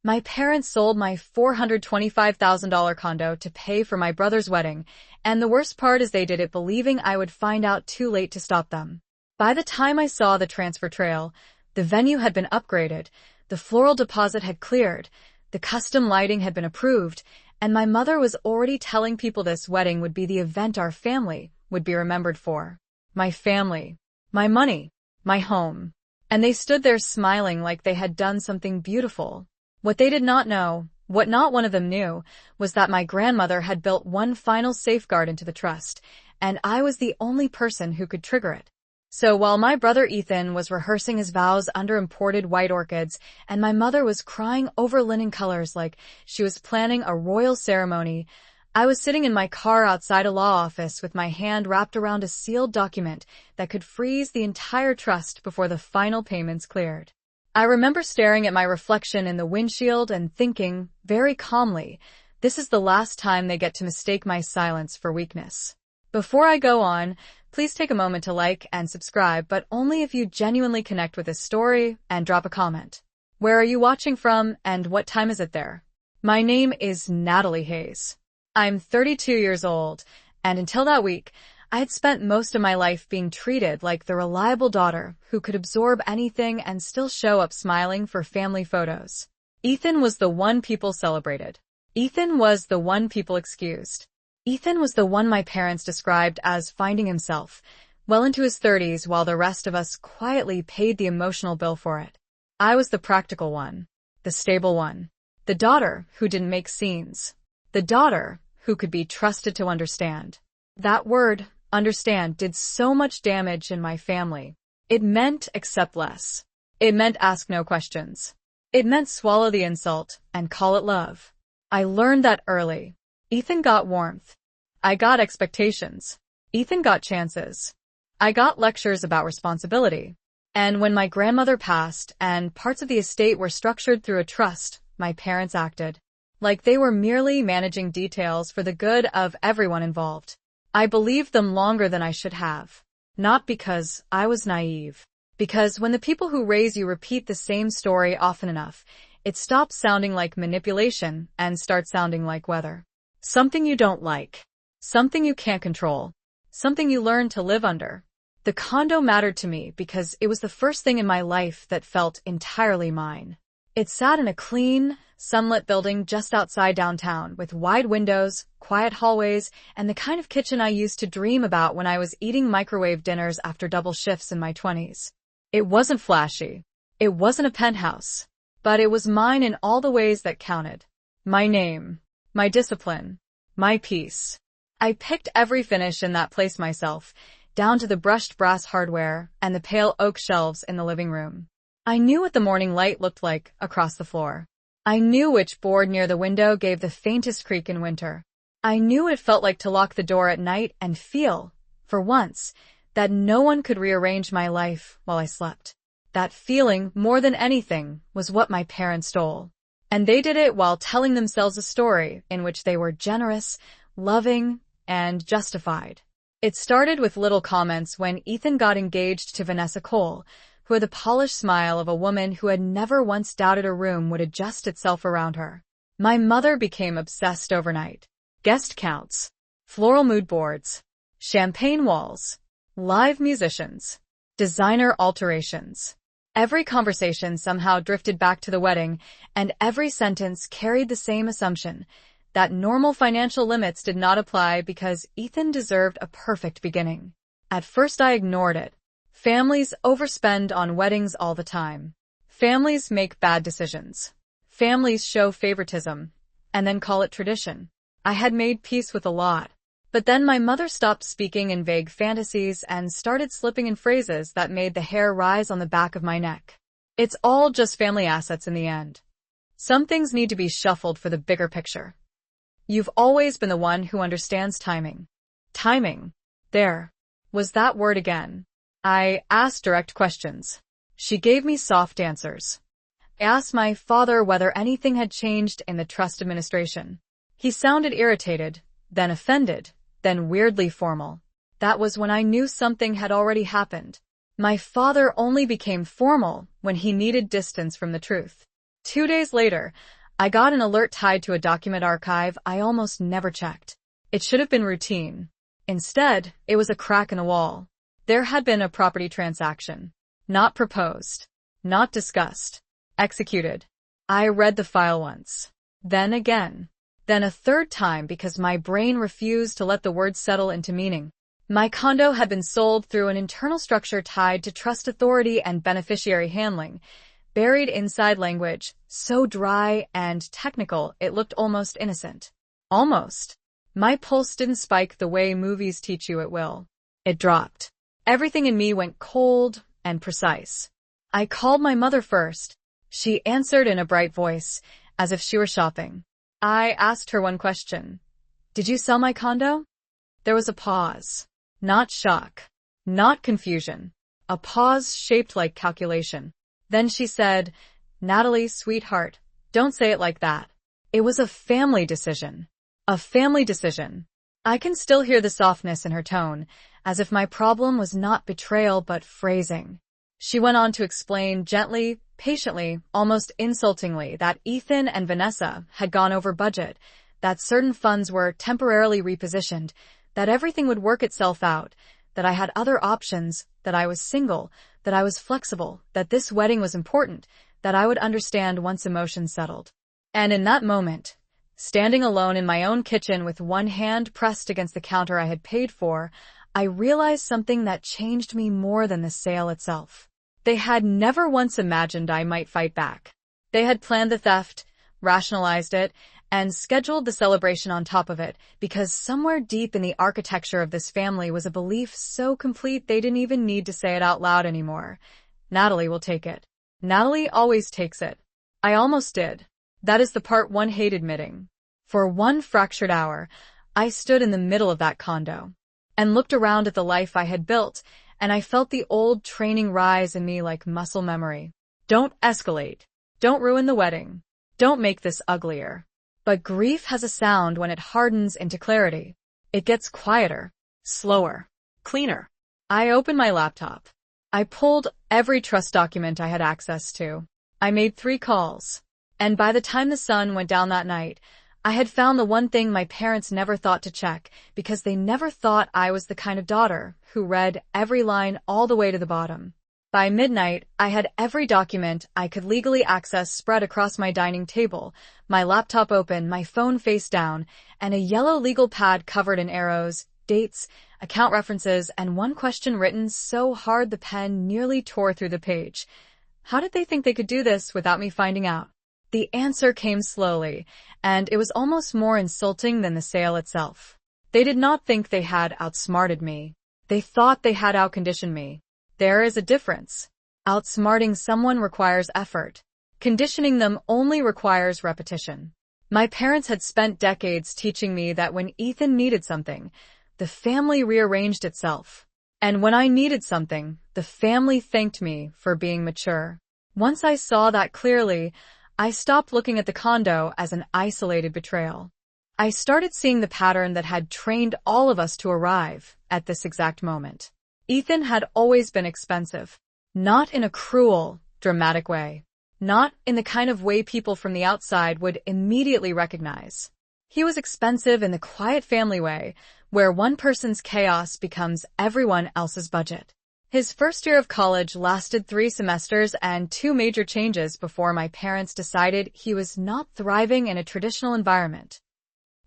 My parents sold my $425,000 condo to pay for my brother's wedding, and the worst part is they did it believing I would find out too late to stop them. By the time I saw the transfer trail, the venue had been upgraded, the floral deposit had cleared, the custom lighting had been approved, and my mother was already telling people this wedding would be the event our family would be remembered for. My family, my money, my home. And they stood there smiling like they had done something beautiful. What they did not know, what not one of them knew, was that my grandmother had built one final safeguard into the trust, and I was the only person who could trigger it. So while my brother Ethan was rehearsing his vows under imported white orchids, and my mother was crying over linen colors like she was planning a royal ceremony, I was sitting in my car outside a law office with my hand wrapped around a sealed document that could freeze the entire trust before the final payments cleared. I remember staring at my reflection in the windshield and thinking, very calmly, this is the last time they get to mistake my silence for weakness. Before I go on, please take a moment to like and subscribe, but only if you genuinely connect with this story, and drop a comment. Where are you watching from, and what time is it there? My name is Natalie Hayes. I'm 32 years old, and until that week, I had spent most of my life being treated like the reliable daughter who could absorb anything and still show up smiling for family photos. Ethan was the one people celebrated. Ethan was the one people excused. Ethan was the one my parents described as finding himself, well into his 30s while the rest of us quietly paid the emotional bill for it. I was the practical one, the stable one, the daughter who didn't make scenes, the daughter who could be trusted to understand. That word, understand, did so much damage in my family. It meant accept less. It meant ask no questions. It meant swallow the insult and call it love. I learned that early. Ethan got warmth. I got expectations. Ethan got chances. I got lectures about responsibility. And when my grandmother passed and parts of the estate were structured through a trust, my parents acted like they were merely managing details for the good of everyone involved. I believed them longer than I should have. Not because I was naive. Because when the people who raise you repeat the same story often enough, it stops sounding like manipulation and starts sounding like weather. Something you don't like. Something you can't control. Something you learn to live under. The condo mattered to me because it was the first thing in my life that felt entirely mine. It sat in a clean, sunlit building just outside downtown with wide windows, quiet hallways, and the kind of kitchen I used to dream about when I was eating microwave dinners after double shifts in my 20s. It wasn't flashy. It wasn't a penthouse. But it was mine in all the ways that counted. My name. My discipline. My peace. I picked every finish in that place myself, down to the brushed brass hardware and the pale oak shelves in the living room. I knew what the morning light looked like across the floor. I knew which board near the window gave the faintest creak in winter. I knew what it felt like to lock the door at night and feel, for once, that no one could rearrange my life while I slept. That feeling, more than anything, was what my parents stole. And they did it while telling themselves a story in which they were generous, loving, and justified. It started with little comments when Ethan got engaged to Vanessa Cole, who had the polished smile of a woman who had never once doubted a room would adjust itself around her. My mother became obsessed overnight. Guest counts, floral mood boards, champagne walls, live musicians, designer alterations. Every conversation somehow drifted back to the wedding, and every sentence carried the same assumption, that normal financial limits did not apply because Ethan deserved a perfect beginning. At first I ignored it. Families overspend on weddings all the time. Families make bad decisions. Families show favoritism, and then call it tradition. I had made peace with a lot. But then my mother stopped speaking in vague fantasies and started slipping in phrases that made the hair rise on the back of my neck. It's all just family assets in the end. Some things need to be shuffled for the bigger picture. You've always been the one who understands timing. Timing. There. Was that word again. I asked direct questions. She gave me soft answers. I asked my father whether anything had changed in the trust administration. He sounded irritated, then offended, then weirdly formal. That was when I knew something had already happened. My father only became formal when he needed distance from the truth. 2 days later, I got an alert tied to a document archive I almost never checked. It should have been routine. Instead, it was a crack in the wall. There had been a property transaction. Not proposed. Not discussed. Executed. I read the file once. Then again. Then a third time because my brain refused to let the words settle into meaning. My condo had been sold through an internal structure tied to trust authority and beneficiary handling, buried inside language, so dry and technical it looked almost innocent. Almost. My pulse didn't spike the way movies teach you it will. It dropped. Everything in me went cold and precise. I called my mother first. She answered in a bright voice, as if she were shopping. I asked her one question. Did you sell my condo? There was a pause. Not shock. Not confusion. A pause shaped like calculation. Then she said, Natalie, sweetheart, don't say it like that. It was a family decision. A family decision. I can still hear the softness in her tone, as if my problem was not betrayal but phrasing. She went on to explain gently, patiently, almost insultingly, that Ethan and Vanessa had gone over budget, that certain funds were temporarily repositioned, that everything would work itself out, that I had other options, that I was single, that I was flexible, that this wedding was important, that I would understand once emotions settled. And in that moment, standing alone in my own kitchen with one hand pressed against the counter I had paid for, I realized something that changed me more than the sale itself. They had never once imagined I might fight back. They had planned the theft, rationalized it, and scheduled the celebration on top of it, because somewhere deep in the architecture of this family was a belief so complete they didn't even need to say it out loud anymore. Natalie will take it. Natalie always takes it. I almost did. That is the part one hate admitting. For one fractured hour, I stood in the middle of that condo and looked around at the life I had built, and I felt the old training rise in me like muscle memory. Don't escalate. Don't ruin the wedding. Don't make this uglier. But grief has a sound when it hardens into clarity. It gets quieter, slower, cleaner. I opened my laptop. I pulled every trust document I had access to. I made 3 calls. And by the time the sun went down that night, I had found the one thing my parents never thought to check, because they never thought I was the kind of daughter who read every line all the way to the bottom. By midnight, I had every document I could legally access spread across my dining table, my laptop open, my phone face down, and a yellow legal pad covered in arrows, dates, account references, and one question written so hard the pen nearly tore through the page. How did they think they could do this without me finding out? The answer came slowly, and it was almost more insulting than the sale itself. They did not think they had outsmarted me. They thought they had outconditioned me. There is a difference. Outsmarting someone requires effort. Conditioning them only requires repetition. My parents had spent decades teaching me that when Ethan needed something, the family rearranged itself. And when I needed something, the family thanked me for being mature. Once I saw that clearly, I stopped looking at the condo as an isolated betrayal. I started seeing the pattern that had trained all of us to arrive at this exact moment. Ethan had always been expensive. Not in a cruel, dramatic way. Not in the kind of way people from the outside would immediately recognize. He was expensive in the quiet family way, where one person's chaos becomes everyone else's budget. His first year of college lasted 3 semesters and 2 major changes before my parents decided he was not thriving in a traditional environment.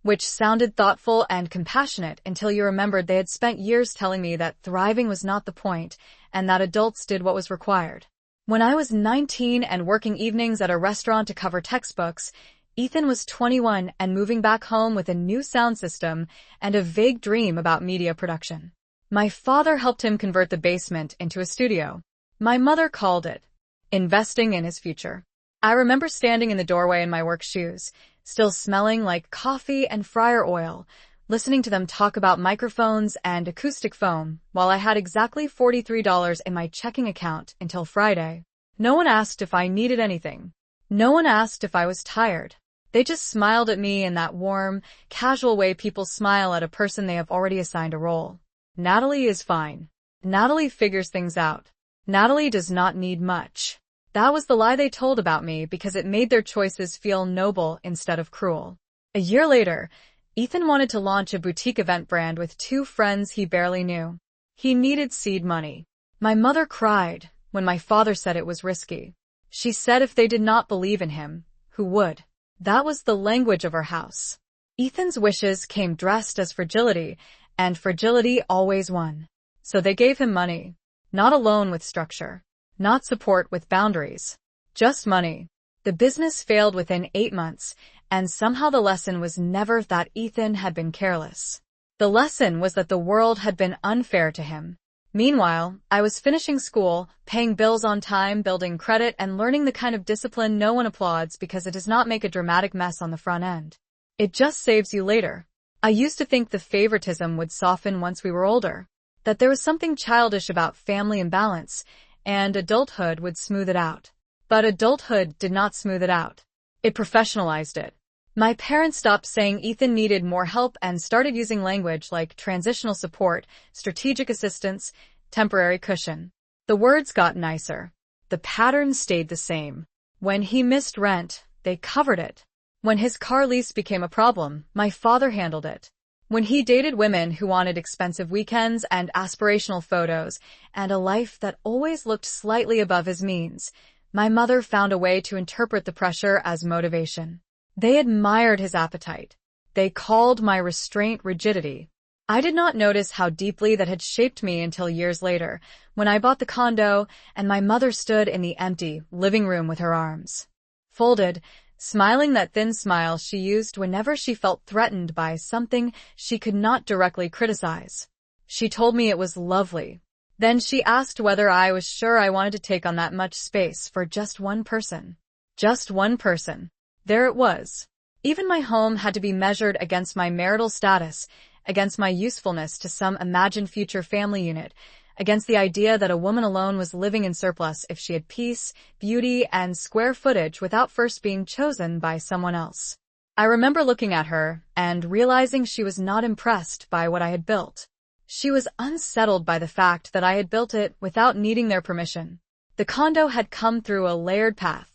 Which sounded thoughtful and compassionate until you remembered they had spent years telling me that thriving was not the point and that adults did what was required. When I was 19 and working evenings at a restaurant to cover textbooks, Ethan was 21 and moving back home with a new sound system and a vague dream about media production. My father helped him convert the basement into a studio. My mother called it investing in his future. I remember standing in the doorway in my work shoes, still smelling like coffee and fryer oil, listening to them talk about microphones and acoustic foam, while I had exactly $43 in my checking account until Friday. No one asked if I needed anything. No one asked if I was tired. They just smiled at me in that warm, casual way people smile at a person they have already assigned a role. Natalie is fine. Natalie figures things out. Natalie does not need much. That was the lie they told about me because it made their choices feel noble instead of cruel. A year later, Ethan wanted to launch a boutique event brand with two friends he barely knew. He needed seed money. My mother cried when my father said it was risky. She said if they did not believe in him, who would? That was the language of our house. Ethan's wishes came dressed as fragility, and fragility always won. So they gave him money. Not a loan with structure. Not support with boundaries. Just money. The business failed within 8 months, and somehow the lesson was never that Ethan had been careless. The lesson was that the world had been unfair to him. Meanwhile, I was finishing school, paying bills on time, building credit, and learning the kind of discipline no one applauds because it does not make a dramatic mess on the front end. It just saves you later. I used to think the favoritism would soften once we were older, that there was something childish about family imbalance, and adulthood would smooth it out. But adulthood did not smooth it out. It professionalized it. My parents stopped saying Ethan needed more help and started using language like transitional support, strategic assistance, temporary cushion. The words got nicer. The pattern stayed the same. When he missed rent, they covered it. When his car lease became a problem, my father handled it. When he dated women who wanted expensive weekends and aspirational photos and a life that always looked slightly above his means, my mother found a way to interpret the pressure as motivation. They admired his appetite. They called my restraint rigidity. I did not notice how deeply that had shaped me until years later, when I bought the condo and my mother stood in the empty living room with her arms folded, smiling that thin smile she used whenever she felt threatened by something she could not directly criticize. She told me it was lovely. Then she asked whether I was sure I wanted to take on that much space for just one person. Just one person. There it was. Even my home had to be measured against my marital status, against my usefulness to some imagined future family unit, against the idea that a woman alone was living in surplus if she had peace, beauty, and square footage without first being chosen by someone else. I remember looking at her and realizing she was not impressed by what I had built. She was unsettled by the fact that I had built it without needing their permission. The condo had come through a layered path.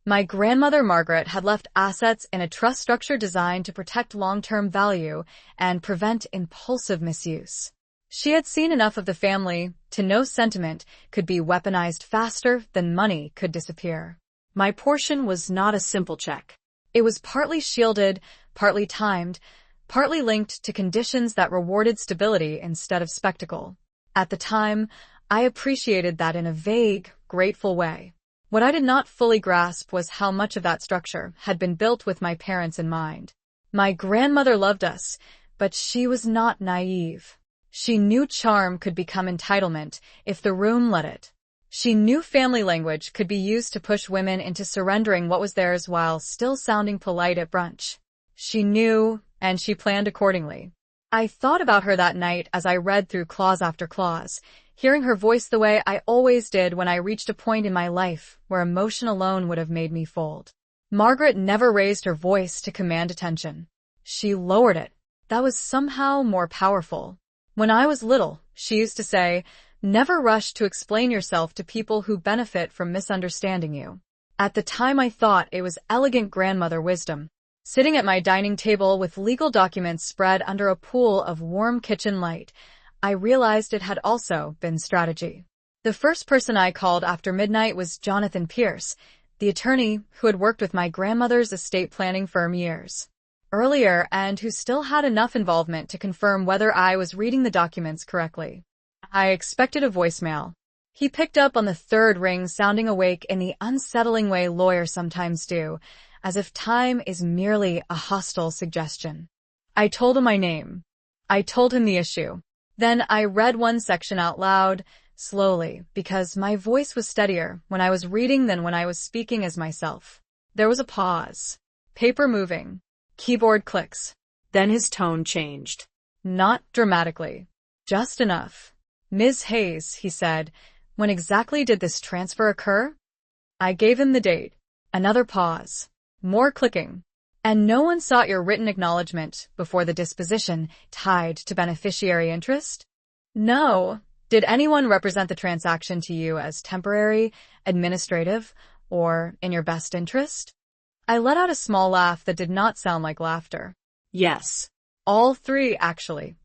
My grandmother Margaret had left assets in a trust structure designed to protect long-term value and prevent impulsive misuse. She had seen enough of the family to know sentiment could be weaponized faster than money could disappear. My portion was not a simple check. It was partly shielded, partly timed, partly linked to conditions that rewarded stability instead of spectacle. At the time, I appreciated that in a vague, grateful way. What I did not fully grasp was how much of that structure had been built with my parents in mind. My grandmother loved us, but she was not naive. She knew charm could become entitlement if the room let it. She knew family language could be used to push women into surrendering what was theirs while still sounding polite at brunch. She knew, and she planned accordingly. I thought about her that night as I read through clause after clause, hearing her voice the way I always did when I reached a point in my life where emotion alone would have made me fold. Margaret never raised her voice to command attention. She lowered it. That was somehow more powerful. When I was little, she used to say, "Never rush to explain yourself to people who benefit from misunderstanding you." At the time I thought it was elegant grandmother wisdom. Sitting at my dining table with legal documents spread under a pool of warm kitchen light, I realized it had also been strategy. The first person I called after midnight was Jonathan Pierce, the attorney who had worked with my grandmother's estate planning firm years earlier and who still had enough involvement to confirm whether I was reading the documents correctly. I expected a voicemail. He picked up on the third ring, sounding awake in the unsettling way lawyers sometimes do, as if time is merely a hostile suggestion. I told him my name. I told him the issue. Then I read one section out loud, slowly, because my voice was steadier when I was reading than when I was speaking as myself. There was a pause. Paper moving. Keyboard clicks. Then his tone changed. Not dramatically. Just enough. "Ms. Hayes," he said, "when exactly did this transfer occur?" I gave him the date. Another pause. More clicking. "And no one sought your written acknowledgement before the disposition tied to beneficiary interest?" "No," Did anyone represent the transaction to you as temporary, administrative, or in your best interest? I let out a small laugh that did not sound like laughter. Yes. All three, actually.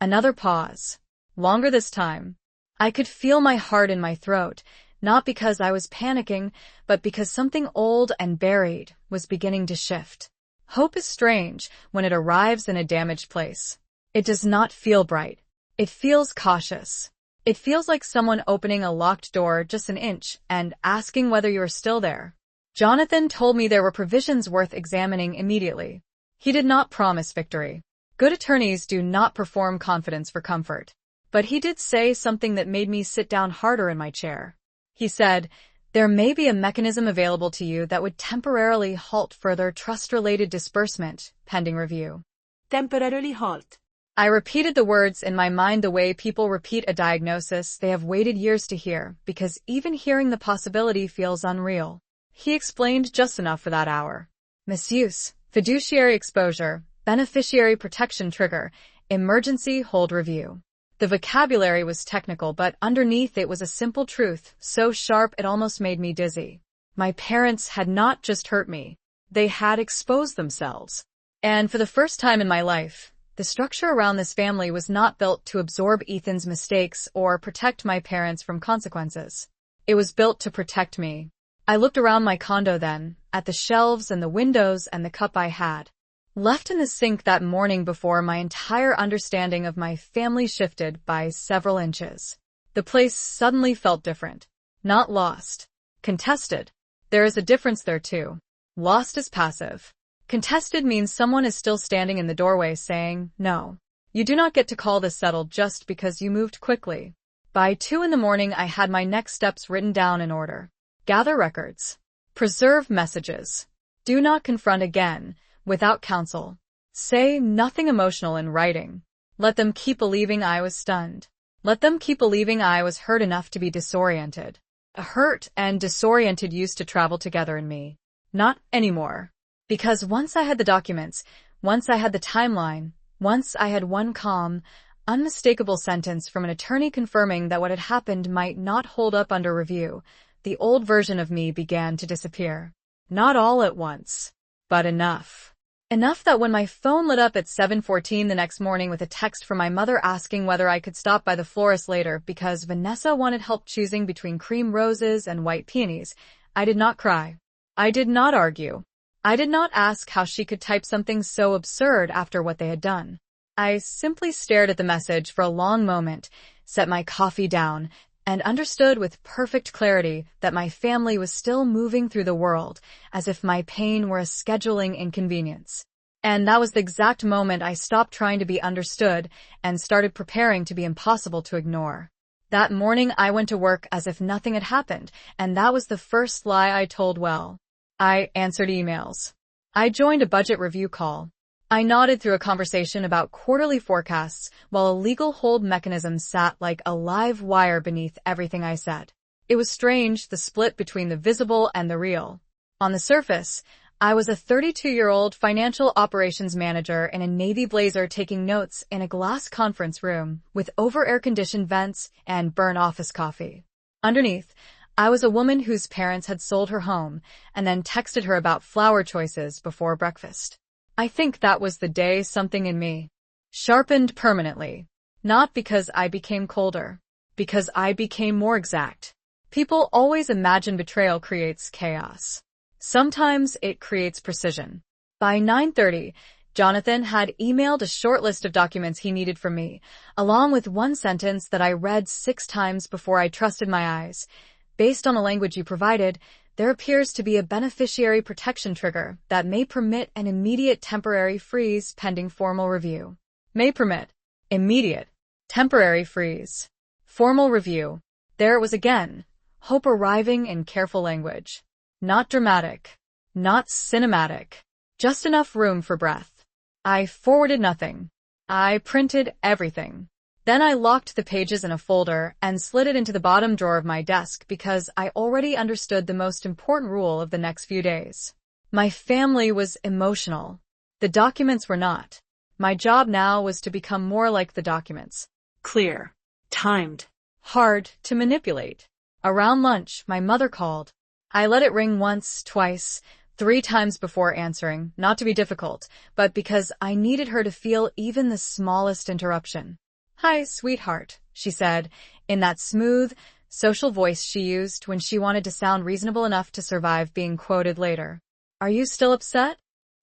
Another pause. Longer this time. I could feel my heart in my throat, not because I was panicking, but because something old and buried was beginning to shift. Hope is strange when it arrives in a damaged place. It does not feel bright. It feels cautious. It feels like someone opening a locked door just an inch and asking whether you're still there. Jonathan told me there were provisions worth examining immediately. He did not promise victory. Good attorneys do not perform confidence for comfort. But he did say something that made me sit down harder in my chair. He said, there may be a mechanism available to you that would temporarily halt further trust-related disbursement, pending review. Temporarily halt. I repeated the words in my mind the way people repeat a diagnosis they have waited years to hear, because even hearing the possibility feels unreal. He explained just enough for that hour. Misuse, fiduciary exposure, beneficiary protection trigger, emergency hold review. The vocabulary was technical, but underneath it was a simple truth, so sharp it almost made me dizzy. My parents had not just hurt me. They had exposed themselves. And for the first time in my life, the structure around this family was not built to absorb Ethan's mistakes or protect my parents from consequences. It was built to protect me. I looked around my condo then, at the shelves and the windows and the cup I had left in the sink that morning before my entire understanding of my family shifted by several inches. The place suddenly felt different. Not lost. Contested. There is a difference there too. Lost is passive. Contested means someone is still standing in the doorway saying, no. You do not get to call this settled just because you moved quickly. By 2 a.m, I had my next steps written down in order. Gather records. Preserve messages. Do not confront again, without counsel. Say nothing emotional in writing. Let them keep believing I was stunned. Let them keep believing I was hurt enough to be disoriented. Hurt and disoriented used to travel together in me. Not anymore. Because once I had the documents, once I had the timeline, once I had one calm, unmistakable sentence from an attorney confirming that what had happened might not hold up under review, the old version of me began to disappear. Not all at once, but enough. Enough that when my phone lit up at 7:14 the next morning with a text from my mother asking whether I could stop by the florist later because Vanessa wanted help choosing between cream roses and white peonies, I did not cry. I did not argue. I did not ask how she could type something so absurd after what they had done. I simply stared at the message for a long moment, set my coffee down, and understood with perfect clarity that my family was still moving through the world, as if my pain were a scheduling inconvenience. And that was the exact moment I stopped trying to be understood and started preparing to be impossible to ignore. That morning I went to work as if nothing had happened, and that was the first lie I told well. I answered emails. I joined a budget review call. I nodded through a conversation about quarterly forecasts while a legal hold mechanism sat like a live wire beneath everything I said. It was strange, the split between the visible and the real. On the surface, I was a 32-year-old financial operations manager in a navy blazer taking notes in a glass conference room with over-air-conditioned vents and burnt office coffee. Underneath, I was a woman whose parents had sold her home and then texted her about flower choices before breakfast. I think that was the day something in me sharpened permanently. Not because I became colder, because I became more exact. People always imagine betrayal creates chaos. Sometimes it creates precision. By 9:30, Jonathan had emailed a short list of documents he needed from me, along with one sentence that I read 6 times before I trusted my eyes. Based on the language you provided, there appears to be a beneficiary protection trigger that may permit an immediate temporary freeze pending formal review. May permit. Immediate. Temporary freeze. Formal review. There it was again. Hope arriving in careful language. Not dramatic. Not cinematic. Just enough room for breath. I forwarded nothing. I printed everything. Then I locked the pages in a folder and slid it into the bottom drawer of my desk because I already understood the most important rule of the next few days. My family was emotional. The documents were not. My job now was to become more like the documents. Clear. Timed. hard to manipulate. Around lunch, my mother called. I let it ring once, twice, 3 times before answering, not to be difficult, but because I needed her to feel even the smallest interruption. "Hi, sweetheart," she said, in that smooth, social voice she used when she wanted to sound reasonable enough to survive being quoted later. "Are you still upset?"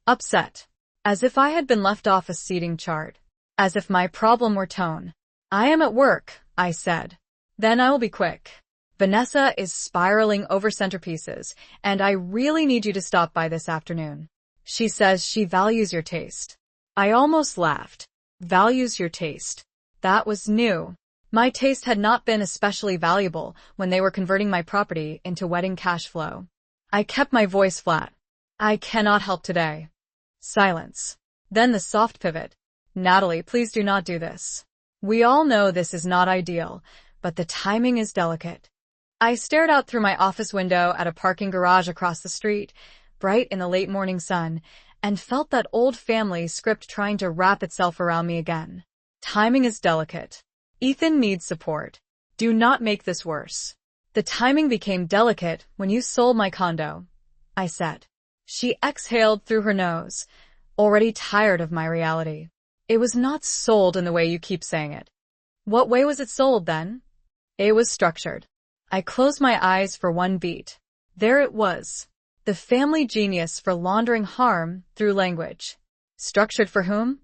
Upset. As if I had been left off a seating chart. As if my problem were tone. "I am at work," I said. "Then I will be quick. Vanessa is spiraling over centerpieces, and I really need you to stop by this afternoon. She says she values your taste." I almost laughed. Values your taste. That was new. My taste had not been especially valuable when they were converting my property into wedding cash flow. I kept my voice flat. "I cannot help today." Silence. Then the soft pivot. "Natalie, please do not do this. We all know this is not ideal, but the timing is delicate." I stared out through my office window at a parking garage across the street, bright in the late morning sun, and felt that old family script trying to wrap itself around me again. Timing is delicate. Ethan needs support. Do not make this worse. "The timing became delicate when you sold my condo," I said. She exhaled through her nose, already tired of my reality. "It was not sold in the way you keep saying it." "What way was it sold then?" "It was structured." I closed my eyes for one beat. There it was. The family genius for laundering harm through language. Structured for whom?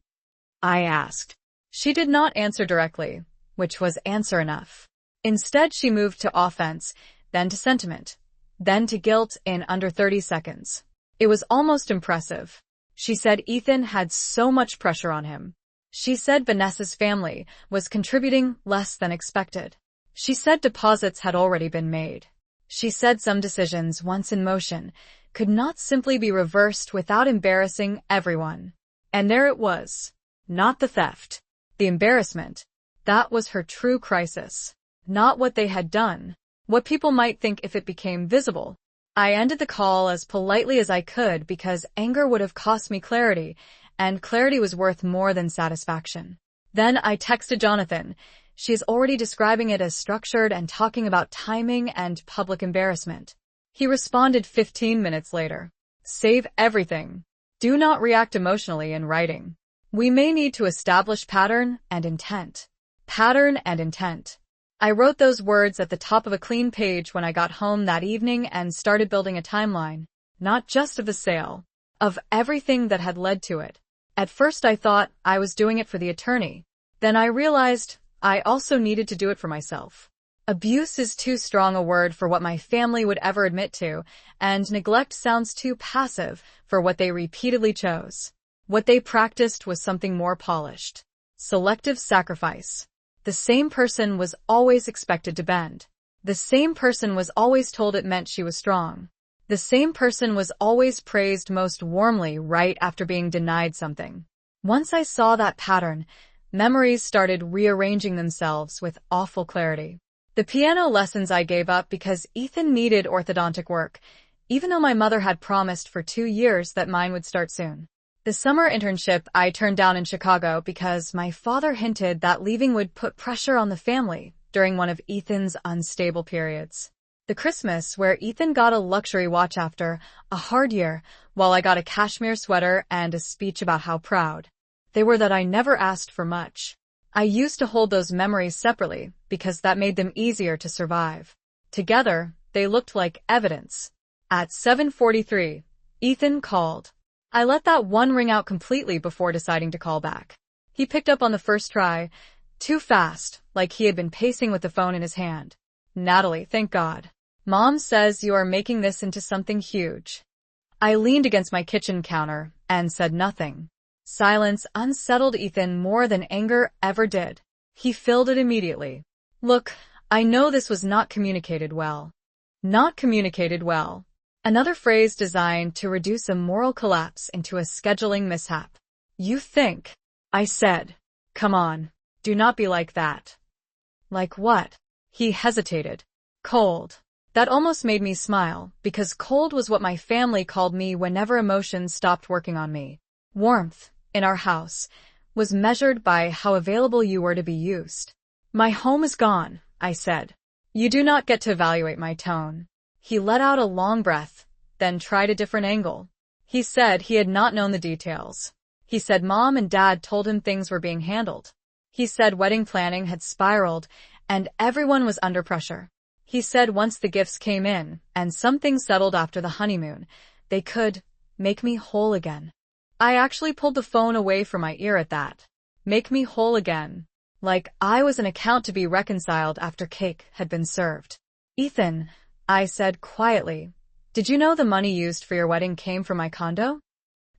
I asked. She did not answer directly, which was answer enough. Instead, she moved to offense, then to sentiment, then to guilt in under 30 seconds. It was almost impressive. She said Ethan had so much pressure on him. She said Vanessa's family was contributing less than expected. She said deposits had already been made. She said some decisions, once in motion, could not simply be reversed without embarrassing everyone. And there it was. Not the theft. The embarrassment. That was her true crisis. Not what they had done. What people might think if it became visible. I ended the call as politely as I could because anger would have cost me clarity, and clarity was worth more than satisfaction. Then I texted Jonathan. She is already describing it as structured and talking about timing and public embarrassment. He responded 15 minutes later. "Save everything. Do not react emotionally in writing. We may need to establish pattern and intent." Pattern and intent. I wrote those words at the top of a clean page when I got home that evening and started building a timeline, not just of the sale, of everything that had led to it. At first I thought I was doing it for the attorney. Then I realized I also needed to do it for myself. Abuse is too strong a word for what my family would ever admit to, and neglect sounds too passive for what they repeatedly chose. What they practiced was something more polished. Selective sacrifice. The same person was always expected to bend. The same person was always told it meant she was strong. The same person was always praised most warmly right after being denied something. Once I saw that pattern, memories started rearranging themselves with awful clarity. The piano lessons I gave up because Ethan needed orthodontic work, even though my mother had promised for 2 years that mine would start soon. The summer internship I turned down in Chicago because my father hinted that leaving would put pressure on the family during one of Ethan's unstable periods. The Christmas where Ethan got a luxury watch after a hard year, while I got a cashmere sweater and a speech about how proud they were that I never asked for much. I used to hold those memories separately because that made them easier to survive. Together, they looked like evidence. At 7:43, Ethan called. I let that one ring out completely before deciding to call back. He picked up on the first try, too fast, like he had been pacing with the phone in his hand. "Natalie, thank God. Mom says you are making this into something huge." I leaned against my kitchen counter and said nothing. Silence unsettled Ethan more than anger ever did. He filled it immediately. "Look, I know this was not communicated well." Not communicated well. Another phrase designed to reduce a moral collapse into a scheduling mishap. "You think," I said. "Come on, do not be like that." "Like what?" He hesitated. "Cold." That almost made me smile, because cold was what my family called me whenever emotions stopped working on me. Warmth, in our house, was measured by how available you were to be used. "My home is gone," I said. You do not get to evaluate my tone. He let out a long breath, then tried a different angle. He said he had not known the details. He said Mom and Dad told him things were being handled. He said wedding planning had spiraled and everyone was under pressure. He said once the gifts came in and some things settled after the honeymoon, they could make me whole again. I actually pulled the phone away from my ear at that. Make me whole again. Like I was an account to be reconciled after cake had been served. Ethan, I said quietly, did you know the money used for your wedding came from my condo?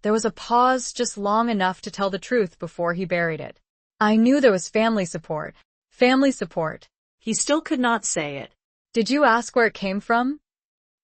There was a pause just long enough to tell the truth before he buried it. I knew there was family support. Family support. He still could not say it. Did you ask where it came from?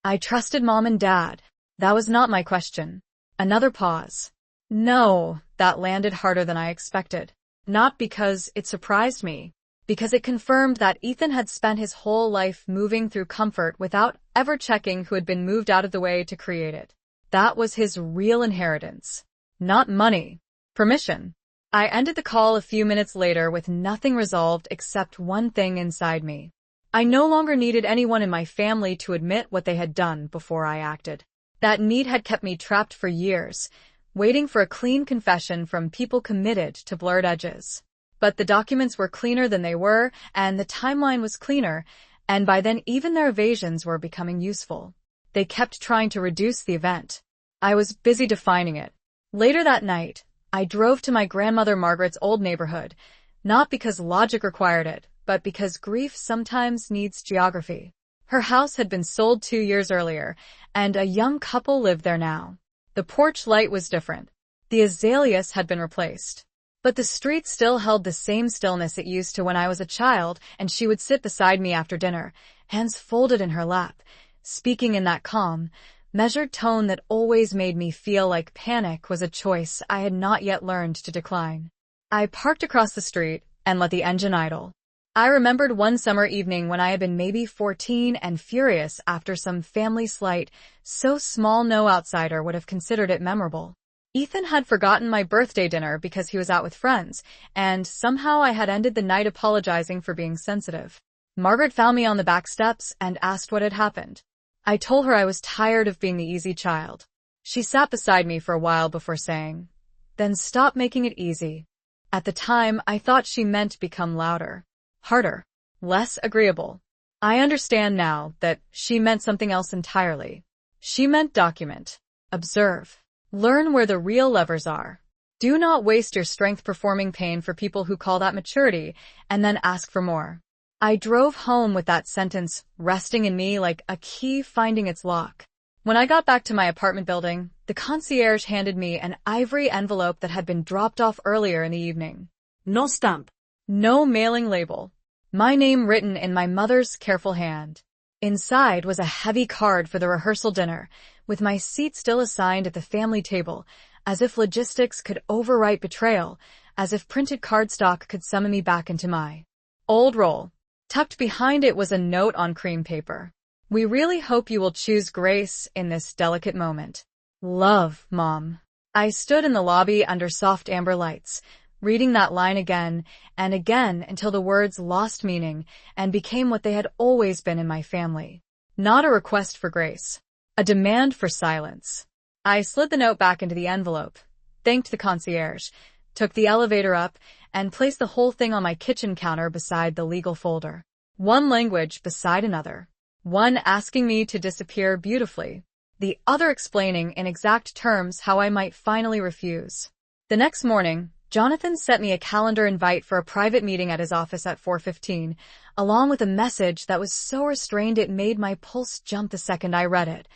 I trusted Mom and Dad. That was not my question. Another pause. No, that landed harder than I expected. Not because it surprised me, because it confirmed that Ethan had spent his whole life moving through comfort without ever checking who had been moved out of the way to create it. That was his real inheritance. Not money. Permission. I ended the call a few minutes later with nothing resolved except one thing inside me. I no longer needed anyone in my family to admit what they had done before I acted. That need had kept me trapped for years, waiting for a clean confession from people committed to blurred edges. But the documents were cleaner than they were, and the timeline was cleaner, and by then even their evasions were becoming useful. They kept trying to reduce the event. I was busy defining it. Later that night, I drove to my grandmother Margaret's old neighborhood, not because logic required it, but because grief sometimes needs geography. Her house had been sold 2 years earlier, and a young couple lived there now. The porch light was different. The azaleas had been replaced. But the street still held the same stillness it used to when I was a child, and she would sit beside me after dinner, hands folded in her lap, speaking in that calm, measured tone that always made me feel like panic was a choice I had not yet learned to decline. I parked across the street and let the engine idle. I remembered one summer evening when I had been maybe 14 and furious after some family slight, so small no outsider would have considered it memorable. Ethan had forgotten my birthday dinner because he was out with friends, and somehow I had ended the night apologizing for being sensitive. Margaret found me on the back steps and asked what had happened. I told her I was tired of being the easy child. She sat beside me for a while before saying, "Then stop making it easy." At the time, I thought she meant become louder, harder, less agreeable. I understand now that she meant something else entirely. She meant document, observe, learn where the real levers are. Do not waste your strength performing pain for people who call that maturity and then ask for more. I drove home with that sentence resting in me like a key finding its lock. When I got back to my apartment building, the concierge handed me an ivory envelope that had been dropped off earlier in the evening. No stamp. No mailing label. My name written in my mother's careful hand. Inside was a heavy card for the rehearsal dinner, with my seat still assigned at the family table, as if logistics could overwrite betrayal, as if printed cardstock could summon me back into my old role. Tucked behind it was a note on cream paper. We really hope you will choose grace in this delicate moment. Love, Mom. I stood in the lobby under soft amber lights, reading that line again and again until the words lost meaning and became what they had always been in my family. Not a request for grace. A demand for silence. I slid the note back into the envelope, thanked the concierge, took the elevator up, and placed the whole thing on my kitchen counter beside the legal folder. One language beside another. One asking me to disappear beautifully. The other explaining in exact terms how I might finally refuse. The next morning, Jonathan sent me a calendar invite for a private meeting at his office at 4:15, along with a message that was so restrained it made my pulse jump the second I read it.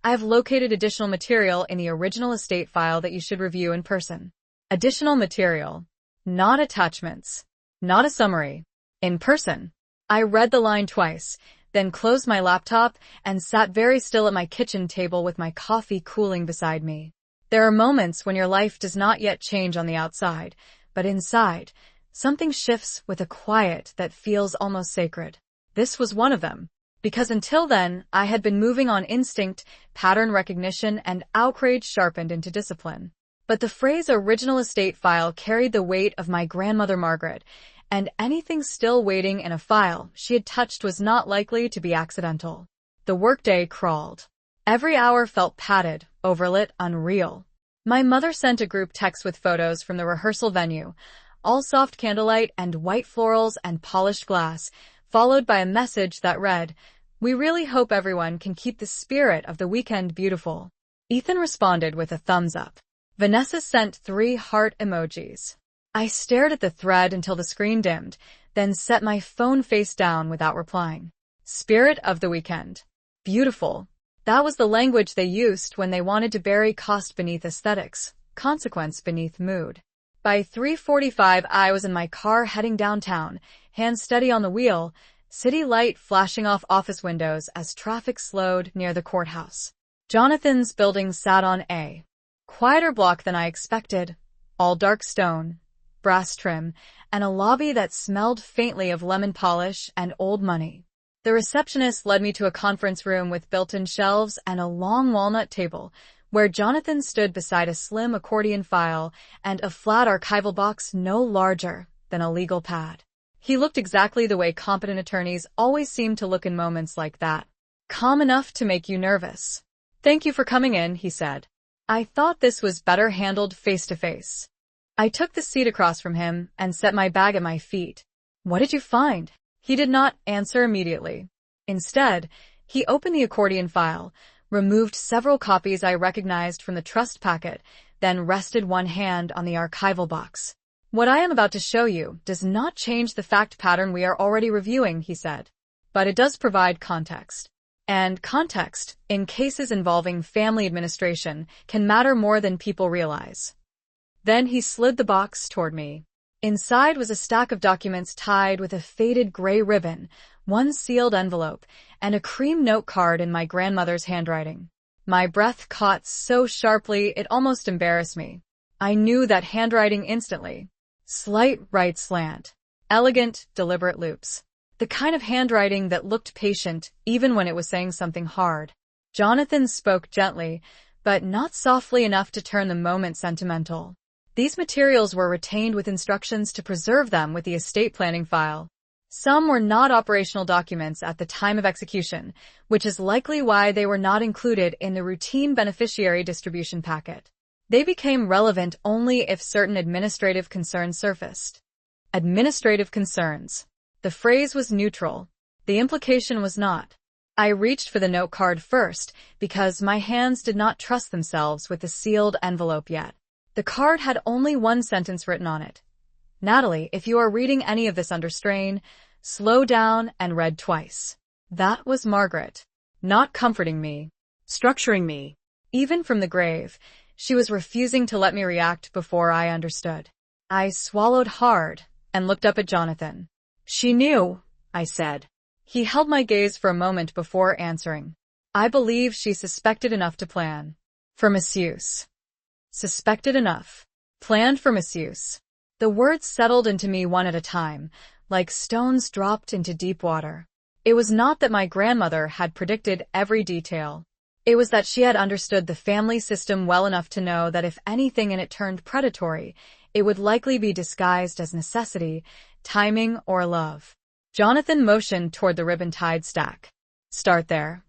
I have located additional material in the original estate file that you should review in person. Additional material. Not attachments. Not a summary. In person. I read the line twice, then closed my laptop and sat very still at my kitchen table with my coffee cooling beside me. There are moments when your life does not yet change on the outside, but inside, something shifts with a quiet that feels almost sacred. This was one of them, because until then, I had been moving on instinct, pattern recognition, and outrage sharpened into discipline. But the phrase original estate file carried the weight of my grandmother Margaret, and anything still waiting in a file she had touched was not likely to be accidental. The workday crawled. Every hour felt padded, overlit, unreal. My mother sent a group text with photos from the rehearsal venue, all soft candlelight and white florals and polished glass, followed by a message that read, "We really hope everyone can keep the spirit of the weekend beautiful." Ethan responded with a thumbs up. Vanessa sent 3 heart emojis. I stared at the thread until the screen dimmed, then set my phone face down without replying. Spirit of the weekend. Beautiful. That was the language they used when they wanted to bury cost beneath aesthetics, consequence beneath mood. By 3:45 I was in my car heading downtown, hands steady on the wheel, city light flashing off office windows as traffic slowed near the courthouse. Jonathan's building sat on a quieter block than I expected, all dark stone, brass trim, and a lobby that smelled faintly of lemon polish and old money. The receptionist led me to a conference room with built-in shelves and a long walnut table, where Jonathan stood beside a slim accordion file and a flat archival box no larger than a legal pad. He looked exactly the way competent attorneys always seem to look in moments like that. Calm enough to make you nervous. "Thank you for coming in," he said. I thought this was better handled face-to-face. I took the seat across from him and set my bag at my feet. "What did you find?" He did not answer immediately. Instead, he opened the accordion file, removed several copies I recognized from the trust packet, then rested one hand on the archival box. "What I am about to show you does not change the fact pattern we are already reviewing," he said. "But it does provide context. And context, in cases involving family administration, can matter more than people realize." Then he slid the box toward me. Inside was a stack of documents tied with a faded gray ribbon, one sealed envelope, and a cream note card in my grandmother's handwriting. My breath caught so sharply it almost embarrassed me. I knew that handwriting instantly. Slight right slant. Elegant, deliberate loops. The kind of handwriting that looked patient, even when it was saying something hard. Jonathan spoke gently, but not softly enough to turn the moment sentimental. These materials were retained with instructions to preserve them with the estate planning file. Some were not operational documents at the time of execution, which is likely why they were not included in the routine beneficiary distribution packet. They became relevant only if certain administrative concerns surfaced. Administrative concerns. The phrase was neutral. The implication was not. I reached for the note card first because my hands did not trust themselves with the sealed envelope yet. The card had only one sentence written on it. "Natalie, if you are reading any of this under strain, slow down and read twice." That was Margaret. Not comforting me. Structuring me. Even from the grave, she was refusing to let me react before I understood. I swallowed hard and looked up at Jonathan. "She knew," I said. He held my gaze for a moment before answering. "I believe she suspected enough to plan. For misuse." Suspected enough. Planned for misuse. The words settled into me one at a time, like stones dropped into deep water. It was not that my grandmother had predicted every detail. It was that she had understood the family system well enough to know that if anything in it turned predatory, it would likely be disguised as necessity, timing, or love. Jonathan motioned toward the ribbon-tied stack. "Start there."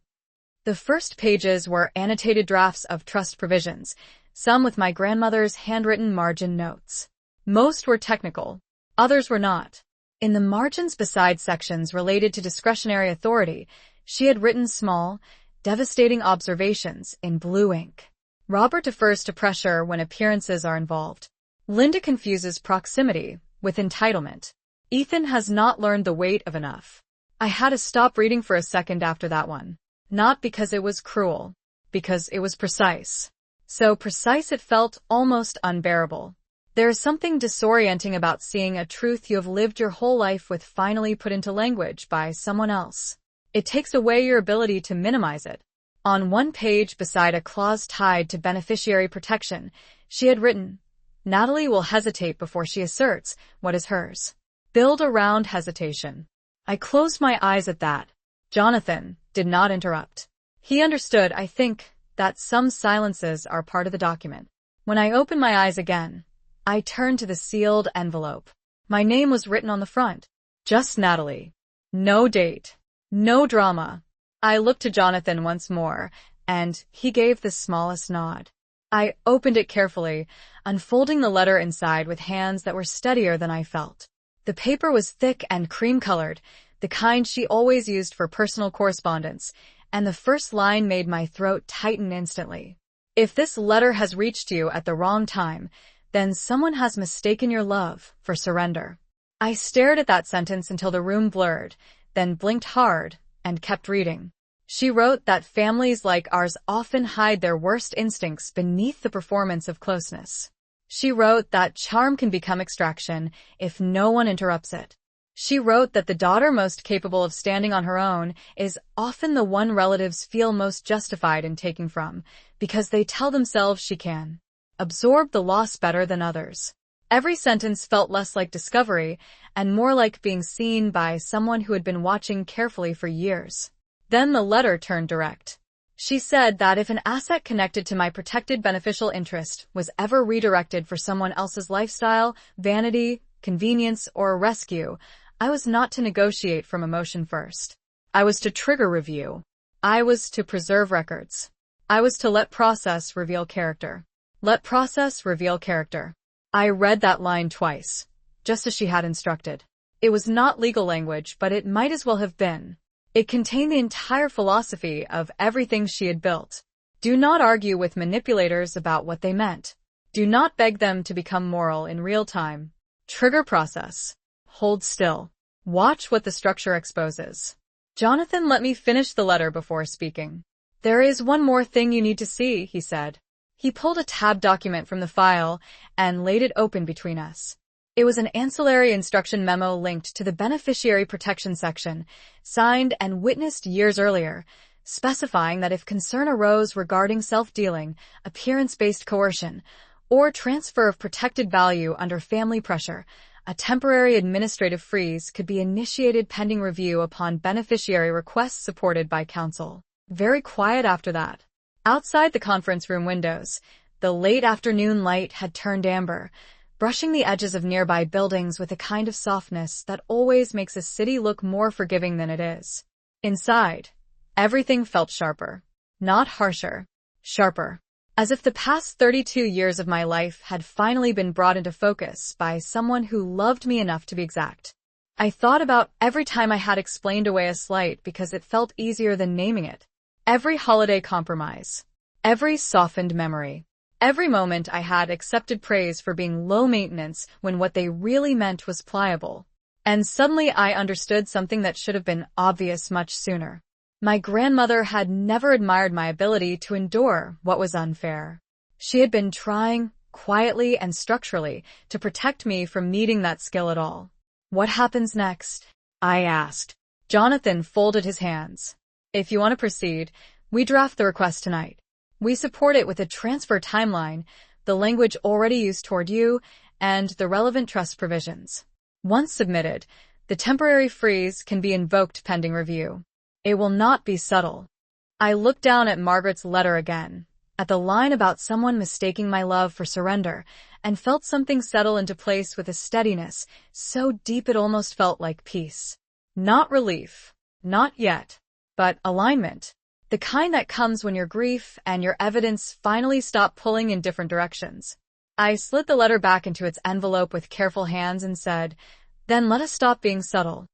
The first pages were annotated drafts of trust provisions, some with my grandmother's handwritten margin notes. Most were technical, others were not. In the margins beside sections related to discretionary authority, she had written small, devastating observations in blue ink. Robert defers to pressure when appearances are involved. Linda confuses proximity with entitlement. Ethan has not learned the weight of enough. I had to stop reading for a second after that one. Not because it was cruel, because it was precise. So precise it felt almost unbearable. There is something disorienting about seeing a truth you have lived your whole life with finally put into language by someone else. It takes away your ability to minimize it. On one page beside a clause tied to beneficiary protection, she had written, "Natalie will hesitate before she asserts what is hers. Build around hesitation." I closed my eyes at that. Jonathan did not interrupt. He understood, I think, that some silences are part of the document. When I opened my eyes again, I turned to the sealed envelope. My name was written on the front. Just Natalie. No date. No drama. I looked to Jonathan once more, and he gave the smallest nod. I opened it carefully, unfolding the letter inside with hands that were steadier than I felt. The paper was thick and cream-colored, the kind she always used for personal correspondence, and the first line made my throat tighten instantly. If this letter has reached you at the wrong time, then someone has mistaken your love for surrender. I stared at that sentence until the room blurred, then blinked hard and kept reading. She wrote that families like ours often hide their worst instincts beneath the performance of closeness. She wrote that charm can become extraction if no one interrupts it. She wrote that the daughter most capable of standing on her own is often the one relatives feel most justified in taking from, because they tell themselves she can absorb the loss better than others. Every sentence felt less like discovery and more like being seen by someone who had been watching carefully for years. Then the letter turned direct. She said that if an asset connected to my protected beneficial interest was ever redirected for someone else's lifestyle, vanity, convenience, or a rescue, I was not to negotiate from emotion first. I was to trigger review. I was to preserve records. I was to let process reveal character. Let process reveal character. I read that line twice, just as she had instructed. It was not legal language, but it might as well have been. It contained the entire philosophy of everything she had built. Do not argue with manipulators about what they meant. Do not beg them to become moral in real time. Trigger process. Hold still. Watch what the structure exposes. Jonathan let me finish the letter before speaking. There is one more thing you need to see, he said. He pulled a tab document from the file and laid it open between us. It was an ancillary instruction memo linked to the beneficiary protection section, signed and witnessed years earlier, specifying that if concern arose regarding self-dealing, appearance-based coercion, or transfer of protected value under family pressure, a temporary administrative freeze could be initiated pending review upon beneficiary requests supported by counsel. Very quiet after that. Outside the conference room windows, the late afternoon light had turned amber, brushing the edges of nearby buildings with a kind of softness that always makes a city look more forgiving than it is. Inside, everything felt sharper. Not harsher. Sharper. As if the past 32 years of my life had finally been brought into focus by someone who loved me enough to be exact. I thought about every time I had explained away a slight because it felt easier than naming it. Every holiday compromise. Every softened memory. Every moment I had accepted praise for being low maintenance when what they really meant was pliable. And suddenly I understood something that should have been obvious much sooner. My grandmother had never admired my ability to endure what was unfair. She had been trying, quietly and structurally, to protect me from needing that skill at all. What happens next? I asked. Jonathan folded his hands. If you want to proceed, we draft the request tonight. We support it with a transfer timeline, the language already used toward you, and the relevant trust provisions. Once submitted, the temporary freeze can be invoked pending review. It will not be subtle. I looked down at Margaret's letter again, at the line about someone mistaking my love for surrender, and felt something settle into place with a steadiness so deep it almost felt like peace. Not relief. Not yet. But alignment. The kind that comes when your grief and your evidence finally stop pulling in different directions. I slid the letter back into its envelope with careful hands and said, "Then let us stop being subtle."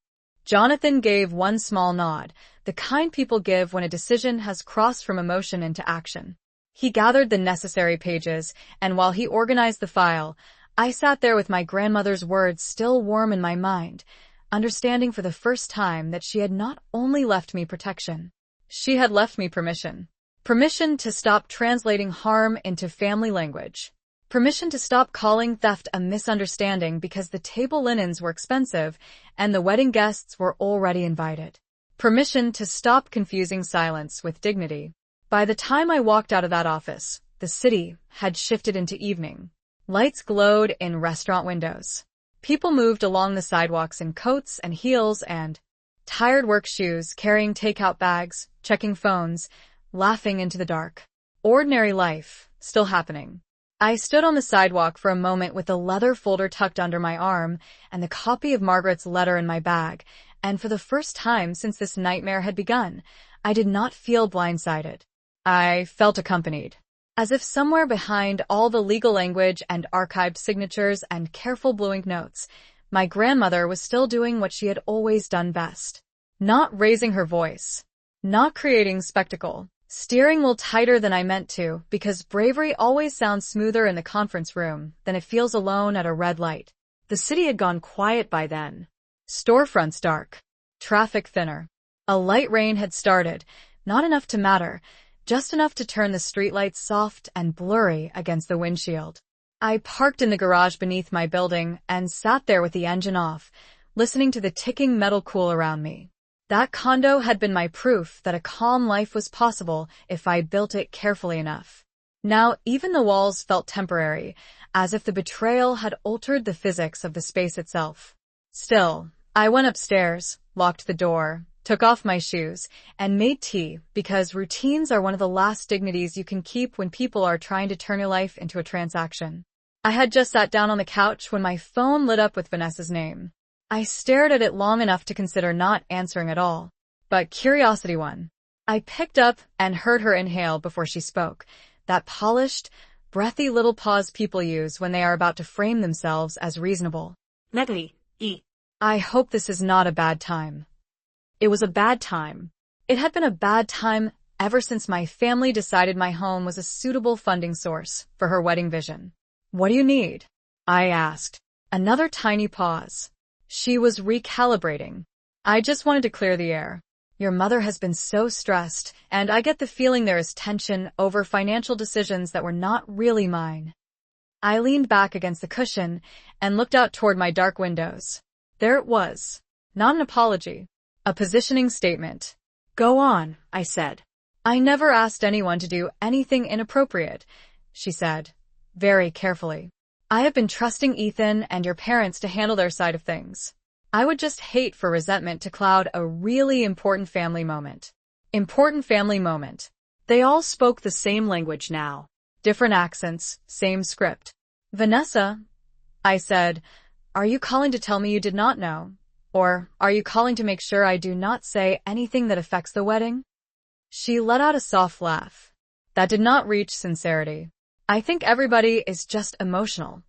Jonathan gave one small nod, the kind people give when a decision has crossed from emotion into action. He gathered the necessary pages, and while he organized the file, I sat there with my grandmother's words still warm in my mind, understanding for the first time that she had not only left me protection, she had left me permission. Permission to stop translating harm into family language. Permission to stop calling theft a misunderstanding because the table linens were expensive and the wedding guests were already invited. Permission to stop confusing silence with dignity. By the time I walked out of that office, the city had shifted into evening. Lights glowed in restaurant windows. People moved along the sidewalks in coats and heels and tired work shoes, carrying takeout bags, checking phones, laughing into the dark. Ordinary life, still happening. I stood on the sidewalk for a moment with the leather folder tucked under my arm and the copy of Margaret's letter in my bag, and for the first time since this nightmare had begun, I did not feel blindsided. I felt accompanied. As if somewhere behind all the legal language and archived signatures and careful blue ink notes, my grandmother was still doing what she had always done best. Not raising her voice. Not creating spectacle. Steering wheel tighter than I meant to, because bravery always sounds smoother in the conference room than it feels alone at a red light. The city had gone quiet by then. Storefronts dark. Traffic thinner. A light rain had started, not enough to matter, just enough to turn the streetlights soft and blurry against the windshield. I parked in the garage beneath my building and sat there with the engine off, listening to the ticking metal cool around me. That condo had been my proof that a calm life was possible if I built it carefully enough. Now, even the walls felt temporary, as if the betrayal had altered the physics of the space itself. Still, I went upstairs, locked the door, took off my shoes, and made tea because routines are one of the last dignities you can keep when people are trying to turn your life into a transaction. I had just sat down on the couch when my phone lit up with Vanessa's name. I stared at it long enough to consider not answering at all, but curiosity won. I picked up and heard her inhale before she spoke, that polished, breathy little pause people use when they are about to frame themselves as reasonable. Natalie, I hope this is not a bad time. It was a bad time. It had been a bad time ever since my family decided my home was a suitable funding source for her wedding vision. What do you need? I asked. Another tiny pause. She was recalibrating. I just wanted to clear the air. Your mother has been so stressed, and I get the feeling there is tension over financial decisions that were not really mine. I leaned back against the cushion and looked out toward my dark windows. There it was. Not an apology. A positioning statement. Go on, I said. I never asked anyone to do anything inappropriate, she said, very carefully. I have been trusting Ethan and your parents to handle their side of things. I would just hate for resentment to cloud a really important family moment. Important family moment. They all spoke the same language now. Different accents, same script. Vanessa, I said, are you calling to tell me you did not know? Or are you calling to make sure I do not say anything that affects the wedding? She let out a soft laugh. That did not reach sincerity. I think everybody is just emotional.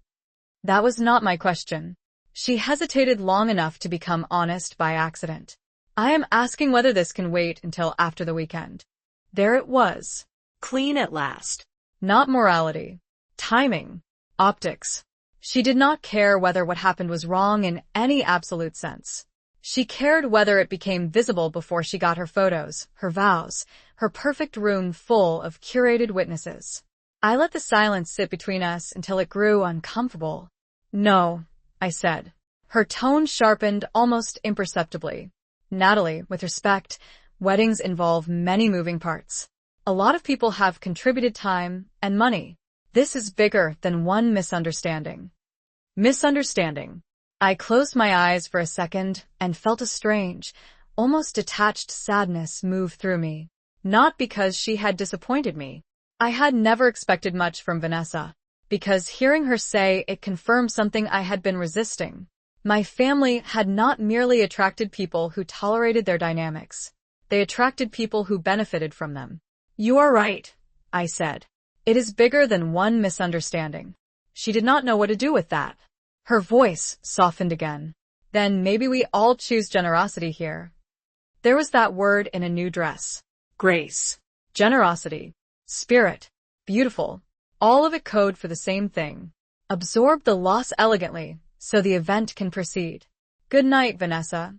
That was not my question. She hesitated long enough to become honest by accident. I am asking whether this can wait until after the weekend. There it was. Clean at last. Not morality. Timing. Optics. She did not care whether what happened was wrong in any absolute sense. She cared whether it became visible before she got her photos, her vows, her perfect room full of curated witnesses. I let the silence sit between us until it grew uncomfortable. No, I said. Her tone sharpened almost imperceptibly. Natalie, with respect, weddings involve many moving parts. A lot of people have contributed time and money. This is bigger than one misunderstanding. Misunderstanding. I closed my eyes for a second and felt a strange, almost detached sadness move through me. Not because she had disappointed me. I had never expected much from Vanessa. Because hearing her say it confirmed something I had been resisting. My family had not merely attracted people who tolerated their dynamics. They attracted people who benefited from them. You are right, I said. It is bigger than one misunderstanding. She did not know what to do with that. Her voice softened again. Then maybe we all choose generosity here. There was that word in a new dress. Grace. Generosity. Spirit. Beautiful. All of it code for the same thing. Absorb the loss elegantly, so the event can proceed. Good night, Vanessa,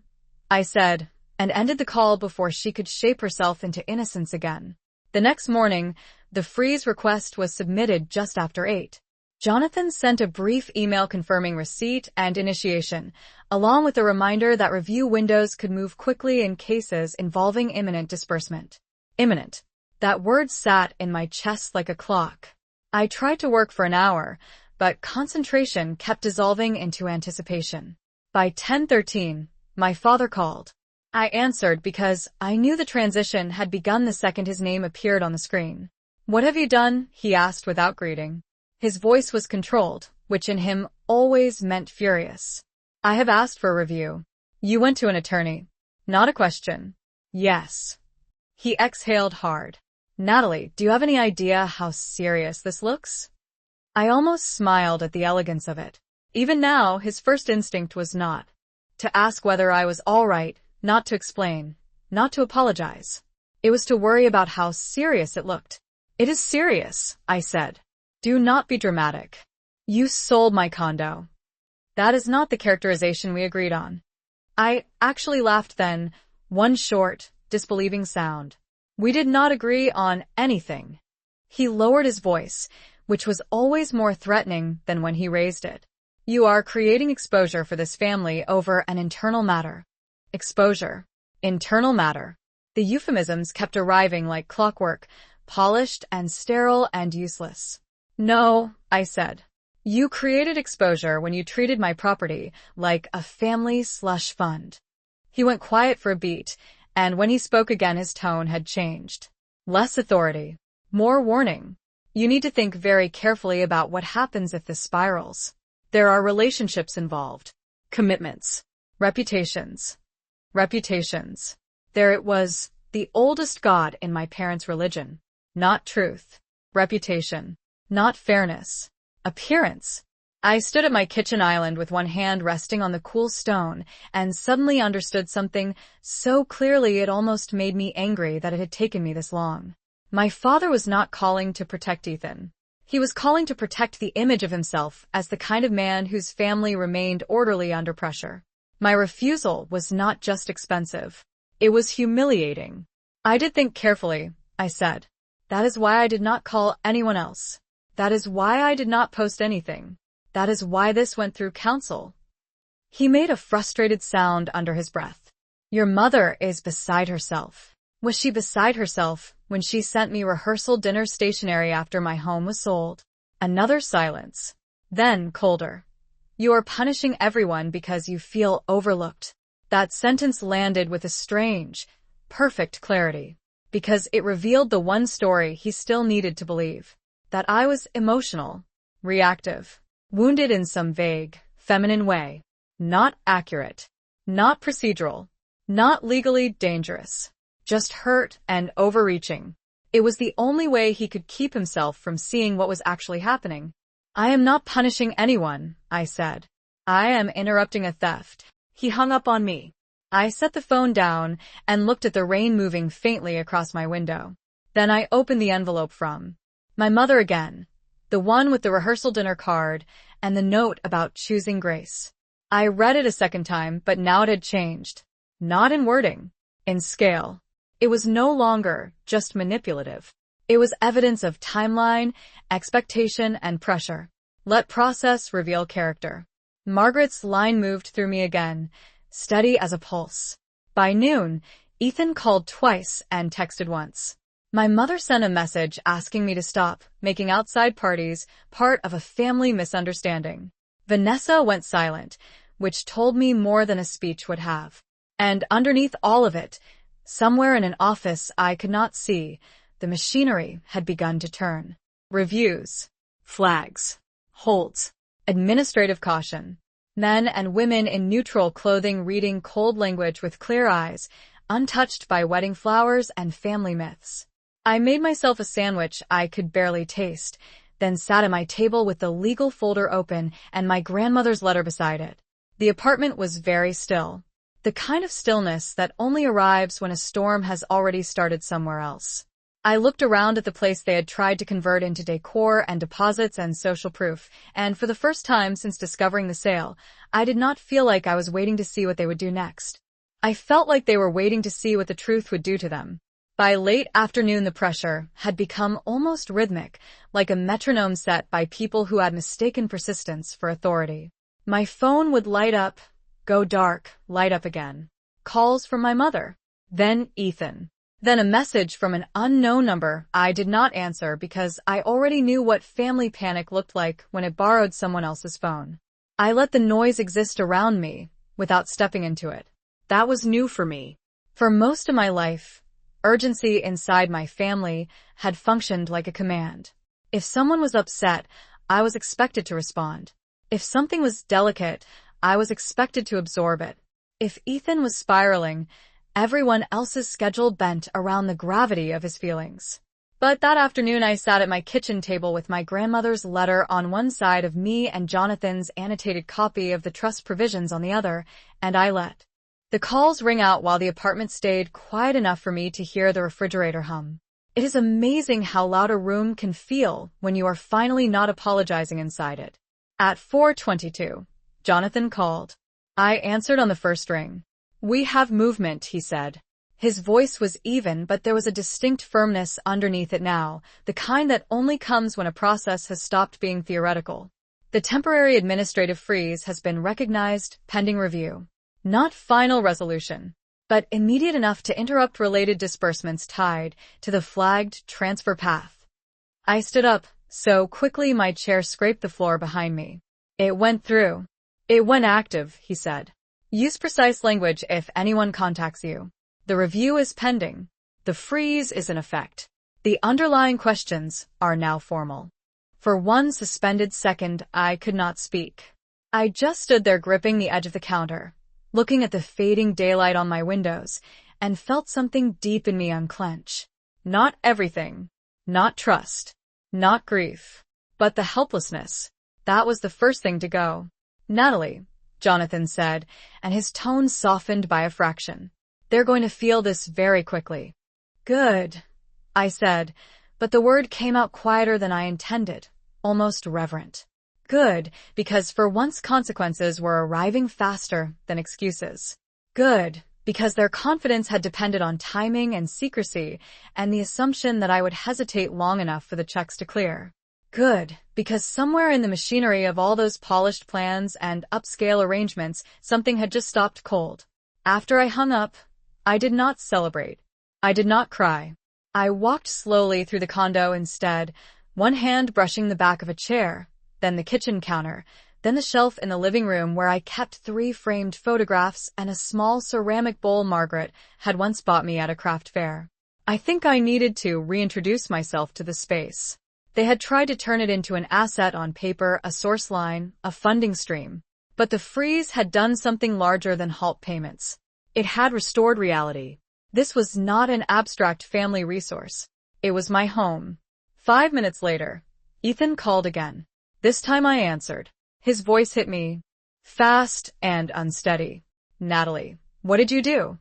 I said, and ended the call before she could shape herself into innocence again. The next morning, the Freez request was submitted just after 8. Jonathan sent a brief email confirming receipt and initiation, along with a reminder that review windows could move quickly in cases involving imminent disbursement. Imminent. That word sat in my chest like a clock. I tried to work for an hour, but concentration kept dissolving into anticipation. By 10:13, my father called. I answered because I knew the transition had begun the second his name appeared on the screen. What have you done? He asked without greeting. His voice was controlled, which in him always meant furious. I have asked for a review. You went to an attorney. Not a question. Yes. He exhaled hard. Natalie, do you have any idea how serious this looks? I almost smiled at the elegance of it. Even now, his first instinct was not to ask whether I was all right, not to explain, not to apologize. It was to worry about how serious it looked. It is serious, I said. Do not be dramatic. You sold my condo. That is not the characterization we agreed on. I actually laughed then, one short, disbelieving sound. We did not agree on anything. He lowered his voice, which was always more threatening than when he raised it. You are creating exposure for this family over an internal matter. Exposure. Internal matter. The euphemisms kept arriving like clockwork, polished and sterile and useless. No, I said. You created exposure when you treated my property like a family slush fund. He went quiet for a beat, and when he spoke again his tone had changed. Less authority. More warning. You need to think very carefully about what happens if this spirals. There are relationships involved. Commitments. Reputations. Reputations. There it was, the oldest god in my parents' religion. Not truth. Reputation. Not fairness. Appearance. I stood at my kitchen island with one hand resting on the cool stone and suddenly understood something so clearly it almost made me angry that it had taken me this long. My father was not calling to protect Ethan. He was calling to protect the image of himself as the kind of man whose family remained orderly under pressure. My refusal was not just expensive. It was humiliating. I did think carefully, I said. That is why I did not call anyone else. That is why I did not post anything. That is why this went through counsel. He made a frustrated sound under his breath. Your mother is beside herself. Was she beside herself when she sent me rehearsal dinner stationery after my home was sold? Another silence. Then colder. You are punishing everyone because you feel overlooked. That sentence landed with a strange, perfect clarity, because it revealed the one story he still needed to believe. That I was emotional, reactive, wounded in some vague, feminine way, not accurate, not procedural, not legally dangerous, just hurt and overreaching. It was the only way he could keep himself from seeing what was actually happening. I am not punishing anyone, I said. I am interrupting a theft. He hung up on me. I set the phone down and looked at the rain moving faintly across my window. Then I opened the envelope from my mother again, the one with the rehearsal dinner card and the note about choosing grace. I read it a second time, but now it had changed. Not in wording, in scale. It was no longer just manipulative. It was evidence of timeline, expectation, and pressure. Let process reveal character. Margaret's line moved through me again, steady as a pulse. By noon, Ethan called twice and texted once. My mother sent a message asking me to stop making outside parties part of a family misunderstanding. Vanessa went silent, which told me more than a speech would have. And underneath all of it, somewhere in an office I could not see, the machinery had begun to turn. Reviews, flags, holds, administrative caution. Men and women in neutral clothing reading cold language with clear eyes, untouched by wedding flowers and family myths. I made myself a sandwich I could barely taste, then sat at my table with the legal folder open and my grandmother's letter beside it. The apartment was very still. The kind of stillness that only arrives when a storm has already started somewhere else. I looked around at the place they had tried to convert into decor and deposits and social proof, and for the first time since discovering the sale, I did not feel like I was waiting to see what they would do next. I felt like they were waiting to see what the truth would do to them. By late afternoon, the pressure had become almost rhythmic, like a metronome set by people who had mistaken persistence for authority. My phone would light up, go dark, light up again. Calls from my mother. Then Ethan. Then a message from an unknown number I did not answer because I already knew what family panic looked like when it borrowed someone else's phone. I let the noise exist around me without stepping into it. That was new for me. For most of my life, urgency inside my family had functioned like a command. If someone was upset, I was expected to respond. If something was delicate, I was expected to absorb it. If Ethan was spiraling, everyone else's schedule bent around the gravity of his feelings. But that afternoon I sat at my kitchen table with my grandmother's letter on one side of me and Jonathan's annotated copy of the trust provisions on the other, and I let the calls ring out while the apartment stayed quiet enough for me to hear the refrigerator hum. It is amazing how loud a room can feel when you are finally not apologizing inside it. At 4:22, Jonathan called. I answered on the first ring. "We have movement," he said. His voice was even, but there was a distinct firmness underneath it now, the kind that only comes when a process has stopped being theoretical. "The temporary administrative freeze has been recognized, pending review. Not final resolution, but immediate enough to interrupt related disbursements tied to the flagged transfer path." I stood up, so quickly my chair scraped the floor behind me. "It went through. It went active," he said. "Use precise language if anyone contacts you. The review is pending. The freeze is in effect. The underlying questions are now formal." For one suspended second, I could not speak. I just stood there gripping the edge of the counter, looking at the fading daylight on my windows, and felt something deep in me unclench. Not everything. Not trust. Not grief. But the helplessness. That was the first thing to go. "Natalie," Jonathan said, and his tone softened by a fraction. "They're going to feel this very quickly." "Good," I said, but the word came out quieter than I intended, almost reverent. Good, because for once consequences were arriving faster than excuses. Good, because their confidence had depended on timing and secrecy and the assumption that I would hesitate long enough for the checks to clear. Good, because somewhere in the machinery of all those polished plans and upscale arrangements, something had just stopped cold. After I hung up, I did not celebrate. I did not cry. I walked slowly through the condo instead, one hand brushing the back of a chair, then the kitchen counter, then the shelf in the living room where I kept 3 framed photographs and a small ceramic bowl Margaret had once bought me at a craft fair. I think I needed to reintroduce myself to the space. They had tried to turn it into an asset on paper, a source line, a funding stream. But the freeze had done something larger than halt payments. It had restored reality. This was not an abstract family resource. It was my home. 5 minutes later, Ethan called again. This time I answered. His voice hit me, fast and unsteady. "Natalie, what did you do?"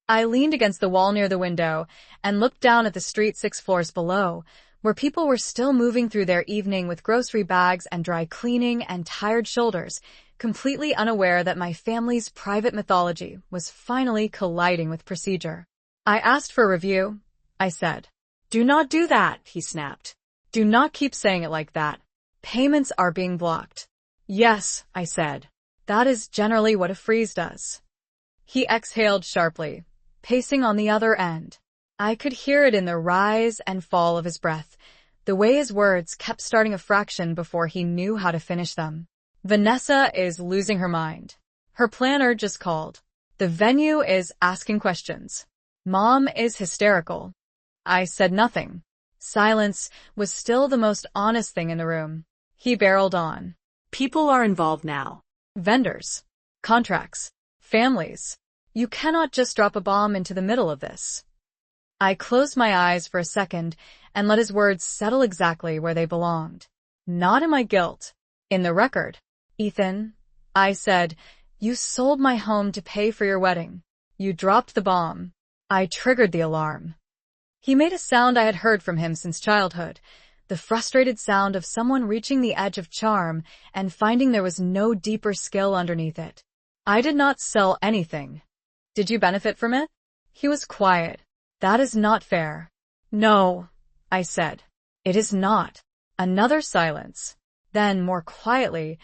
I leaned against the wall near the window and looked down at the street 6 floors below, where people were still moving through their evening with grocery bags and dry cleaning and tired shoulders, completely unaware that my family's private mythology was finally colliding with procedure. "I asked for a review," I said. "Do not do that," he snapped. "Do not keep saying it like that. Payments are being blocked." "Yes," I said. "That is generally what a freeze does." He exhaled sharply, pacing on the other end. I could hear it in the rise and fall of his breath, the way his words kept starting a fraction before he knew how to finish them. "Vanessa is losing her mind. Her planner just called. The venue is asking questions. Mom is hysterical." I said nothing. Silence was still the most honest thing in the room. He barreled on. "People are involved now. Vendors, contracts, families. You cannot just drop a bomb into the middle of this." I closed my eyes for a second and let his words settle exactly where they belonged. Not in my guilt. In the record. "Ethan," I said, "you sold my home to pay for your wedding. You dropped the bomb." I triggered the alarm. He made a sound I had heard from him since childhood, the frustrated sound of someone reaching the edge of charm and finding there was no deeper skill underneath it. "I did not sell anything. Did you benefit from it?" He was quiet. "That is not fair." "No," I said. "It is not." Another silence. Then, more quietly,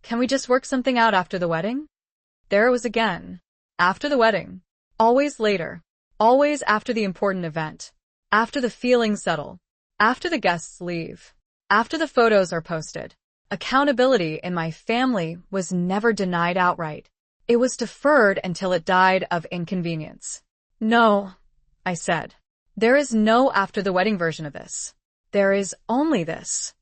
"Can we just work something out after the wedding?" There it was again. After the wedding. Always later. Always after the important event. After the feelings settle. After the guests leave. After the photos are posted. Accountability in my family was never denied outright. It was deferred until it died of inconvenience. "No," I said. "There is no after the wedding version of this. There is only this."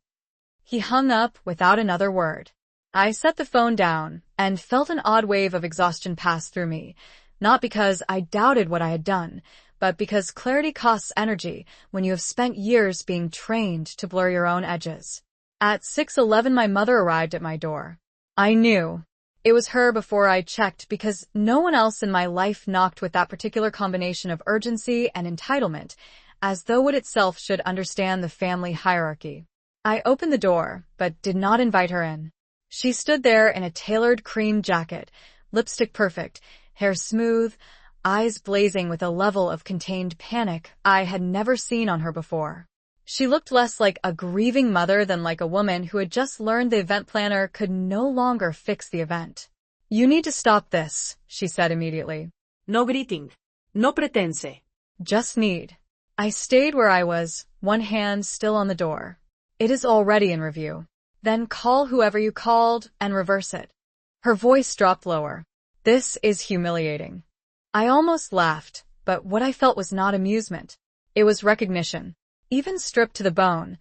He hung up without another word. I set the phone down and felt an odd wave of exhaustion pass through me, not because I doubted what I had done, but because clarity costs energy when you have spent years being trained to blur your own edges. At 6:11, my mother arrived at my door. I knew it was her before I checked because no one else in my life knocked with that particular combination of urgency and entitlement, as though it itself should understand the family hierarchy. I opened the door, but did not invite her in. She stood there in a tailored cream jacket, lipstick perfect, hair smooth, eyes blazing with a level of contained panic I had never seen on her before. She looked less like a grieving mother than like a woman who had just learned the event planner could no longer fix the event. "You need to stop this," she said immediately. No greeting. No pretense. "Just need." I stayed where I was, one hand still on the door. "It is already in review. Then call whoever you called and reverse it." Her voice dropped lower. "This is humiliating." I almost laughed, but what I felt was not amusement. It was recognition. Even stripped to the bone,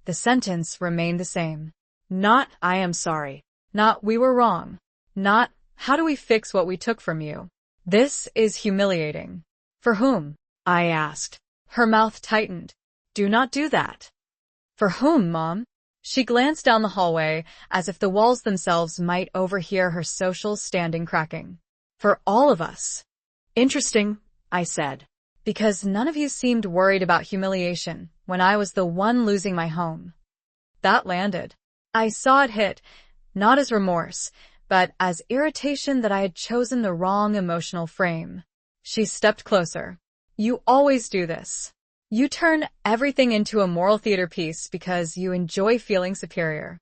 the sentence remained the same. Not, "I am sorry." Not, "We were wrong." Not, "How do we fix what we took from you?" This is humiliating. "For whom?" I asked. Her mouth tightened. "Do not do that." "For whom, Mom?" She glanced down the hallway as if the walls themselves might overhear her social standing cracking. "For all of us." "Interesting," I said. "Because none of you seemed worried about humiliation when I was the one losing my home." That landed. I saw it hit, not as remorse, but as irritation that I had chosen the wrong emotional frame. She stepped closer. "You always do this. You turn everything into a moral theater piece because you enjoy feeling superior."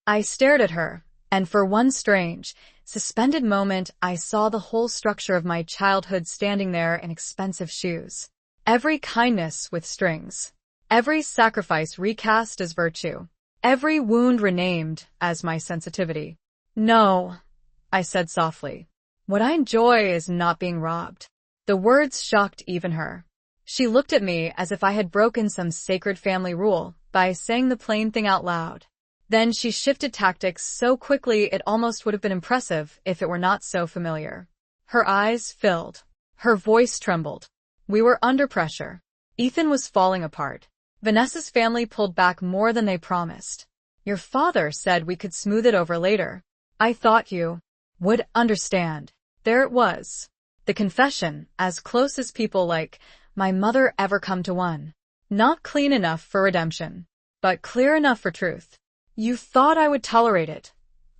I stared at her, and for one strange, suspended moment I saw the whole structure of my childhood standing there in expensive shoes. Every kindness with strings. Every sacrifice recast as virtue. Every wound renamed as my sensitivity. "No," I said softly. "What I enjoy is not being robbed." The words shocked even her. She looked at me as if I had broken some sacred family rule by saying the plain thing out loud. Then she shifted tactics so quickly it almost would have been impressive if it were not so familiar. Her eyes filled. Her voice trembled. We were under pressure. Ethan was falling apart. Vanessa's family pulled back more than they promised. "Your father said we could smooth it over later. I thought you would understand." There it was. The confession, as close as people like my mother ever come to one. Not clean enough for redemption, but clear enough for truth. "You thought I would tolerate it,"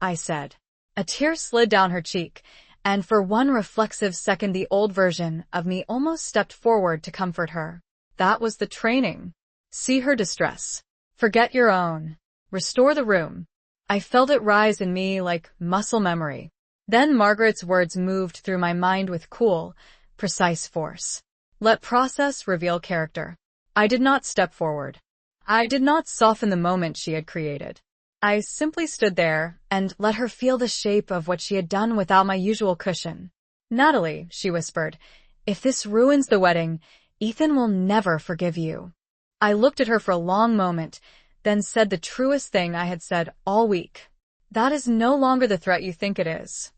I said. A tear slid down her cheek, and for one reflexive second the old version of me almost stepped forward to comfort her. That was the training. See her distress. Forget your own. Restore the room. I felt it rise in me like muscle memory. Then Margaret's words moved through my mind with cool, precise force. Let process reveal character. I did not step forward. I did not soften the moment she had created. I simply stood there and let her feel the shape of what she had done without my usual cushion. "Natalie," she whispered, "if this ruins the wedding, Ethan will never forgive you." I looked at her for a long moment, then said the truest thing I had said all week. "That is no longer the threat you think it is."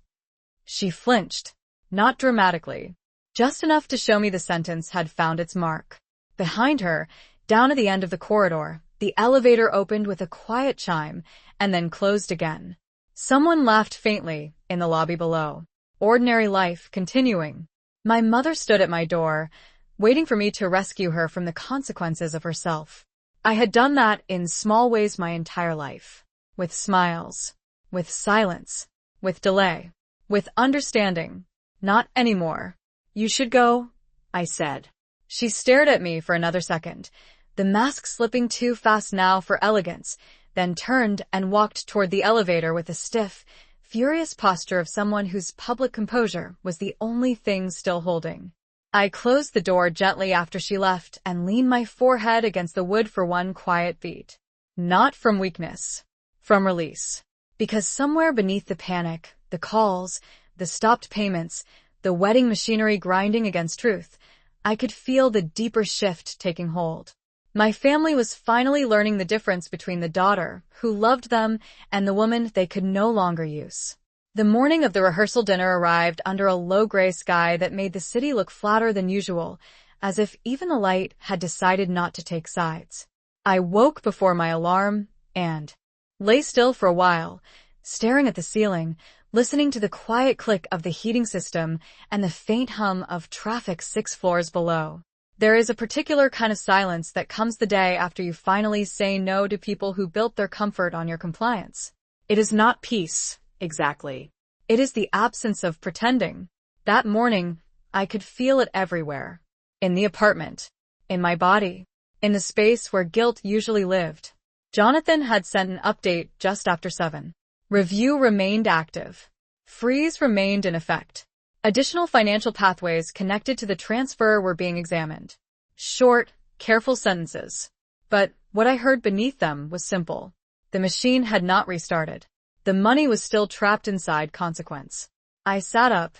She flinched, not dramatically, just enough to show me the sentence had found its mark. Behind her, down at the end of the corridor, the elevator opened with a quiet chime and then closed again. Someone laughed faintly in the lobby below. Ordinary life continuing. My mother stood at my door, waiting for me to rescue her from the consequences of herself. I had done that in small ways my entire life. With smiles. With silence. With delay. With understanding. Not anymore. "You should go," I said. She stared at me for another second, the mask slipping too fast now for elegance, then turned and walked toward the elevator with a stiff, furious posture of someone whose public composure was the only thing still holding. I closed the door gently after she left and leaned my forehead against the wood for one quiet beat. Not from weakness. From release. Because somewhere beneath the panic, the calls, the stopped payments, the wedding machinery grinding against truth, I could feel the deeper shift taking hold. My family was finally learning the difference between the daughter, who loved them, and the woman they could no longer use. The morning of the rehearsal dinner arrived under a low gray sky that made the city look flatter than usual, as if even the light had decided not to take sides. I woke before my alarm and lay still for a while, staring at the ceiling, listening to the quiet click of the heating system and the faint hum of traffic 6 floors below. There is a particular kind of silence that comes the day after you finally say no to people who built their comfort on your compliance. It is not peace, exactly. It is the absence of pretending. That morning, I could feel it everywhere. In the apartment, in my body, in the space where guilt usually lived. Jonathan had sent an update just after 7. Review remained active. Freeze remained in effect. Additional financial pathways connected to the transfer were being examined. Short, careful sentences. But what I heard beneath them was simple. The machine had not restarted. The money was still trapped inside consequence. I sat up,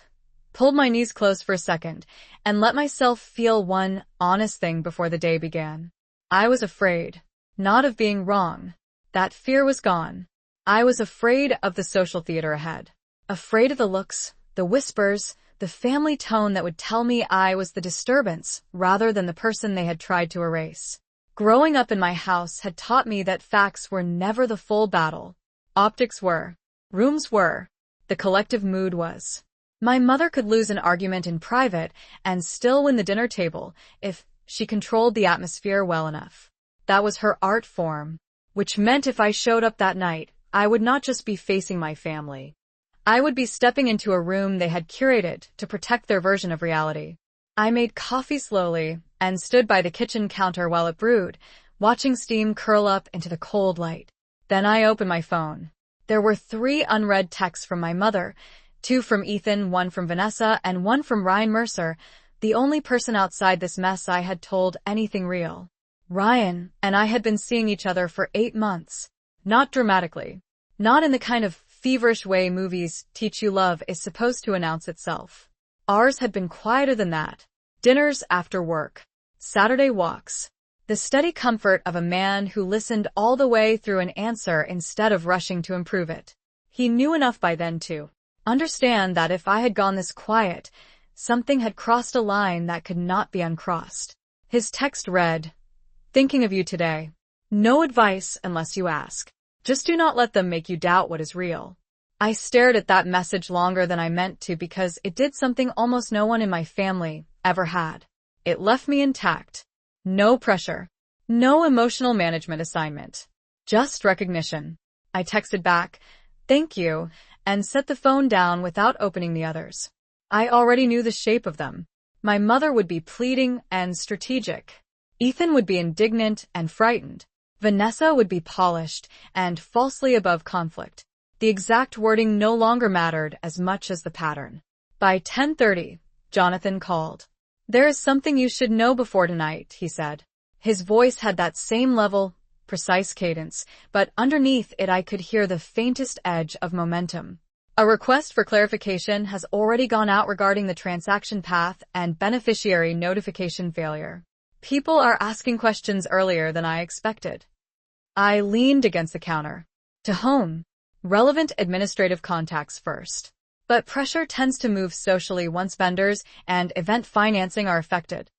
pulled my knees close for a second, and let myself feel one honest thing before the day began. I was afraid, not of being wrong. That fear was gone. I was afraid of the social theater ahead. Afraid of the looks, the whispers, the family tone that would tell me I was the disturbance rather than the person they had tried to erase. Growing up in my house had taught me that facts were never the full battle. Optics were. Rooms were. The collective mood was. My mother could lose an argument in private and still win the dinner table if she controlled the atmosphere well enough. That was her art form, which meant if I showed up that night, I would not just be facing my family. I would be stepping into a room they had curated to protect their version of reality. I made coffee slowly and stood by the kitchen counter while it brewed, watching steam curl up into the cold light. Then I opened my phone. There were 3 unread texts from my mother, 2 from Ethan, 1 from Vanessa, and 1 from Ryan Mercer, the only person outside this mess I had told anything real. Ryan and I had been seeing each other for 8 months. Not dramatically. Not in the kind of feverish way movies teach you love is supposed to announce itself. Ours had been quieter than that. Dinners after work. Saturday walks. The steady comfort of a man who listened all the way through an answer instead of rushing to improve it. He knew enough by then to understand that if I had gone this quiet, something had crossed a line that could not be uncrossed. His text read, "Thinking of you today. No advice unless you ask. Just do not let them make you doubt what is real." I stared at that message longer than I meant to because it did something almost no one in my family ever had. It left me intact. No pressure. No emotional management assignment. Just recognition. I texted back, "Thank you," and set the phone down without opening the others. I already knew the shape of them. My mother would be pleading and strategic. Ethan would be indignant and frightened. Vanessa would be polished and falsely above conflict. The exact wording no longer mattered as much as the pattern. By 10:30, Jonathan called. "There is something you should know before tonight," he said. His voice had that same level, precise cadence, but underneath it I could hear the faintest edge of momentum. "A request for clarification has already gone out regarding the transaction path and beneficiary notification failure. People are asking questions earlier than I expected." I leaned against the counter. To whom? Relevant administrative contacts first. But pressure tends to move socially once vendors and event financing are affected.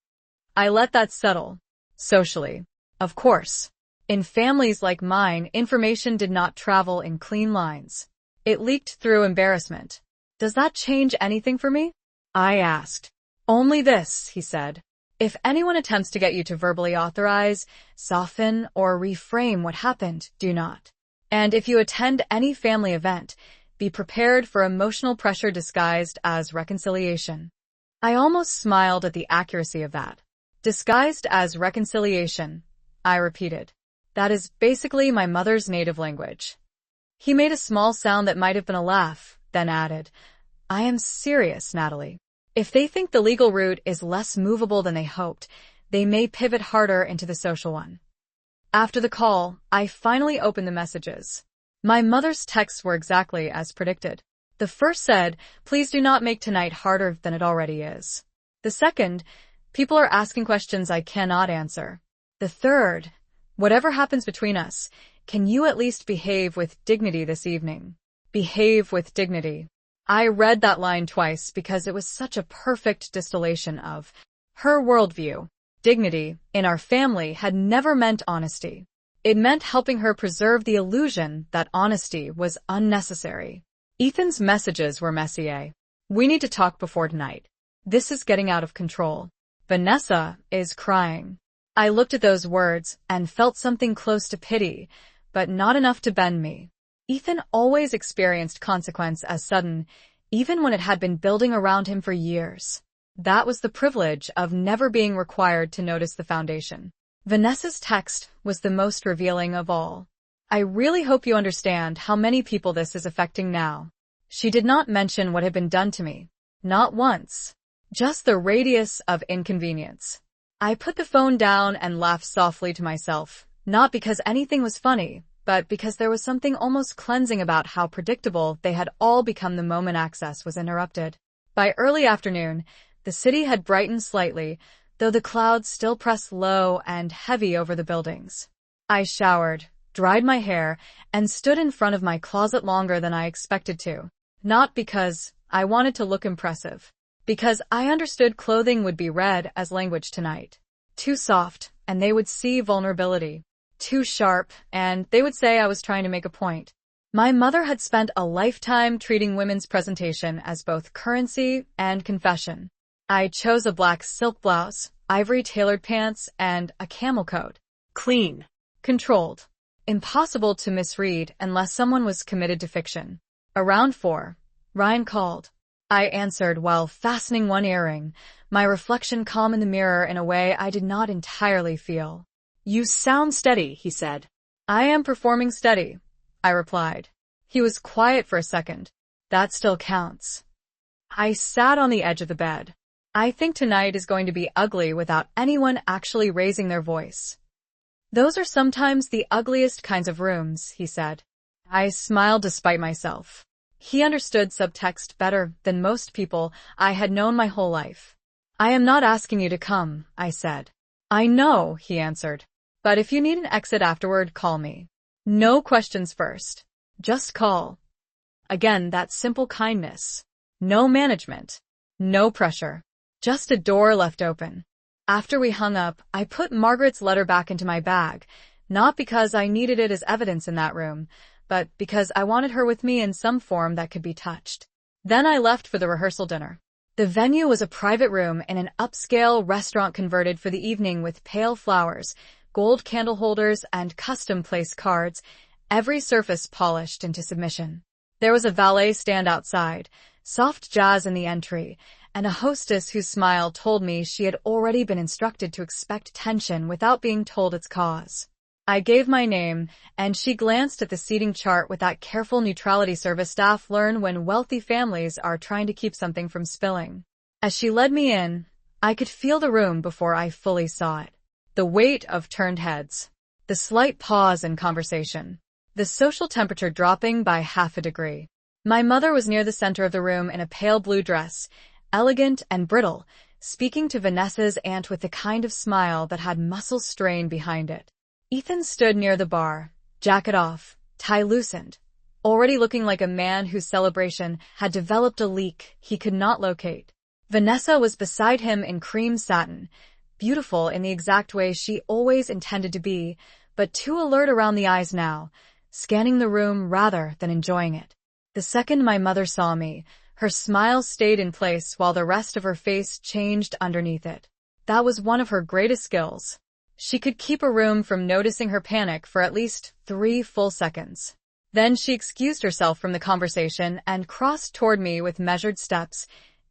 I let that settle. Socially. Of course. In families like mine, information did not travel in clean lines. It leaked through embarrassment. "Does that change anything for me?" I asked. "Only this," he said. "If anyone attempts to get you to verbally authorize, soften, or reframe what happened, do not. And if you attend any family event, be prepared for emotional pressure disguised as reconciliation." I almost smiled at the accuracy of that. "Disguised as reconciliation," I repeated. "That is basically my mother's native language." He made a small sound that might have been a laugh, then added, "I am serious, Natalie. If they think the legal route is less movable than they hoped, they may pivot harder into the social one." After the call, I finally opened the messages. My mother's texts were exactly as predicted. The first said, "Please do not make tonight harder than it already is." The second, "People are asking questions I cannot answer." The third, whatever happens between us, can you at least behave with dignity this evening? Behave with dignity. I read that line twice because it was such a perfect distillation of her worldview. Dignity, in our family, had never meant honesty. It meant helping her preserve the illusion that honesty was unnecessary. Ethan's messages were messier. We need to talk before tonight. This is getting out of control. Vanessa is crying. I looked at those words and felt something close to pity, but not enough to bend me. Ethan always experienced consequence as sudden, even when it had been building around him for years. That was the privilege of never being required to notice the foundation. Vanessa's text was the most revealing of all. I really hope you understand how many people this is affecting now. She did not mention what had been done to me. Not once. Just the radius of inconvenience. I put the phone down and laughed softly to myself, not because anything was funny, but because there was something almost cleansing about how predictable they had all become the moment access was interrupted. By early afternoon, the city had brightened slightly, though the clouds still pressed low and heavy over the buildings. I showered, dried my hair, and stood in front of my closet longer than I expected to. Not because I wanted to look impressive. Because I understood clothing would be read as language tonight. Too soft, and they would see vulnerability. Too sharp, and they would say I was trying to make a point. My mother had spent a lifetime treating women's presentation as both currency and confession. I chose a black silk blouse, ivory tailored pants, and a camel coat. Clean. Controlled. Impossible to misread unless someone was committed to fiction. Around 4, Ryan called. I answered while fastening one earring, my reflection calm in the mirror in a way I did not entirely feel. You sound steady, he said. I am performing steady, I replied. He was quiet for a second. That still counts. I sat on the edge of the bed. I think tonight is going to be ugly without anyone actually raising their voice. Those are sometimes the ugliest kinds of rooms, he said. I smiled despite myself. He understood subtext better than most people I had known my whole life. I am not asking you to come, I said. I know, he answered. But if you need an exit afterward, call me. No questions first. Just call. Again, that simple kindness. No management. No pressure. Just a door left open. After we hung up, I put Margaret's letter back into my bag, not because I needed it as evidence in that room, but because I wanted her with me in some form that could be touched. Then I left for the rehearsal dinner. The venue was a private room in an upscale restaurant converted for the evening with pale flowers, gold candle holders, and custom place cards, every surface polished into submission. There was a valet stand outside, soft jazz in the entry, and a hostess whose smile told me she had already been instructed to expect tension without being told its cause. I gave my name, and she glanced at the seating chart with that careful neutrality service staff learn when wealthy families are trying to keep something from spilling. As she led me in, I could feel the room before I fully saw it. The weight of turned heads. The slight pause in conversation. The social temperature dropping by half a degree. My mother was near the center of the room in a pale blue dress, elegant and brittle, speaking to Vanessa's aunt with the kind of smile that had muscle strain behind it. Ethan stood near the bar, jacket off, tie loosened, already looking like a man whose celebration had developed a leak he could not locate. Vanessa was beside him in cream satin, beautiful in the exact way she always intended to be, but too alert around the eyes now, scanning the room rather than enjoying it. The second my mother saw me, her smile stayed in place while the rest of her face changed underneath it. That was one of her greatest skills. She could keep a room from noticing her panic for at least 3 full seconds. Then she excused herself from the conversation and crossed toward me with measured steps,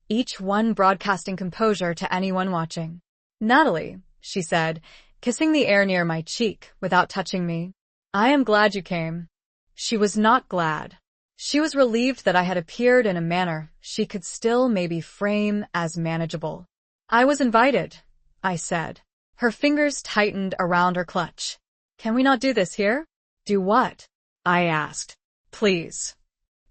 each one broadcasting composure to anyone watching. "Natalie," she said, kissing the air near my cheek without touching me. "I am glad you came." She was not glad. She was relieved that I had appeared in a manner she could still maybe frame as manageable. "I was invited," I said. Her fingers tightened around her clutch. "Can we not do this here?" "Do what?" I asked. "Please."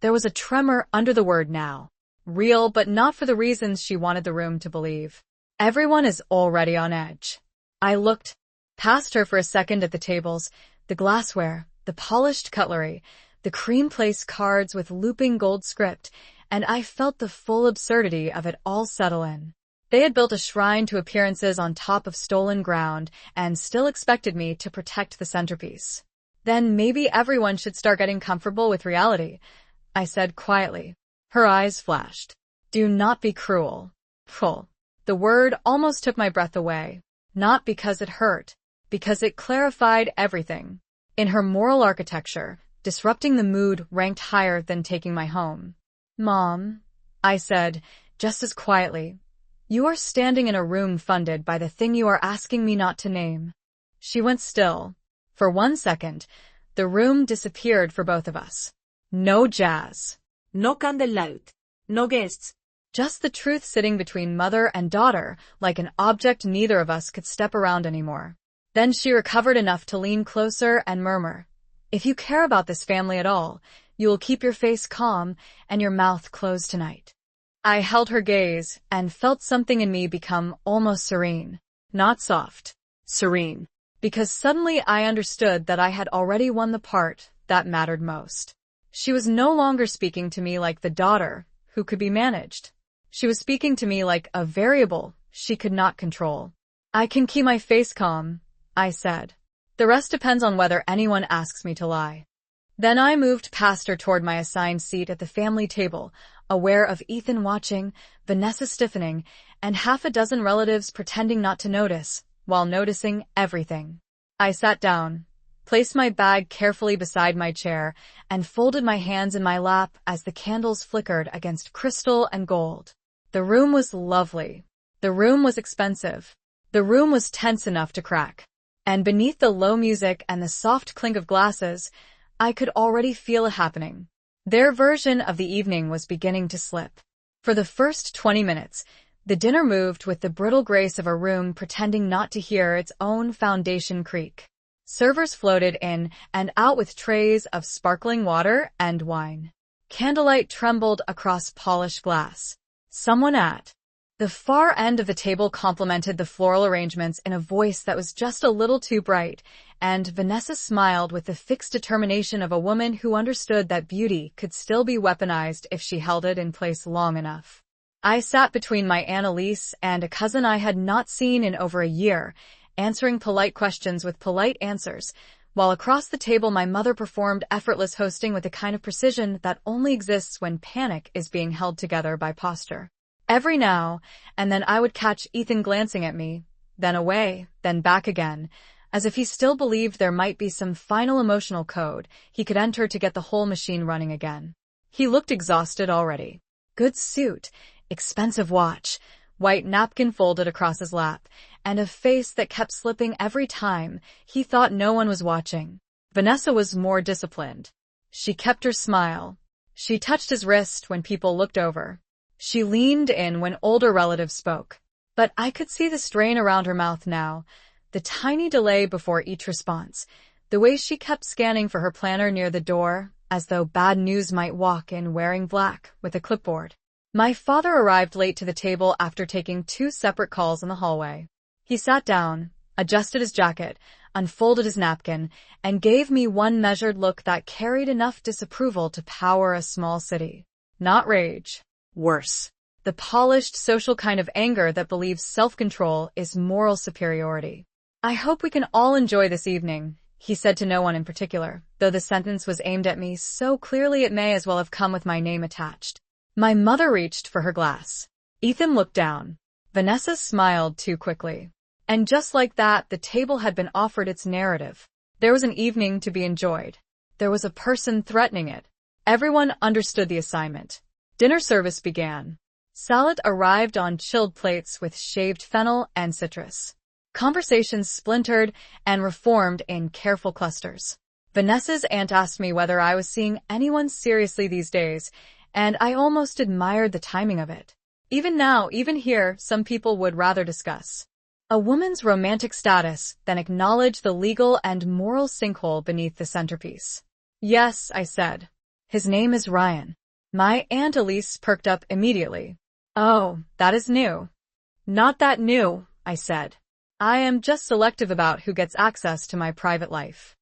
There was a tremor under the word now. Real, but not for the reasons she wanted the room to believe. Everyone is already on edge. I looked Past her for a second at the tables, the glassware, the polished cutlery, the cream place cards with looping gold script, and I felt the full absurdity of it all settle in. They had built a shrine to appearances on top of stolen ground and still expected me to protect the centerpiece. Then maybe everyone should start getting comfortable with reality, I said quietly. Her eyes flashed. Do not be cruel. Pull. The word almost took my breath away. Not because it hurt, because it clarified everything. In her moral architecture, disrupting the mood ranked higher than taking my home. Mom, I said, just as quietly, you are standing in a room funded by the thing you are asking me not to name. She went still. For 1 second, the room disappeared for both of us. No jazz. No candlelight. No guests. Just the truth sitting between mother and daughter, like an object neither of us could step around anymore. Then she recovered enough to lean closer and murmur, if you care about this family at all, you will keep your face calm and your mouth closed tonight. I held her gaze and felt something in me become almost serene. Not soft. Serene. Because suddenly I understood that I had already won the part that mattered most. She was no longer speaking to me like the daughter who could be managed. She was speaking to me like a variable she could not control. I can keep my face calm, I said. The rest depends on whether anyone asks me to lie. Then I moved past her toward my assigned seat at the family table, aware of Ethan watching, Vanessa stiffening, and half a dozen relatives pretending not to notice, while noticing everything. I sat down, placed my bag carefully beside my chair, and folded my hands in my lap as the candles flickered against crystal and gold. The room was lovely. The room was expensive. The room was tense enough to crack. And beneath the low music and the soft clink of glasses, I could already feel a happening. Their version of the evening was beginning to slip. For the first 20 minutes, the dinner moved with the brittle grace of a room pretending not to hear its own foundation creak. Servers floated in and out with trays of sparkling water and wine. Candlelight trembled across polished glass. Someone at the far end of the table complimented the floral arrangements in a voice that was just a little too bright, and Vanessa smiled with the fixed determination of a woman who understood that beauty could still be weaponized if she held it in place long enough. I sat between my Annalise and a cousin I had not seen in over a year, answering polite questions with polite answers, while across the table my mother performed effortless hosting with the kind of precision that only exists when panic is being held together by posture. Every now and then I would catch Ethan glancing at me, then away, then back again, as if he still believed there might be some final emotional code he could enter to get the whole machine running again. He looked exhausted already. Good suit, expensive watch, white napkin folded across his lap, and a face that kept slipping every time he thought no one was watching. Vanessa was more disciplined. She kept her smile. She touched his wrist when people looked over. She leaned in when older relatives spoke. But I could see the strain around her mouth now, the tiny delay before each response, the way she kept scanning for her planner near the door, as though bad news might walk in wearing black with a clipboard. My father arrived late to the table after taking 2 separate calls in the hallway. He sat down, adjusted his jacket, unfolded his napkin, and gave me one measured look that carried enough disapproval to power a small city. Not rage. Worse. The polished social kind of anger that believes self-control is moral superiority. I hope we can all enjoy this evening, he said to no one in particular, though the sentence was aimed at me so clearly it may as well have come with my name attached. My mother reached for her glass. Ethan looked down. Vanessa smiled too quickly. And just like that, the table had been offered its narrative. There was an evening to be enjoyed. There was a person threatening it. Everyone understood the assignment. Dinner service began. Salad arrived on chilled plates with shaved fennel and citrus. Conversations splintered and reformed in careful clusters. Vanessa's aunt asked me whether I was seeing anyone seriously these days, and I almost admired the timing of it. Even now, even here, some people would rather discuss a woman's romantic status than acknowledge the legal and moral sinkhole beneath the centerpiece. Yes, I said. His name is Ryan. My Aunt Elise perked up immediately. Oh, that is new. Not that new, I said. I am just selective about who gets access to my private life.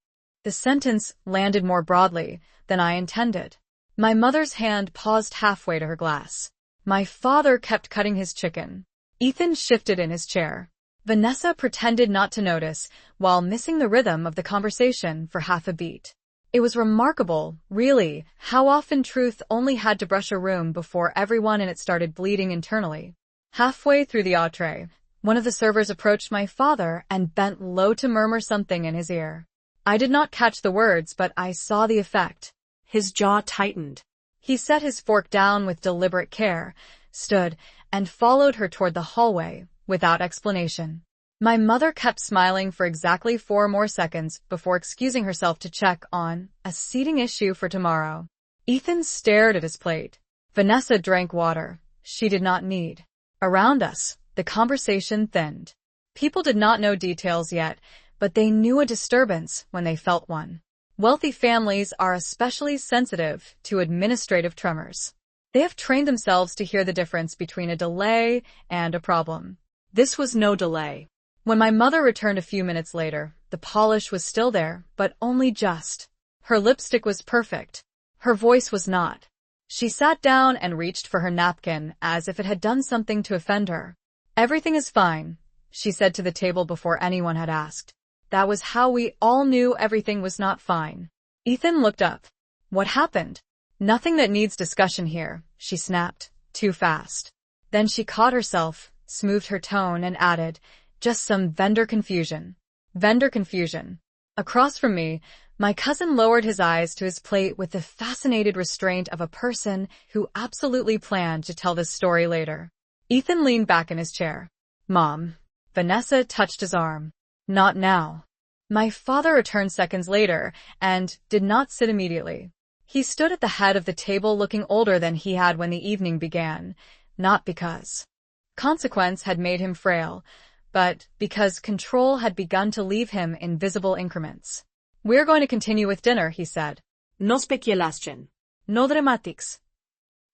The sentence landed more broadly than I intended. My mother's hand paused halfway to her glass. My father kept cutting his chicken. Ethan shifted in his chair. Vanessa pretended not to notice, while missing the rhythm of the conversation for half a beat. It was remarkable, really, how often truth only had to brush a room before everyone in it started bleeding internally. Halfway through the entree, one of the servers approached my father and bent low to murmur something in his ear. I did not catch the words, but I saw the effect. His jaw tightened. He set his fork down with deliberate care, stood, and followed her toward the hallway, without explanation. My mother kept smiling for exactly 4 more seconds before excusing herself to check on a seating issue for tomorrow. Ethan stared at his plate. Vanessa drank water she did not need. Around us, the conversation thinned. People did not know details yet, but they knew a disturbance when they felt one. Wealthy families are especially sensitive to administrative tremors. They have trained themselves to hear the difference between a delay and a problem. This was no delay. When my mother returned a few minutes later, the polish was still there, but only just. Her lipstick was perfect. Her voice was not. She sat down and reached for her napkin as if it had done something to offend her. "Everything is fine," she said to the table before anyone had asked. That was how we all knew everything was not fine. Ethan looked up. "What happened?" "Nothing that needs discussion here," she snapped, too fast. Then she caught herself, smoothed her tone, and added, "Just some vendor confusion." Vendor confusion. Across from me, my cousin lowered his eyes to his plate with the fascinated restraint of a person who absolutely planned to tell this story later. Ethan leaned back in his chair. "Mom." Vanessa touched his arm. "Not now." My father returned seconds later and did not sit immediately. He stood at the head of the table looking older than he had when the evening began, not because consequence had made him frail, but because control had begun to leave him in visible increments. "We're going to continue with dinner," he said. No speculation. No dramatics.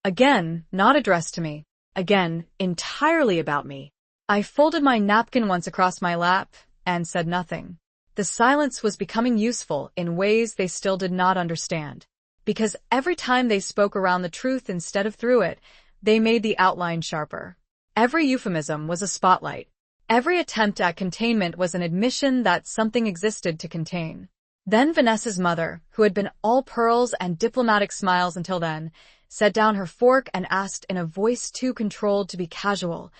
Again, not addressed to me. Again, entirely about me. I folded my napkin once across my lap and said nothing. The silence was becoming useful in ways they still did not understand. Because every time they spoke around the truth instead of through it, they made the outline sharper. Every euphemism was a spotlight. Every attempt at containment was an admission that something existed to contain. Then Vanessa's mother, who had been all pearls and diplomatic smiles until then, set down her fork and asked in a voice too controlled to be casual,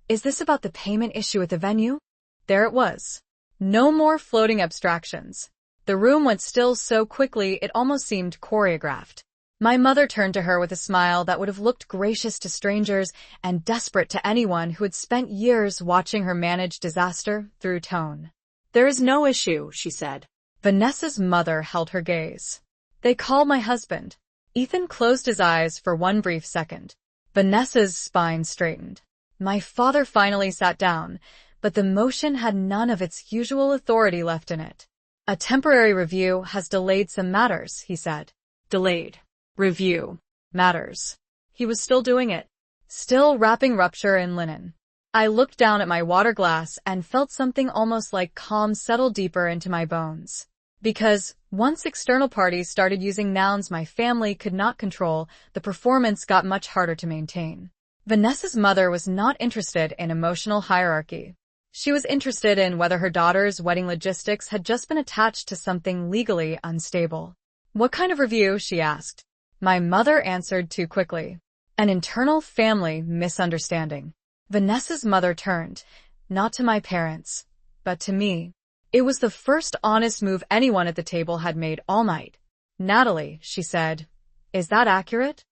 "Is this about the payment issue at the venue?" There it was. No more floating abstractions. The room went still so quickly it almost seemed choreographed. My mother turned to her with a smile that would have looked gracious to strangers and desperate to anyone who had spent years watching her manage disaster through tone. "There is no issue," she said. Vanessa's mother held her gaze. "They called my husband." Ethan closed his eyes for one brief second. Vanessa's spine straightened. My father finally sat down, but the motion had none of its usual authority left in it. "A temporary review has delayed some matters," he said. Delayed. Review. Matters. He was still doing it. Still wrapping rupture in linen. I looked down at my water glass and felt something almost like calm settle deeper into my bones. Because, once external parties started using nouns my family could not control, the performance got much harder to maintain. Vanessa's mother was not interested in emotional hierarchy. She was interested in whether her daughter's wedding logistics had just been attached to something legally unstable. "What kind of review?" she asked. My mother answered too quickly. "An internal family misunderstanding." Vanessa's mother turned, not to my parents, but to me. It was the first honest move anyone at the table had made all night. "Natalie," she said, "is that accurate?"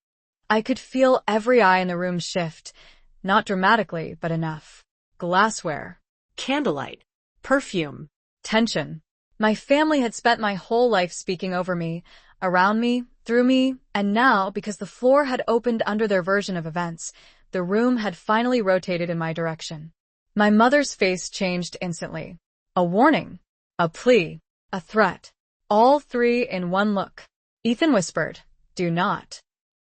I could feel every eye in the room shift, not dramatically, but enough. Glassware. Candlelight. Perfume. Tension. My family had spent my whole life speaking over me, around me, through me, and now, because the floor had opened under their version of events, the room had finally rotated in my direction. My mother's face changed instantly. A warning, a plea, a threat. All three in one look. Ethan whispered, "Do not."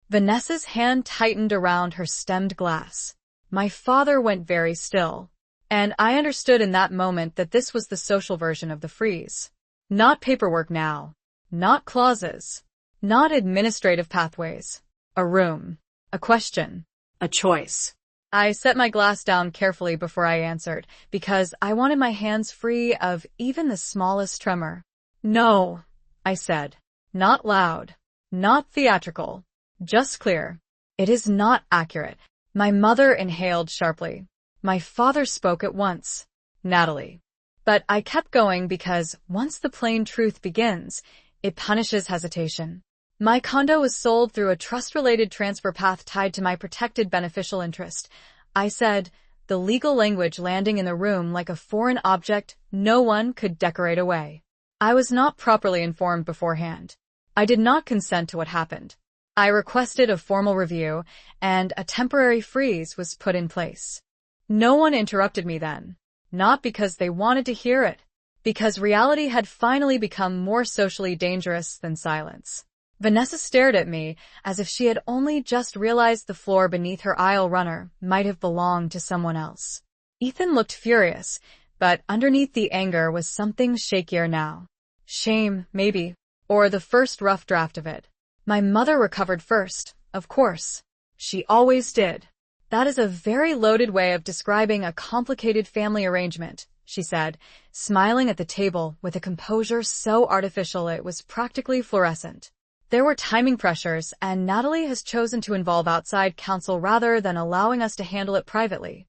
Vanessa's hand tightened around her stemmed glass. My father went very still. And I understood in that moment that this was the social version of the freeze. Not paperwork now. Not clauses. Not administrative pathways. A room. A question. A choice. I set my glass down carefully before I answered, because I wanted my hands free of even the smallest tremor. No, I said. Not loud. Not theatrical. Just clear. It is not accurate. My mother inhaled sharply. My father spoke at once. Natalie. But I kept going because once the plain truth begins, it punishes hesitation. My condo was sold through a trust-related transfer path tied to my protected beneficial interest. I said, the legal language landing in the room like a foreign object no one could decorate away. I was not properly informed beforehand. I did not consent to what happened. I requested a formal review, and a temporary freeze was put in place. No one interrupted me then. Not because they wanted to hear it, because reality had finally become more socially dangerous than silence. Vanessa stared at me as if she had only just realized the floor beneath her aisle runner might have belonged to someone else. Ethan looked furious, but underneath the anger was something shakier now. Shame, maybe, or the first rough draft of it. My mother recovered first, of course. She always did. That is a very loaded way of describing a complicated family arrangement, she said, smiling at the table with a composure so artificial it was practically fluorescent. There were timing pressures, and Natalie has chosen to involve outside counsel rather than allowing us to handle it privately.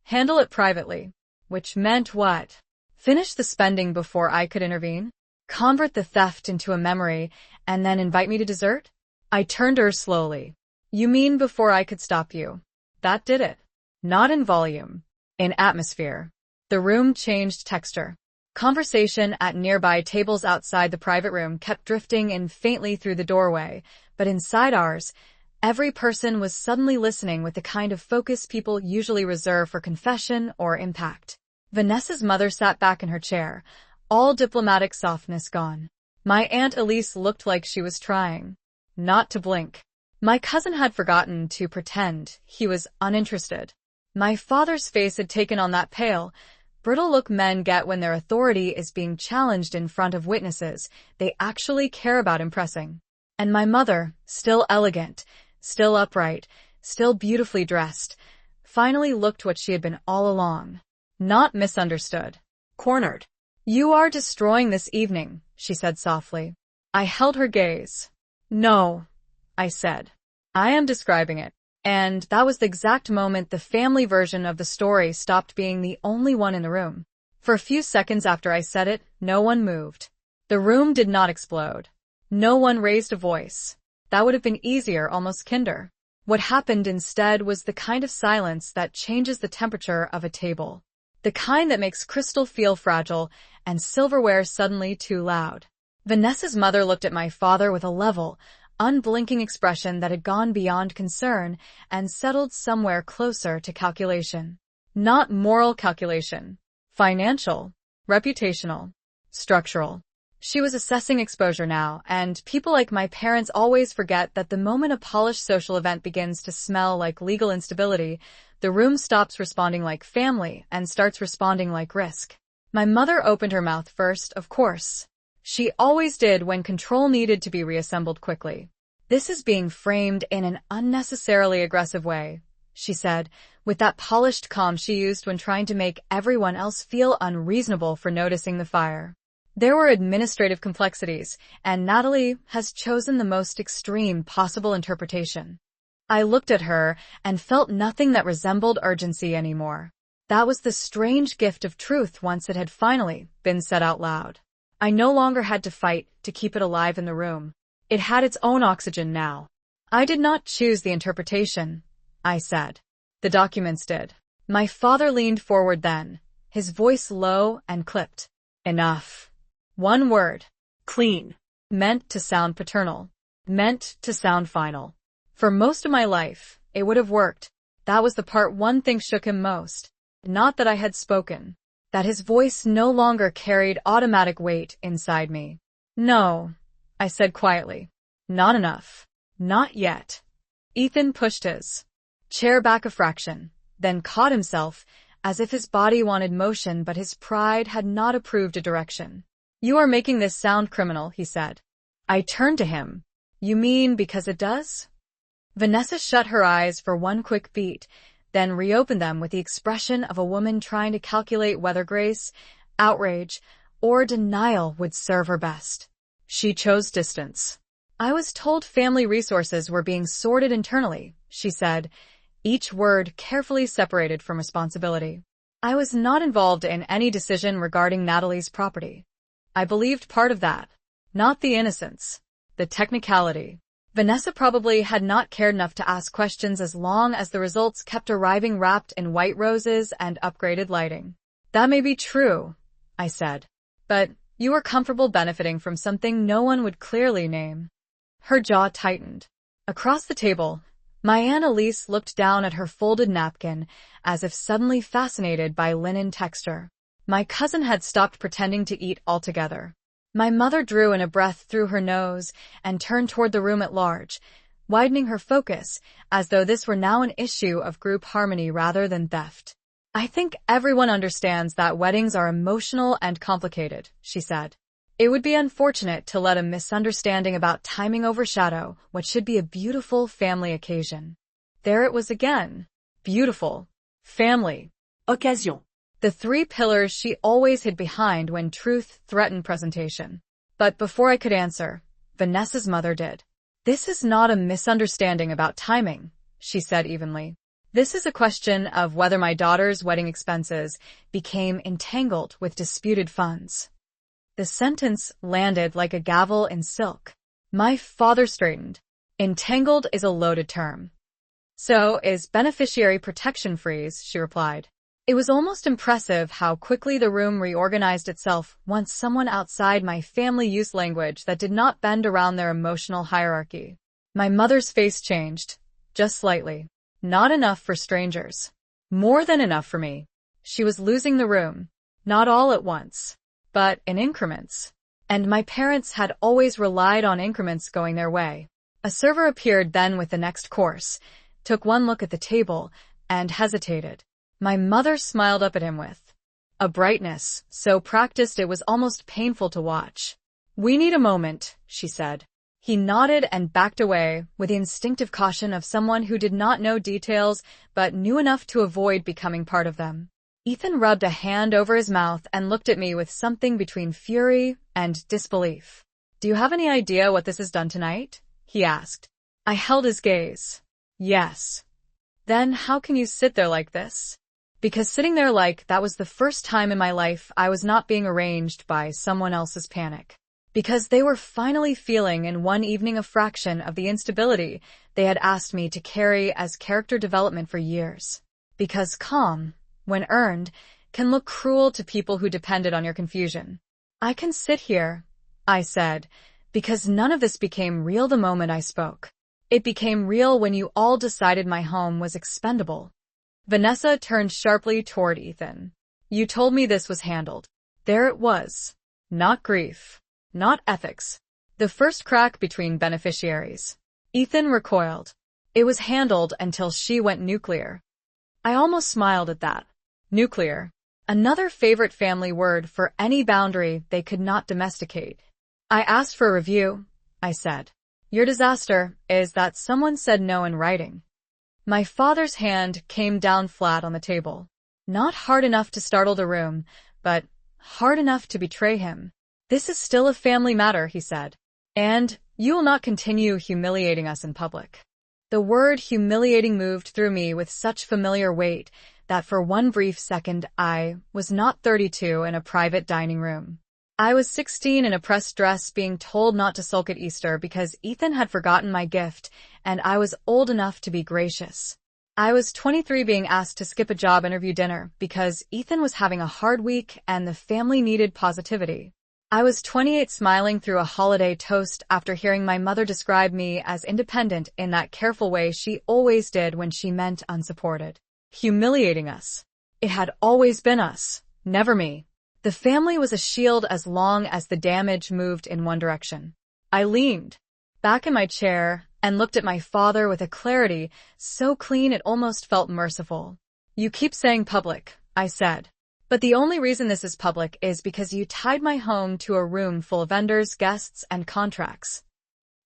Handle it privately. Which meant what? Finish the spending before I could intervene? Convert the theft into a memory, and then invite me to dessert? I turned to her slowly. You mean before I could stop you? That did it. Not in volume. In atmosphere. The room changed texture. Conversation at nearby tables outside the private room kept drifting in faintly through the doorway, but inside ours, every person was suddenly listening with the kind of focus people usually reserve for confession or impact. Vanessa's mother sat back in her chair, all diplomatic softness gone. My Aunt Elise looked like she was trying not to blink. My cousin had forgotten to pretend he was uninterested. My father's face had taken on that pale, brittle look men get when their authority is being challenged in front of witnesses they actually care about impressing. And my mother, still elegant, still upright, still beautifully dressed, finally looked what she had been all along. Not misunderstood. Cornered. You are destroying this evening, she said softly. I held her gaze. No, I said. I am describing it. And that was the exact moment the family version of the story stopped being the only one in the room. For a few seconds after I said it, no one moved. The room did not explode. No one raised a voice. That would have been easier, almost kinder. What happened instead was the kind of silence that changes the temperature of a table. The kind that makes crystal feel fragile and silverware suddenly too loud. Vanessa's mother looked at my father with a level, unblinking expression that had gone beyond concern and settled somewhere closer to calculation. Not moral calculation. Financial. Reputational. Structural. She was assessing exposure now, and people like my parents always forget that the moment a polished social event begins to smell like legal instability, the room stops responding like family and starts responding like risk. My mother opened her mouth first, of course. She always did when control needed to be reassembled quickly. This is being framed in an unnecessarily aggressive way, she said, with that polished calm she used when trying to make everyone else feel unreasonable for noticing the fire. There were administrative complexities, and Natalie has chosen the most extreme possible interpretation. I looked at her and felt nothing that resembled urgency anymore. That was the strange gift of truth once it had finally been said out loud. I no longer had to fight to keep it alive in the room. It had its own oxygen now. I did not choose the interpretation, I said. The documents did. My father leaned forward then, his voice low and clipped. Enough. One word. Clean. Meant to sound paternal. Meant to sound final. For most of my life, it would have worked. That was the part one thing shook him most. Not that I had spoken. That his voice no longer carried automatic weight inside me. No, I said quietly. Not enough. Not yet. Ethan pushed his chair back a fraction, then caught himself as if his body wanted motion but his pride had not approved a direction. "You are making this sound criminal," he said. I turned to him. "You mean because it does?" Vanessa shut her eyes for one quick beat, then reopened them with the expression of a woman trying to calculate whether grace, outrage, or denial would serve her best. She chose distance. "I was told family resources were being sorted internally," she said, each word carefully separated from responsibility. "I was not involved in any decision regarding Natalie's property. I believed part of that, not the innocence, the technicality." Vanessa probably had not cared enough to ask questions as long as the results kept arriving wrapped in white roses and upgraded lighting. "That may be true," I said, "but you were comfortable benefiting from something no one would clearly name." Her jaw tightened. Across the table, my Aunt Elise looked down at her folded napkin as if suddenly fascinated by linen texture. My cousin had stopped pretending to eat altogether. My mother drew in a breath through her nose and turned toward the room at large, widening her focus as though this were now an issue of group harmony rather than theft. "I think everyone understands that weddings are emotional and complicated," she said. "It would be unfortunate to let a misunderstanding about timing overshadow what should be a beautiful family occasion." There it was again. Beautiful. Family. Occasion. The three pillars she always hid behind when truth threatened presentation. But before I could answer, Vanessa's mother did. "This is not a misunderstanding about timing," she said evenly. "This is a question of whether my daughter's wedding expenses became entangled with disputed funds." The sentence landed like a gavel in silk. My father straightened. "Entangled is a loaded term." "So is beneficiary protection freeze," she replied. It was almost impressive how quickly the room reorganized itself once someone outside my family used language that did not bend around their emotional hierarchy. My mother's face changed, just slightly. Not enough for strangers. More than enough for me. She was losing the room, not all at once, but in increments. And my parents had always relied on increments going their way. A server appeared then with the next course, took one look at the table, and hesitated. My mother smiled up at him with a brightness so practiced it was almost painful to watch. "We need a moment," she said. He nodded and backed away with the instinctive caution of someone who did not know details but knew enough to avoid becoming part of them. Ethan rubbed a hand over his mouth and looked at me with something between fury and disbelief. "Do you have any idea what this has done tonight?" he asked. I held his gaze. "Yes." "Then how can you sit there like this?" Because sitting there like that was the first time in my life I was not being arranged by someone else's panic. Because they were finally feeling in one evening a fraction of the instability they had asked me to carry as character development for years. Because calm, when earned, can look cruel to people who depended on your confusion. "I can sit here," I said, because none of this became real the moment I spoke. It became real when you all decided my home was expendable. Vanessa turned sharply toward Ethan. "You told me this was handled." There it was. Not grief. Not ethics. The first crack between beneficiaries. Ethan recoiled. It was handled until she went nuclear. I almost smiled at that. Nuclear. Another favorite family word for any boundary they could not domesticate. "I asked for a review," I said. "Your disaster is that someone said no in writing." My father's hand came down flat on the table. Not hard enough to startle the room, but hard enough to betray him. "This is still a family matter," he said. "And you will not continue humiliating us in public." The word humiliating moved through me with such familiar weight that for one brief second I was not 32 in a private dining room. I was 16 in a pressed dress being told not to sulk at Easter because Ethan had forgotten my gift, and I was old enough to be gracious. I was 23 being asked to skip a job interview dinner because Ethan was having a hard week and the family needed positivity. I was 28 smiling through a holiday toast after hearing my mother describe me as independent in that careful way she always did when she meant unsupported. Humiliating us. It had always been us, never me. The family was a shield as long as the damage moved in one direction. I leaned back in my chair and looked at my father with a clarity so clean it almost felt merciful. "You keep saying public," I said. But the only reason this is public is because you tied my home to a room full of vendors, guests, and contracts.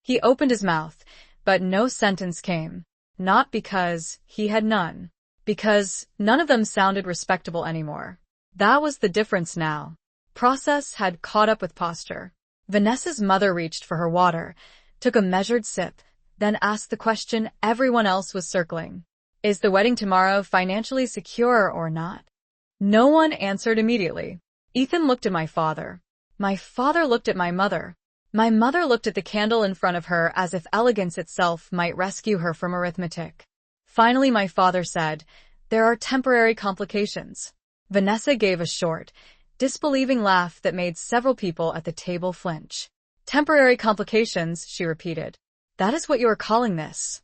He opened his mouth, but no sentence came. Not because he had none. Because none of them sounded respectable anymore. That was the difference now. Process had caught up with posture. Vanessa's mother reached for her water, took a measured sip, then asked the question everyone else was circling. Is the wedding tomorrow financially secure or not? No one answered immediately. Ethan looked at my father. My father looked at my mother. My mother looked at the candle in front of her as if elegance itself might rescue her from arithmetic. Finally, my father said, "There are temporary complications." Vanessa gave a short, disbelieving laugh that made several people at the table flinch. "Temporary complications," she repeated. "That is what you are calling this?"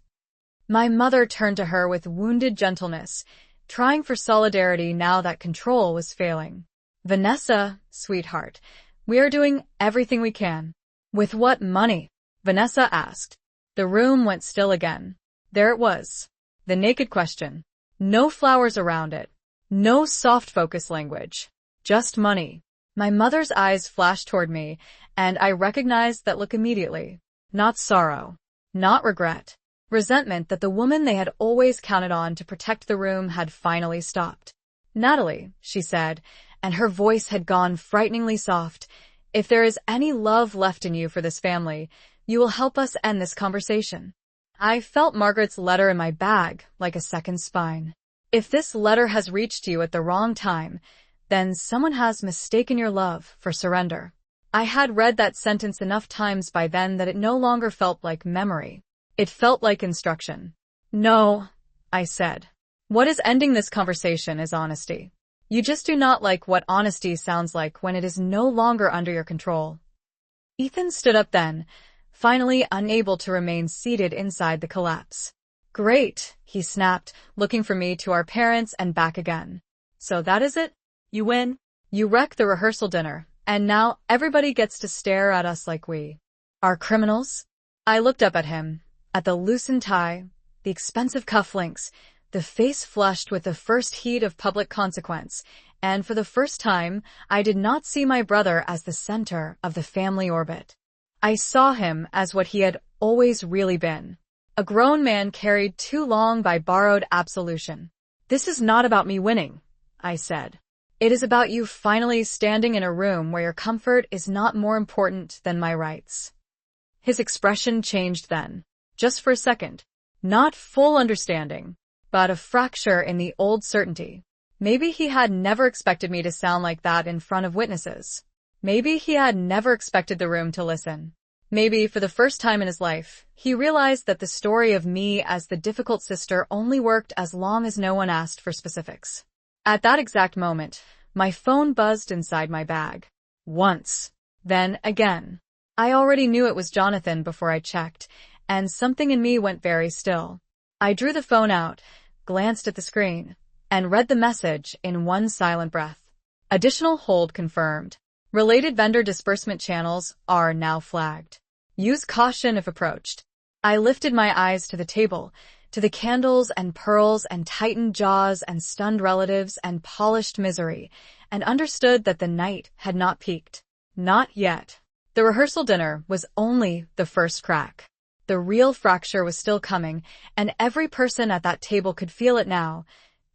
My mother turned to her with wounded gentleness, trying for solidarity now that control was failing. "Vanessa, sweetheart, we are doing everything we can." "With what money?" Vanessa asked. The room went still again. There it was. The naked question. No flowers around it. No soft focus language. Just money. My mother's eyes flashed toward me, and I recognized that look immediately. Not sorrow. Not regret. Resentment that the woman they had always counted on to protect the room had finally stopped. "Natalie," she said, and her voice had gone frighteningly soft, "if there is any love left in you for this family, you will help us end this conversation." I felt Margaret's letter in my bag like a second spine. If this letter has reached you at the wrong time, then someone has mistaken your love for surrender. I had read that sentence enough times by then that it no longer felt like memory. It felt like instruction. "No," I said. "What is ending this conversation is honesty. You just do not like what honesty sounds like when it is no longer under your control." Ethan stood up then, finally unable to remain seated inside the collapse. "Great," he snapped, looking from me to our parents and back again. "So that is it? You win? You wreck the rehearsal dinner, and now everybody gets to stare at us like we are criminals?" I looked up at him, at the loosened tie, the expensive cufflinks, the face flushed with the first heat of public consequence, and for the first time, I did not see my brother as the center of the family orbit. I saw him as what he had always really been. A grown man carried too long by borrowed absolution. "This is not about me winning," I said. "It is about you finally standing in a room where your comfort is not more important than my rights." His expression changed then. Just for a second. Not full understanding, but a fracture in the old certainty. Maybe he had never expected me to sound like that in front of witnesses. Maybe he had never expected the room to listen. Maybe for the first time in his life, he realized that the story of me as the difficult sister only worked as long as no one asked for specifics. At that exact moment, my phone buzzed inside my bag. Once. Then again. I already knew it was Jonathan before I checked, and something in me went very still. I drew the phone out, glanced at the screen, and read the message in one silent breath. Additional hold confirmed. Related vendor disbursement channels are now flagged. Use caution if approached. I lifted my eyes to the table, to the candles and pearls and tightened jaws and stunned relatives and polished misery, and understood that the night had not peaked. Not yet. The rehearsal dinner was only the first crack. The real fracture was still coming, and every person at that table could feel it now,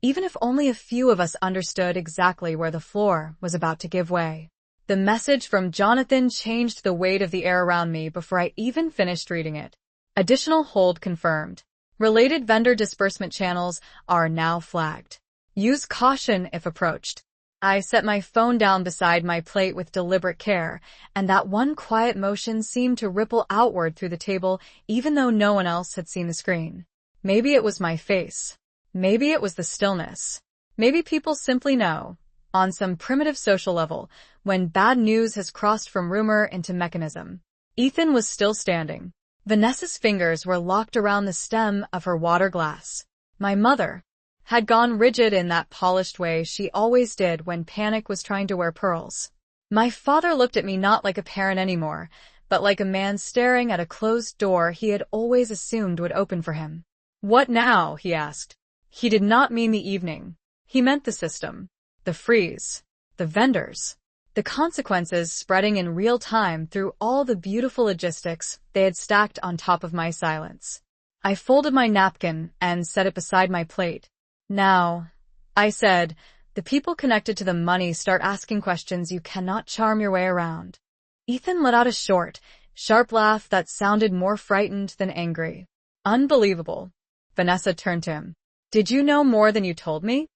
even if only a few of us understood exactly where the floor was about to give way. The message from Jonathan changed the weight of the air around me before I even finished reading it. Additional hold confirmed. Related vendor disbursement channels are now flagged. Use caution if approached. I set my phone down beside my plate with deliberate care, and that one quiet motion seemed to ripple outward through the table even though no one else had seen the screen. Maybe it was my face. Maybe it was the stillness. Maybe people simply know, on some primitive social level, when bad news has crossed from rumor into mechanism. Ethan was still standing. Vanessa's fingers were locked around the stem of her water glass. My mother had gone rigid in that polished way she always did when panic was trying to wear pearls. My father looked at me not like a parent anymore, but like a man staring at a closed door he had always assumed would open for him. "What now?" he asked. He did not mean the evening. He meant the system. the Freez, the vendors. The consequences spreading in real time through all the beautiful logistics they had stacked on top of my silence. I folded my napkin and set it beside my plate. Now, I said, the people connected to the money start asking questions you cannot charm your way around. Ethan let out a short, sharp laugh that sounded more frightened than angry. Unbelievable. Vanessa turned to him. Did you know more than you told me?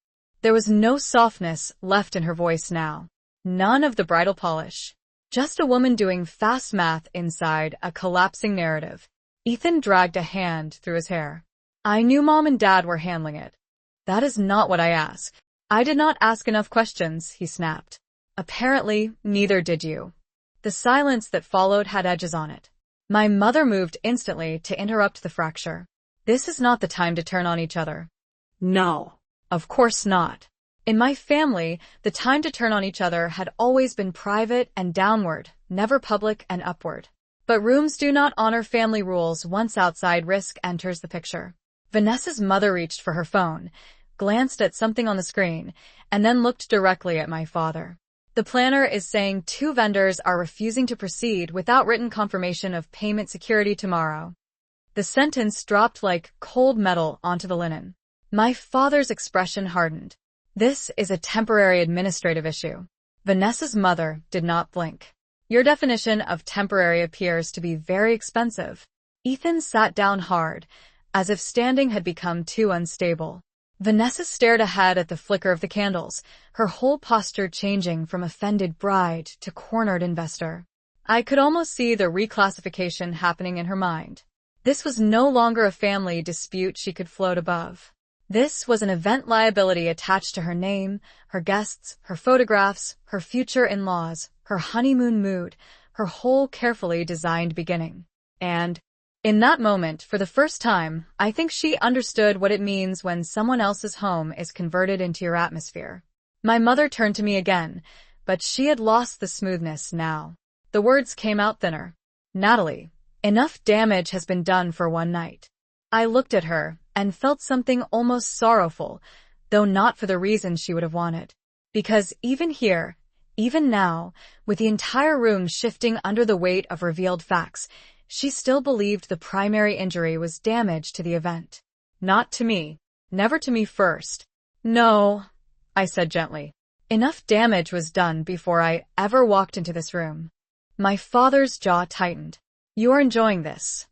There was no softness left in her voice now. None of the bridal polish. Just a woman doing fast math inside a collapsing narrative. Ethan dragged a hand through his hair. I knew Mom and Dad were handling it. That is not what I asked. I did not ask enough questions, he snapped. Apparently, neither did you. The silence that followed had edges on it. My mother moved instantly to interrupt the fracture. This is not the time to turn on each other. No. Of course not. In my family, the time to turn on each other had always been private and downward, never public and upward. But rooms do not honor family rules once outside risk enters the picture. Vanessa's mother reached for her phone, glanced at something on the screen, and then looked directly at my father. The planner is saying 2 vendors are refusing to proceed without written confirmation of payment security tomorrow. The sentence dropped like cold metal onto the linen. My father's expression hardened. This is a temporary administrative issue. Vanessa's mother did not blink. Your definition of temporary appears to be very expensive. Ethan sat down hard, as if standing had become too unstable. Vanessa stared ahead at the flicker of the candles, her whole posture changing from offended bride to cornered investor. I could almost see the reclassification happening in her mind. This was no longer a family dispute she could float above. This was an event liability attached to her name, her guests, her photographs, her future in-laws, her honeymoon mood, her whole carefully designed beginning. And, in that moment, for the first time, I think she understood what it means when someone else's home is converted into your atmosphere. My mother turned to me again, but she had lost the smoothness now. The words came out thinner. Natalie, enough damage has been done for one night. I looked at her and felt something almost sorrowful, though not for the reasons she would have wanted. Because even here, even now, with the entire room shifting under the weight of revealed facts, she still believed the primary injury was damage to the event. Not to me. Never to me first. No, I said gently. Enough damage was done before I ever walked into this room. My father's jaw tightened. You're enjoying this.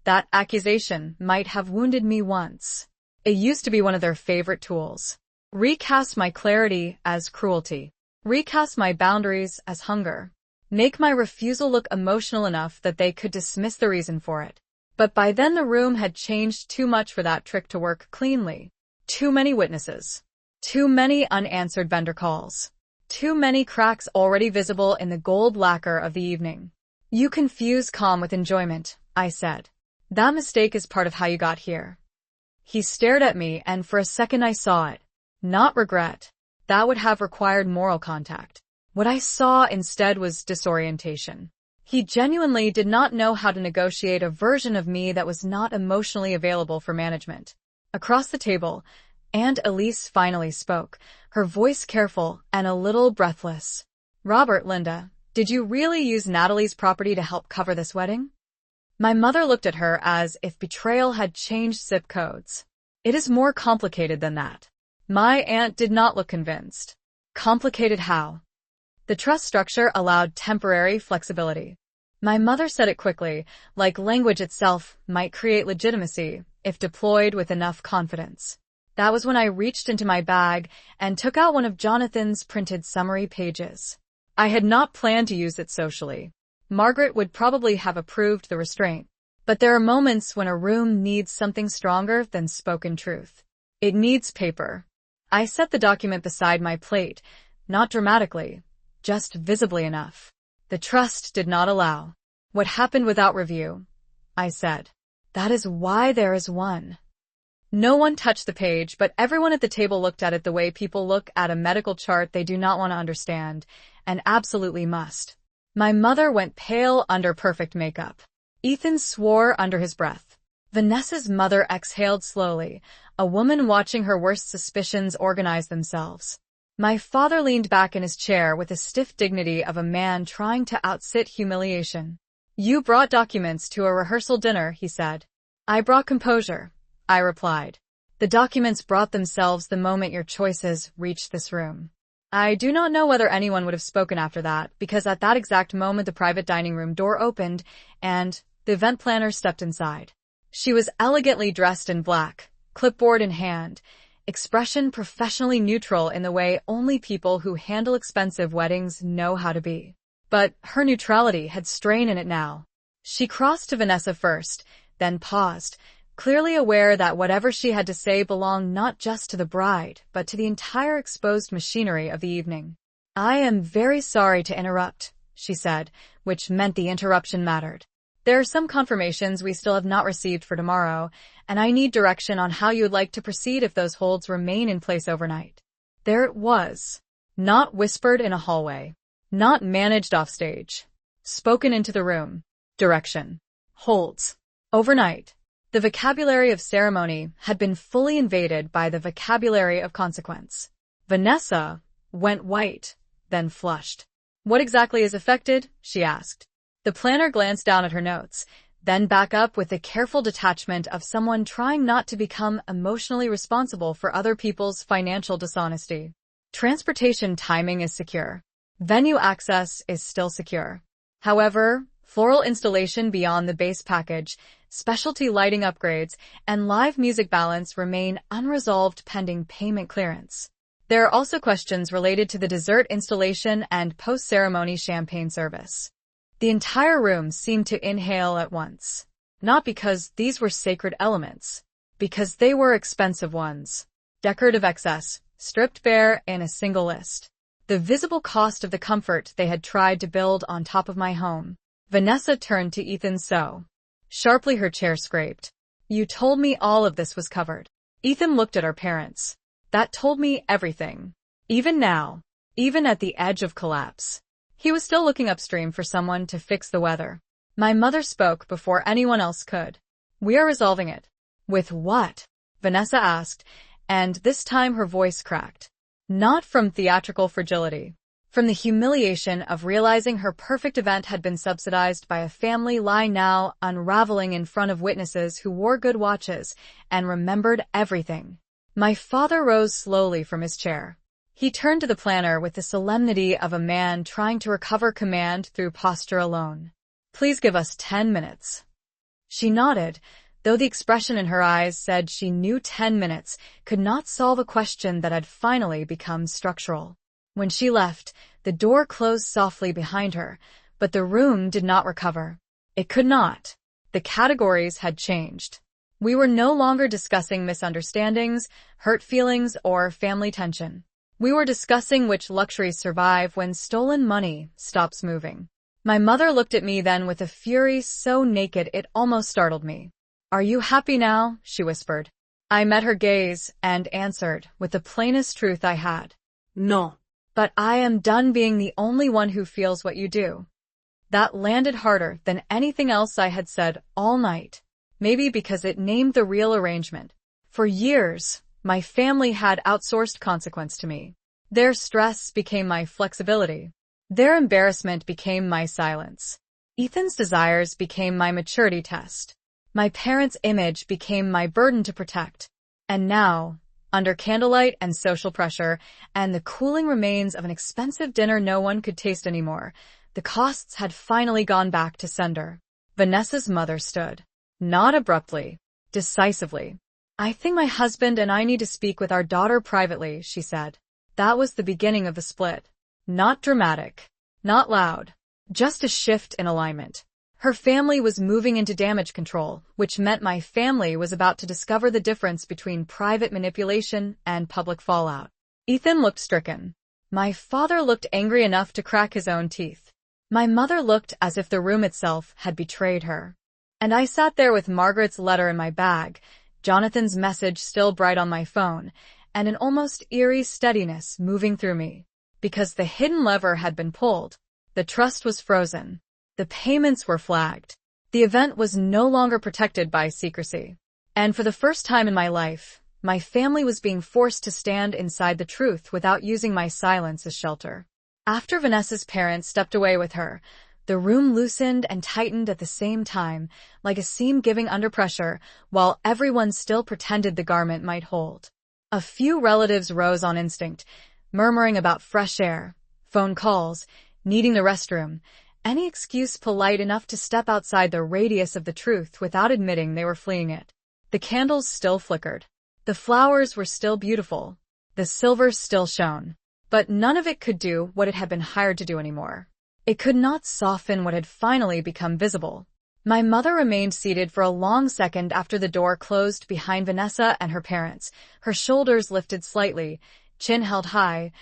That accusation might have wounded me once. It used to be one of their favorite tools. Recast my clarity as cruelty. Recast my boundaries as hunger. Make my refusal look emotional enough that they could dismiss the reason for it. But by then the room had changed too much for that trick to work cleanly. Too many witnesses. Too many unanswered vendor calls. Too many cracks already visible in the gold lacquer of the evening. You confuse calm with enjoyment, I said. That mistake is part of how you got here. He stared at me, and for a second I saw it. Not regret. That would have required moral contact. What I saw instead was disorientation. He genuinely did not know how to negotiate a version of me that was not emotionally available for management. Across the table, Aunt Elise finally spoke, her voice careful and a little breathless. Robert, Linda, did you really use Natalie's property to help cover this wedding? My mother looked at her as if betrayal had changed zip codes. It is more complicated than that. My aunt did not look convinced. Complicated how? The trust structure allowed temporary flexibility. My mother said it quickly, like language itself might create legitimacy if deployed with enough confidence. That was when I reached into my bag and took out one of Jonathan's printed summary pages. I had not planned to use it socially. Margaret would probably have approved the restraint. But there are moments when a room needs something stronger than spoken truth. It needs paper. I set the document beside my plate, not dramatically, just visibly enough. The trust did not allow. What happened without review? I said. That is why there is one. No one touched the page, but everyone at the table looked at it the way people look at a medical chart they do not want to understand, and absolutely must. My mother went pale under perfect makeup. Ethan swore under his breath. Vanessa's mother exhaled slowly, a woman watching her worst suspicions organize themselves. My father leaned back in his chair with the stiff dignity of a man trying to outsit humiliation. You brought documents to a rehearsal dinner, he said. I brought composure, I replied. The documents brought themselves the moment your choices reached this room. I do not know whether anyone would have spoken after that, because at that exact moment the private dining room door opened, and the event planner stepped inside. She was elegantly dressed in black, clipboard in hand, expression professionally neutral in the way only people who handle expensive weddings know how to be. But her neutrality had strain in it now. She crossed to Vanessa first, then paused, clearly aware that whatever she had to say belonged not just to the bride, but to the entire exposed machinery of the evening. I am very sorry to interrupt, she said, which meant the interruption mattered. There are some confirmations we still have not received for tomorrow, and I need direction on how you would like to proceed if those holds remain in place overnight. There it was. Not whispered in a hallway. Not managed offstage. Spoken into the room. Direction. Holds. Overnight. The vocabulary of ceremony had been fully invaded by the vocabulary of consequence. Vanessa went white, then flushed. What exactly is affected? She asked. The planner glanced down at her notes, then back up with the careful detachment of someone trying not to become emotionally responsible for other people's financial dishonesty. Transportation timing is secure. Venue access is still secure. However, floral installation beyond the base package, specialty lighting upgrades, and live music balance remain unresolved pending payment clearance. There are also questions related to the dessert installation and post-ceremony champagne service. The entire room seemed to inhale at once. Not because these were sacred elements, because they were expensive ones. Decorative excess, stripped bare in a single list. The visible cost of the comfort they had tried to build on top of my home. Vanessa turned to Ethan so sharply her chair scraped. You told me all of this was covered. Ethan looked at our parents. That told me everything. Even now, even at the edge of collapse. He was still looking upstream for someone to fix the weather. My mother spoke before anyone else could. We are resolving it. With what? Vanessa asked, and this time her voice cracked. Not from theatrical fragility. From the humiliation of realizing her perfect event had been subsidized by a family lie now unraveling in front of witnesses who wore good watches and remembered everything. My father rose slowly from his chair. He turned to the planner with the solemnity of a man trying to recover command through posture alone. Please give us 10 minutes. She nodded, though the expression in her eyes said she knew 10 minutes could not solve a question that had finally become structural. When she left, the door closed softly behind her, but the room did not recover. It could not. The categories had changed. We were no longer discussing misunderstandings, hurt feelings, or family tension. We were discussing which luxuries survive when stolen money stops moving. My mother looked at me then with a fury so naked it almost startled me. Are you happy now? She whispered. I met her gaze and answered with the plainest truth I had. No. But I am done being the only one who feels what you do. That landed harder than anything else I had said all night. Maybe because it named the real arrangement. For years, my family had outsourced consequence to me. Their stress became my flexibility. Their embarrassment became my silence. Ethan's desires became my maturity test. My parents' image became my burden to protect. And now, under candlelight and social pressure, and the cooling remains of an expensive dinner no one could taste anymore, the costs had finally gone back to sender. Vanessa's mother stood. Not abruptly, decisively. I think my husband and I need to speak with our daughter privately, she said. That was the beginning of the split. Not dramatic. Not loud. Just a shift in alignment. Her family was moving into damage control, which meant my family was about to discover the difference between private manipulation and public fallout. Ethan looked stricken. My father looked angry enough to crack his own teeth. My mother looked as if the room itself had betrayed her. And I sat there with Margaret's letter in my bag, Jonathan's message still bright on my phone, and an almost eerie steadiness moving through me. Because the hidden lever had been pulled. The trust was frozen. The payments were flagged. The event was no longer protected by secrecy. And for the first time in my life, My family was being forced to stand inside the truth without using my silence as shelter. After Vanessa's parents stepped away with her, the room loosened and tightened at the same time, like a seam giving under pressure, while everyone still pretended the garment might hold. A few relatives rose on instinct, murmuring about fresh air, phone calls, needing the restroom, any excuse polite enough to step outside the radius of the truth without admitting they were fleeing it. The candles still flickered. The flowers were still beautiful. The silver still shone. But none of it could do what it had been hired to do anymore. It could not soften what had finally become visible. My mother remained seated for a long second after the door closed behind Vanessa and her parents, her shoulders lifted slightly, chin held high,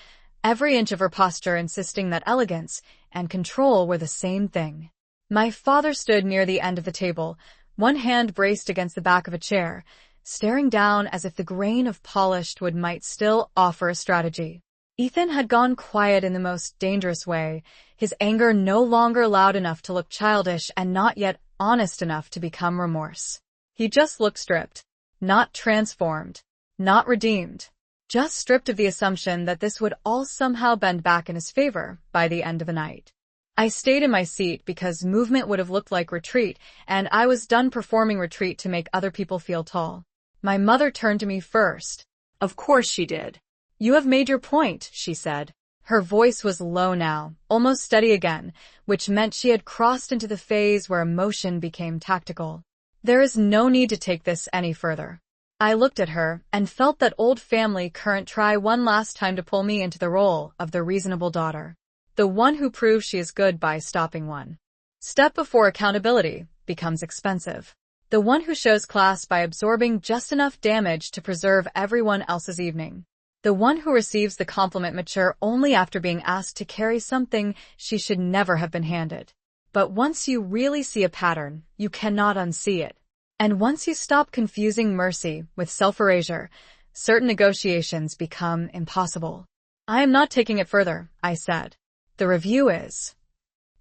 every inch of her posture insisting that elegance and control were the same thing. My father stood near the end of the table, one hand braced against the back of a chair, staring down as if the grain of polished wood might still offer a strategy. Ethan had gone quiet in the most dangerous way, his anger no longer loud enough to look childish and not yet honest enough to become remorse. He just looked stripped, not transformed, not redeemed, just stripped of the assumption that this would all somehow bend back in his favor by the end of the night. I stayed in my seat because movement would have looked like retreat, and I was done performing retreat to make other people feel tall. My mother turned to me first. Of course she did. You have made your point, she said. Her voice was low now, almost steady again, which meant she had crossed into the phase where emotion became tactical. There is no need to take this any further. I looked at her and felt that old family current try one last time to pull me into the role of the reasonable daughter. The one who proves she is good by stopping one step before accountability becomes expensive. The one who shows class by absorbing just enough damage to preserve everyone else's evening. The one who receives the compliment mature only after being asked to carry something she should never have been handed. But once you really see a pattern, you cannot unsee it. And once you stop confusing mercy with self-erasure, certain negotiations become impossible. I am not taking it further, I said. The review is.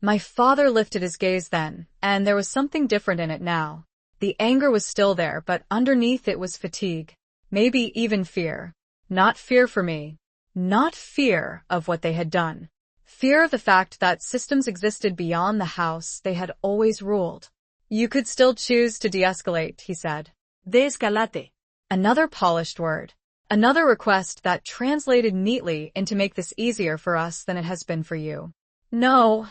My father lifted his gaze then, and there was something different in it now. The anger was still there, but underneath it was fatigue. Maybe even fear. Not fear for me. Not fear of what they had done. Fear of the fact that systems existed beyond the house they had always ruled. You could still choose to de-escalate, he said. De-escalate. Another polished word. Another request that translated neatly into make this easier for us than it has been for you. No,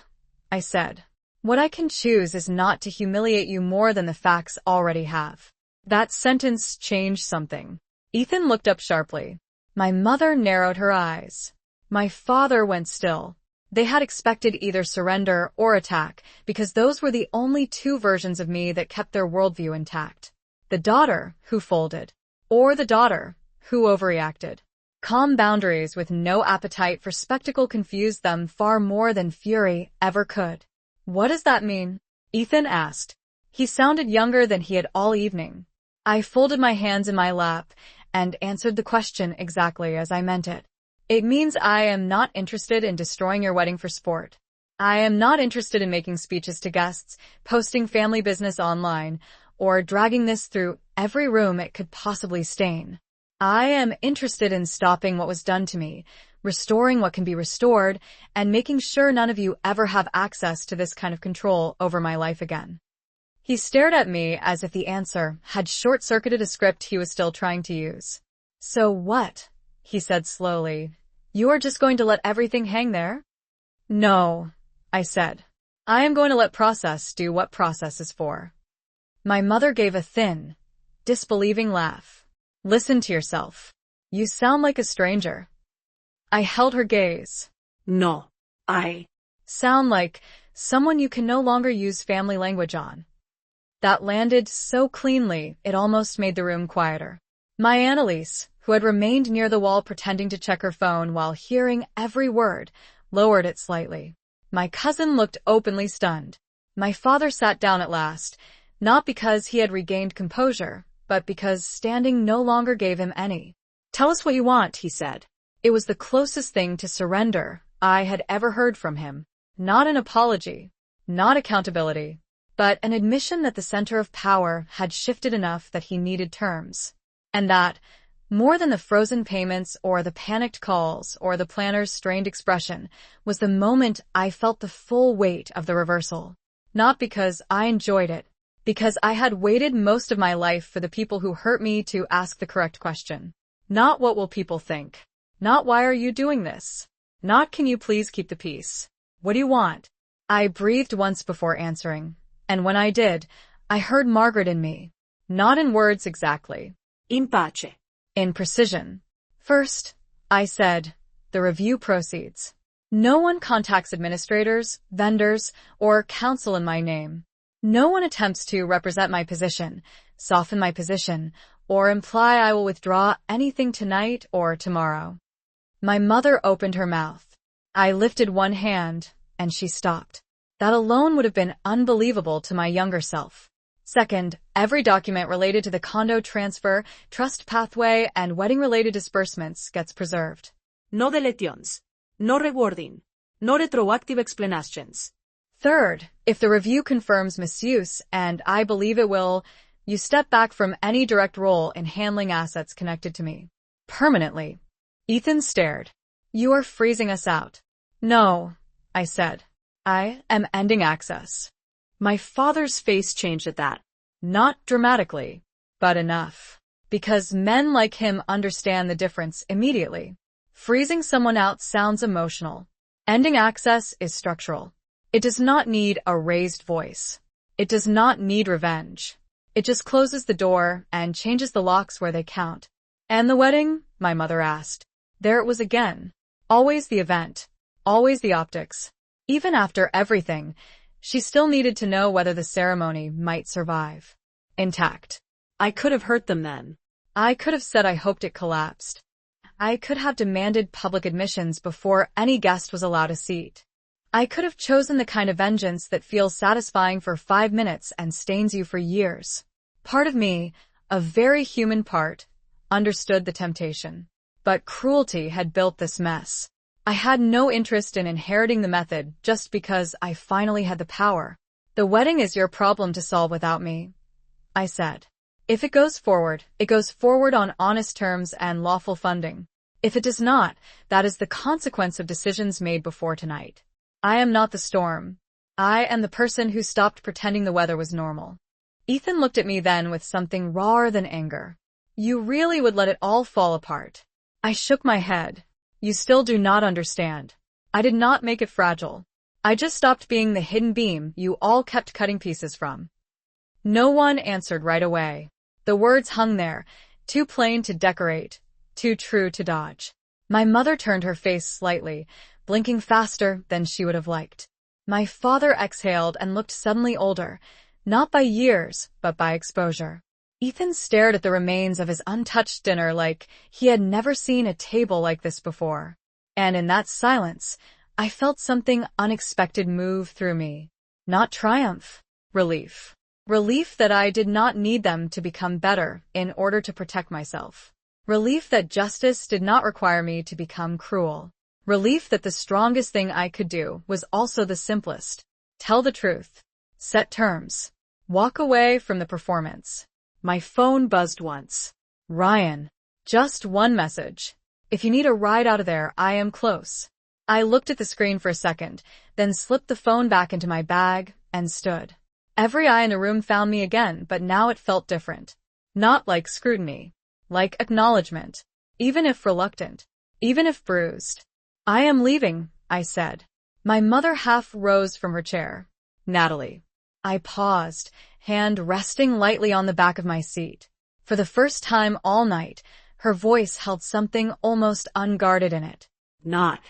I said. What I can choose is not to humiliate you more than the facts already have. That sentence changed something. Ethan looked up sharply. My mother narrowed her eyes. My father went still. They had expected either surrender or attack, because those were the only two versions of me that kept their worldview intact. The daughter who folded, or the daughter who overreacted. Calm boundaries with no appetite for spectacle confused them far more than fury ever could. What does that mean? Ethan asked. He sounded younger than he had all evening. I folded my hands in my lap and answered the question exactly as I meant it. It means I am not interested in destroying your wedding for sport. I am not interested in making speeches to guests, posting family business online, or dragging this through every room it could possibly stain. I am interested in stopping what was done to me, restoring what can be restored, and making sure none of you ever have access to this kind of control over my life again. He stared at me as if the answer had short-circuited a script he was still trying to use. So what? He said slowly. You are just going to let everything hang there? No, I said. I am going to let process do what process is for. My mother gave a thin, disbelieving laugh. Listen to yourself. You sound like a stranger. I held her gaze. No, I sound like someone you can no longer use family language on. That landed so cleanly, it almost made the room quieter. My Annalise, who had remained near the wall pretending to check her phone while hearing every word, lowered it slightly. My cousin looked openly stunned. My father sat down at last, not because he had regained composure, but because standing no longer gave him any. Tell us what you want, he said. It was the closest thing to surrender I had ever heard from him. Not an apology, not accountability, but an admission that the center of power had shifted enough that he needed terms. And that, More than the frozen payments or the panicked calls or the planner's strained expression was the moment I felt the full weight of the reversal. Not because I enjoyed it, because I had waited most of my life for the people who hurt me to ask the correct question. Not what will people think. Not why are you doing this. Not can you please keep the peace. What do you want? I breathed once before answering, and when I did, I heard Margaret in me. Not in words exactly. In pace. In precision. First, I said, the review proceeds. No one contacts administrators, vendors, or counsel in my name. No one attempts to represent my position, soften my position, or imply I will withdraw anything tonight or tomorrow. My mother opened her mouth. I lifted one hand, and she stopped. That alone would have been unbelievable to my younger self. Second, every document related to the condo transfer, trust pathway, and wedding-related disbursements gets preserved. No deletions. No rewarding. No retroactive explanations. Third, if the review confirms misuse, and I believe it will, you step back from any direct role in handling assets connected to me. Permanently. Ethan stared. You are freezing us out. No, I said. I am ending access. My father's face changed at that. Not dramatically, but enough. Because men like him understand the difference immediately. Freezing someone out sounds emotional. Ending access is structural. It does not need a raised voice. It does not need revenge. It just closes the door and changes the locks where they count. And the wedding? My mother asked. There it was again. Always the event. Always the optics. Even after everything, she still needed to know whether the ceremony might survive. Intact. I could have hurt them then. I could have said I hoped it collapsed. I could have demanded public admissions before any guest was allowed a seat. I could have chosen the kind of vengeance that feels satisfying for 5 minutes and stains you for years. Part of me, a very human part, understood the temptation. But cruelty had built this mess. I had no interest in inheriting the method just because I finally had the power. The wedding is your problem to solve without me, I said. If it goes forward on honest terms and lawful funding. If it does not, that is the consequence of decisions made before tonight. I am not the storm. I am the person who stopped pretending the weather was normal. Ethan looked at me then with something rawer than anger. You really would let it all fall apart. I shook my head. You still do not understand. I did not make it fragile. I just stopped being the hidden beam you all kept cutting pieces from. No one answered right away. The words hung there, too plain to decorate, too true to dodge. My mother turned her face slightly, blinking faster than she would have liked. My father exhaled and looked suddenly older, not by years, but by exposure. Ethan stared at the remains of his untouched dinner like he had never seen a table like this before. And in that silence, I felt something unexpected move through me. Not triumph. Relief. Relief that I did not need them to become better in order to protect myself. Relief that justice did not require me to become cruel. Relief that the strongest thing I could do was also the simplest. Tell the truth. Set terms. Walk away from the performance. My phone buzzed once. Ryan. Just one message. If you need a ride out of there, I am close. I looked at the screen for a second, then slipped the phone back into my bag and stood. Every eye in the room found me again, but now it felt different. Not like scrutiny. Like acknowledgement. Even if reluctant. Even if bruised. I am leaving, I said. My mother half rose from her chair. Natalie. I paused, hand resting lightly on the back of my seat. For the first time all night, her voice held something almost unguarded in it. Not.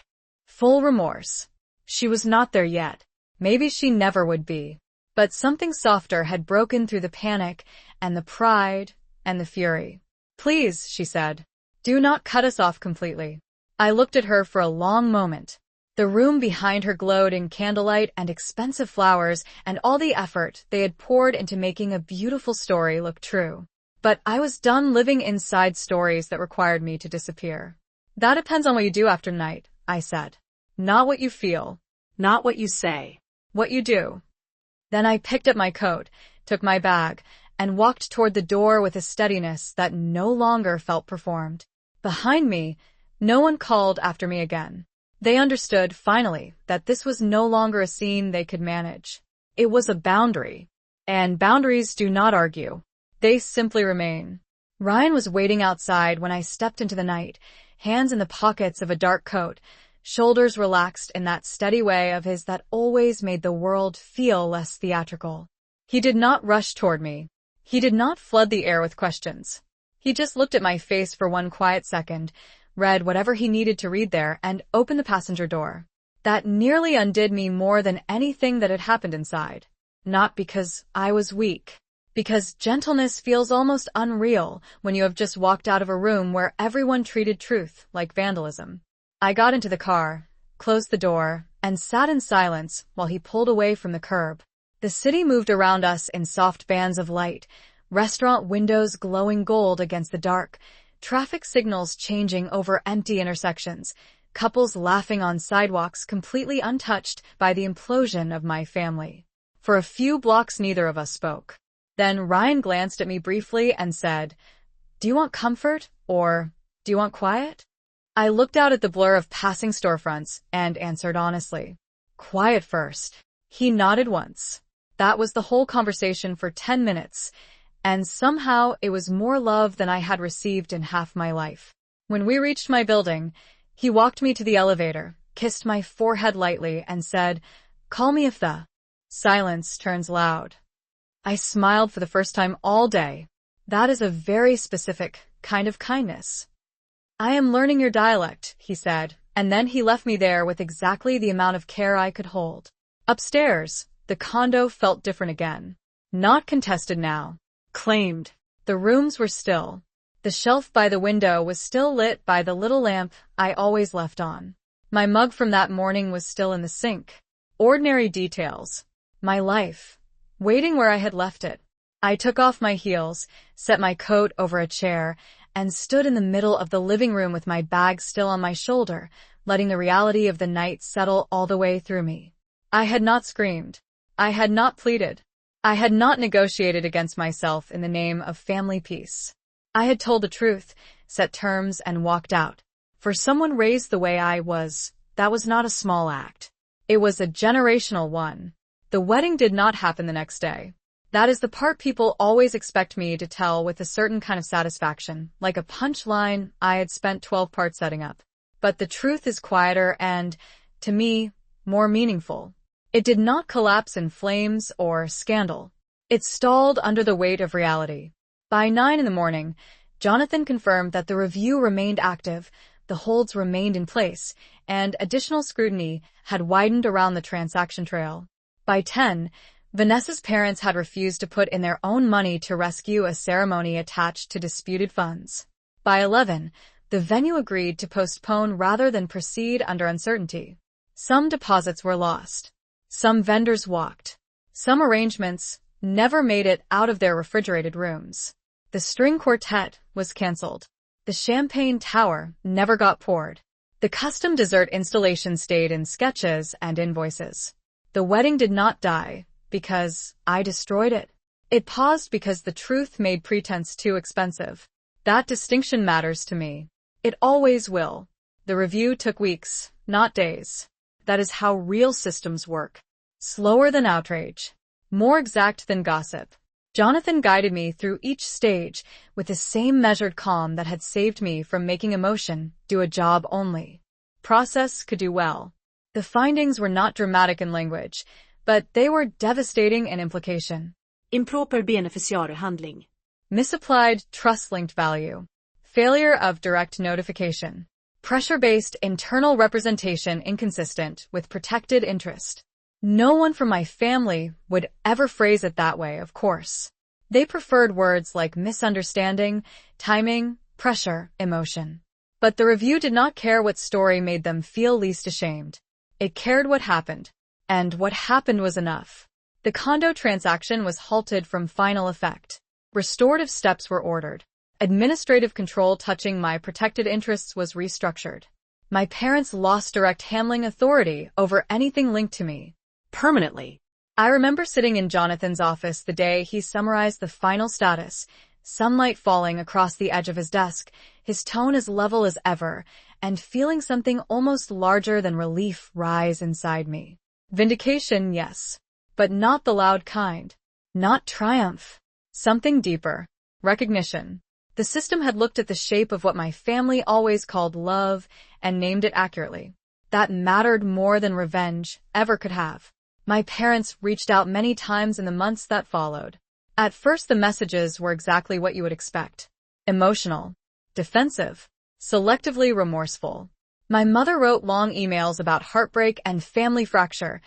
Full remorse. She was not there yet. Maybe she never would be. But something softer had broken through the panic and the pride and the fury. Please, she said. Do not cut us off completely. I looked at her for a long moment. The room behind her glowed in candlelight and expensive flowers and all the effort they had poured into making a beautiful story look true. But I was done living inside stories that required me to disappear. That depends on what you do after tonight, I said. Not what you feel. Not what you say. What you do. Then I picked up my coat, took my bag, and walked toward the door with a steadiness that no longer felt performed. Behind me, no one called after me again. They understood, finally, that this was no longer a scene they could manage. It was a boundary. And boundaries do not argue. They simply remain. Ryan was waiting outside when I stepped into the night, hands in the pockets of a dark coat, shoulders relaxed in that steady way of his that always made the world feel less theatrical. He did not rush toward me. He did not flood the air with questions. He just looked at my face for one quiet second, read whatever he needed to read there, and opened the passenger door. That nearly undid me more than anything that had happened inside. Not because I was weak. Because gentleness feels almost unreal when you have just walked out of a room where everyone treated truth like vandalism. I got into the car, closed the door, and sat in silence while he pulled away from the curb. The city moved around us in soft bands of light, restaurant windows glowing gold against the dark, traffic signals changing over empty intersections, couples laughing on sidewalks completely untouched by the implosion of my family. For a few blocks neither of us spoke. Then Ryan glanced at me briefly and said, "Do you want comfort, or do you want quiet?" I looked out at the blur of passing storefronts and answered honestly, "Quiet first." He nodded once. That was the whole conversation for 10 minutes, and somehow it was more love than I had received in half my life. When we reached my building, he walked me to the elevator, kissed my forehead lightly, and said, "Call me if the silence turns loud." I smiled for the first time all day. That is a very specific kind of kindness. "I am learning your dialect," he said, and then he left me there with exactly the amount of care I could hold. Upstairs, the condo felt different again. Not contested now. Claimed. The rooms were still. The shelf by the window was still lit by the little lamp I always left on. My mug from that morning was still in the sink. Ordinary details. My life. Waiting where I had left it. I took off my heels, set my coat over a chair, and stood in the middle of the living room with my bag still on my shoulder, letting the reality of the night settle all the way through me. I had not screamed. I had not pleaded. I had not negotiated against myself in the name of family peace. I had told the truth, set terms, and walked out. For someone raised the way I was, that was not a small act. It was a generational one. The wedding did not happen the next day. That is the part people always expect me to tell with a certain kind of satisfaction, like a punchline I had spent 12 parts setting up. But the truth is quieter and, to me, more meaningful. It did not collapse in flames or scandal. It stalled under the weight of reality. By 9 in the morning, Jonathan confirmed that the review remained active, the holds remained in place, and additional scrutiny had widened around the transaction trail. By 10, Vanessa's parents had refused to put in their own money to rescue a ceremony attached to disputed funds. By 11, the venue agreed to postpone rather than proceed under uncertainty. Some deposits were lost. Some vendors walked. Some arrangements never made it out of their refrigerated rooms. The string quartet was canceled. The champagne tower never got poured. The custom dessert installation stayed in sketches and invoices. The wedding did not die because I destroyed it. It paused because the truth made pretense too expensive. That distinction matters to me. It always will. The review took weeks, not days. That is how real systems work. Slower than outrage. More exact than gossip. Jonathan guided me through each stage with the same measured calm that had saved me from making emotion do a job only. Process could do well. The findings were not dramatic in language, but they were devastating in implication. Improper beneficiary handling. Misapplied trust-linked value. Failure of direct notification. Pressure-based internal representation inconsistent with protected interest. No one from my family would ever phrase it that way, of course. They preferred words like misunderstanding, timing, pressure, emotion. But the review did not care what story made them feel least ashamed. It cared what happened. And what happened was enough. The condo transaction was halted from final effect. Restorative steps were ordered. Administrative control touching my protected interests was restructured. My parents lost direct handling authority over anything linked to me. Permanently. I remember sitting in Jonathan's office the day he summarized the final status, sunlight falling across the edge of his desk, his tone as level as ever, and feeling something almost larger than relief rise inside me. Vindication, yes, but not the loud kind. Not triumph. Something deeper. Recognition. The system had looked at the shape of what my family always called love and named it accurately. That mattered more than revenge ever could have. My parents reached out many times in the months that followed. At first, the messages were exactly what you would expect. Emotional, defensive, selectively remorseful. My mother wrote long emails about heartbreak and family fracture,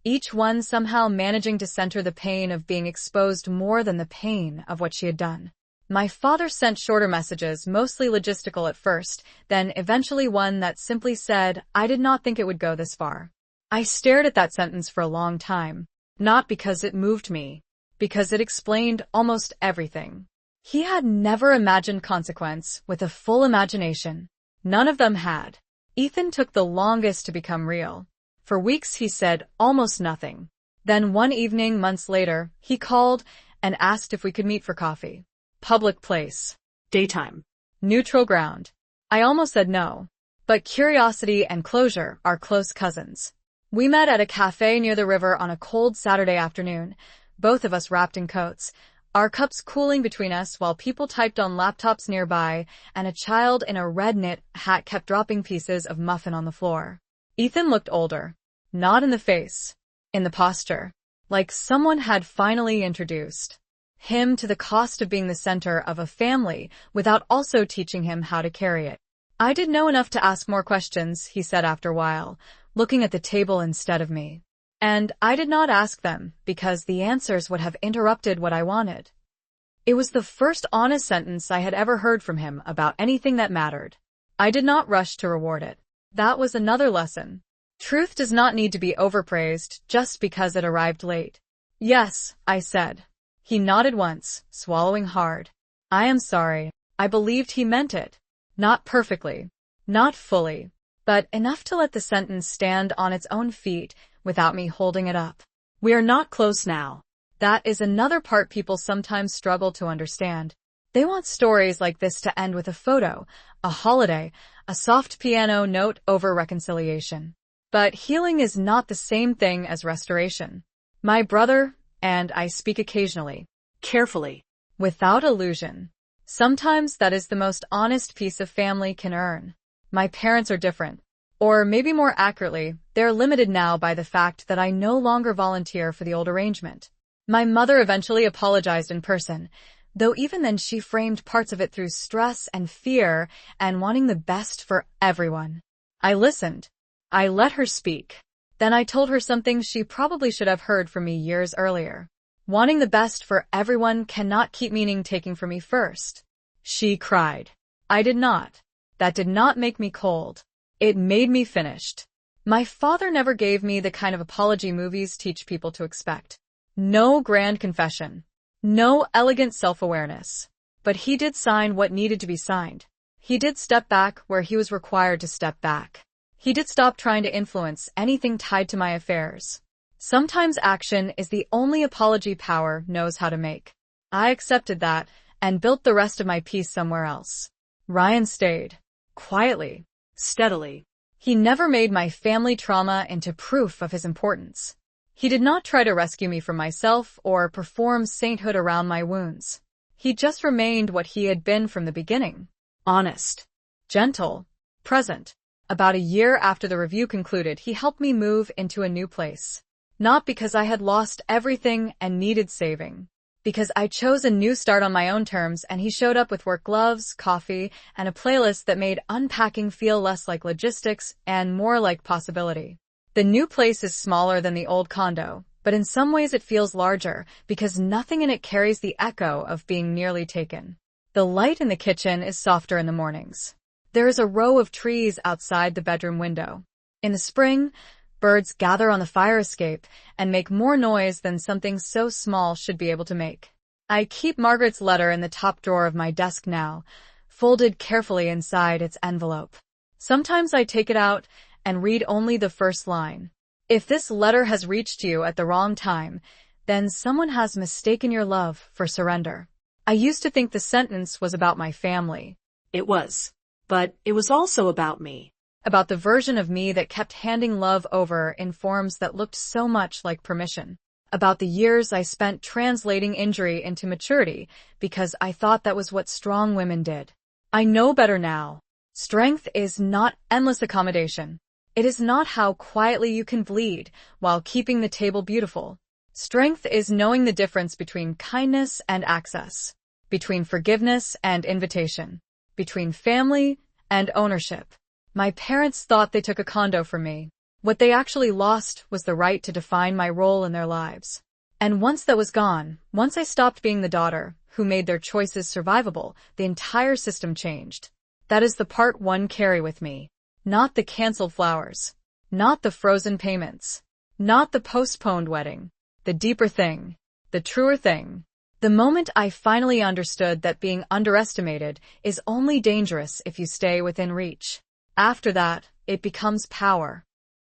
each one somehow managing to center the pain of being exposed more than the pain of what she had done. My father sent shorter messages, mostly logistical at first, then eventually one that simply said, "I did not think it would go this far." I stared at that sentence for a long time, not because it moved me, because it explained almost everything. He had never imagined consequence with a full imagination. None of them had. Ethan took the longest to become real. For weeks he said almost nothing. Then one evening, months later, he called and asked if we could meet for coffee. Public place. Daytime. Neutral ground. I almost said no. But curiosity and closure are close cousins. We met at a cafe near the river on a cold Saturday afternoon, both of us wrapped in coats, our cups cooling between us while people typed on laptops nearby, and a child in a red knit hat kept dropping pieces of muffin on the floor. Ethan looked older. Not in the face. In the posture. Like someone had finally introduced him to the cost of being the center of a family without also teaching him how to carry it. "I did know enough to ask more questions," he said after a while, looking at the table instead of me. And I did not ask them because the answers would have interrupted what I wanted. It was the first honest sentence I had ever heard from him about anything that mattered. I did not rush to reward it. That was another lesson. Truth does not need to be overpraised just because it arrived late. "Yes," I said. He nodded once, swallowing hard. "I am sorry." I believed he meant it. Not perfectly. Not fully. But enough to let the sentence stand on its own feet without me holding it up. "We are not close now." That is another part people sometimes struggle to understand. They want stories like this to end with a photo, a holiday, a soft piano note over reconciliation. But healing is not the same thing as restoration. My brother and I speak occasionally. Carefully. Without illusion. Sometimes that is the most honest piece a family can earn. My parents are different. Or maybe more accurately, they're limited now by the fact that I no longer volunteer for the old arrangement. My mother eventually apologized in person, though even then she framed parts of it through stress and fear and wanting the best for everyone. I listened. I let her speak. Then I told her something she probably should have heard from me years earlier. Wanting the best for everyone cannot keep meaning taking from me first. She cried. I did not. That did not make me cold. It made me finished. My father never gave me the kind of apology movies teach people to expect. No grand confession. No elegant self-awareness. But he did sign what needed to be signed. He did step back where he was required to step back. He did stop trying to influence anything tied to my affairs. Sometimes action is the only apology power knows how to make. I accepted that and built the rest of my peace somewhere else. Ryan stayed. Quietly. Steadily. He never made my family trauma into proof of his importance. He did not try to rescue me from myself or perform sainthood around my wounds. He just remained what he had been from the beginning. Honest. Gentle. Present. About a year after the review concluded, he helped me move into a new place. Not because I had lost everything and needed saving. Because I chose a new start on my own terms, and he showed up with work gloves, coffee, and a playlist that made unpacking feel less like logistics and more like possibility. The new place is smaller than the old condo, but in some ways it feels larger because nothing in it carries the echo of being nearly taken. The light in the kitchen is softer in the mornings. There is a row of trees outside the bedroom window. In the spring, birds gather on the fire escape and make more noise than something so small should be able to make. I keep Margaret's letter in the top drawer of my desk now, folded carefully inside its envelope. Sometimes I take it out and read only the first line. If this letter has reached you at the wrong time, then someone has mistaken your love for surrender. I used to think the sentence was about my family. It was. But it was also about me. About the version of me that kept handing love over in forms that looked so much like permission. About the years I spent translating injury into maturity because I thought that was what strong women did. I know better now. Strength is not endless accommodation. It is not how quietly you can bleed while keeping the table beautiful. Strength is knowing the difference between kindness and access, between forgiveness and invitation, between family and ownership. My parents thought they took a condo from me. What they actually lost was the right to define my role in their lives. And once that was gone, once I stopped being the daughter who made their choices survivable, the entire system changed. That is the part one carry with me. Not the canceled flowers. Not the frozen payments. Not the postponed wedding. The deeper thing. The truer thing. The moment I finally understood that being underestimated is only dangerous if you stay within reach. After that, it becomes power.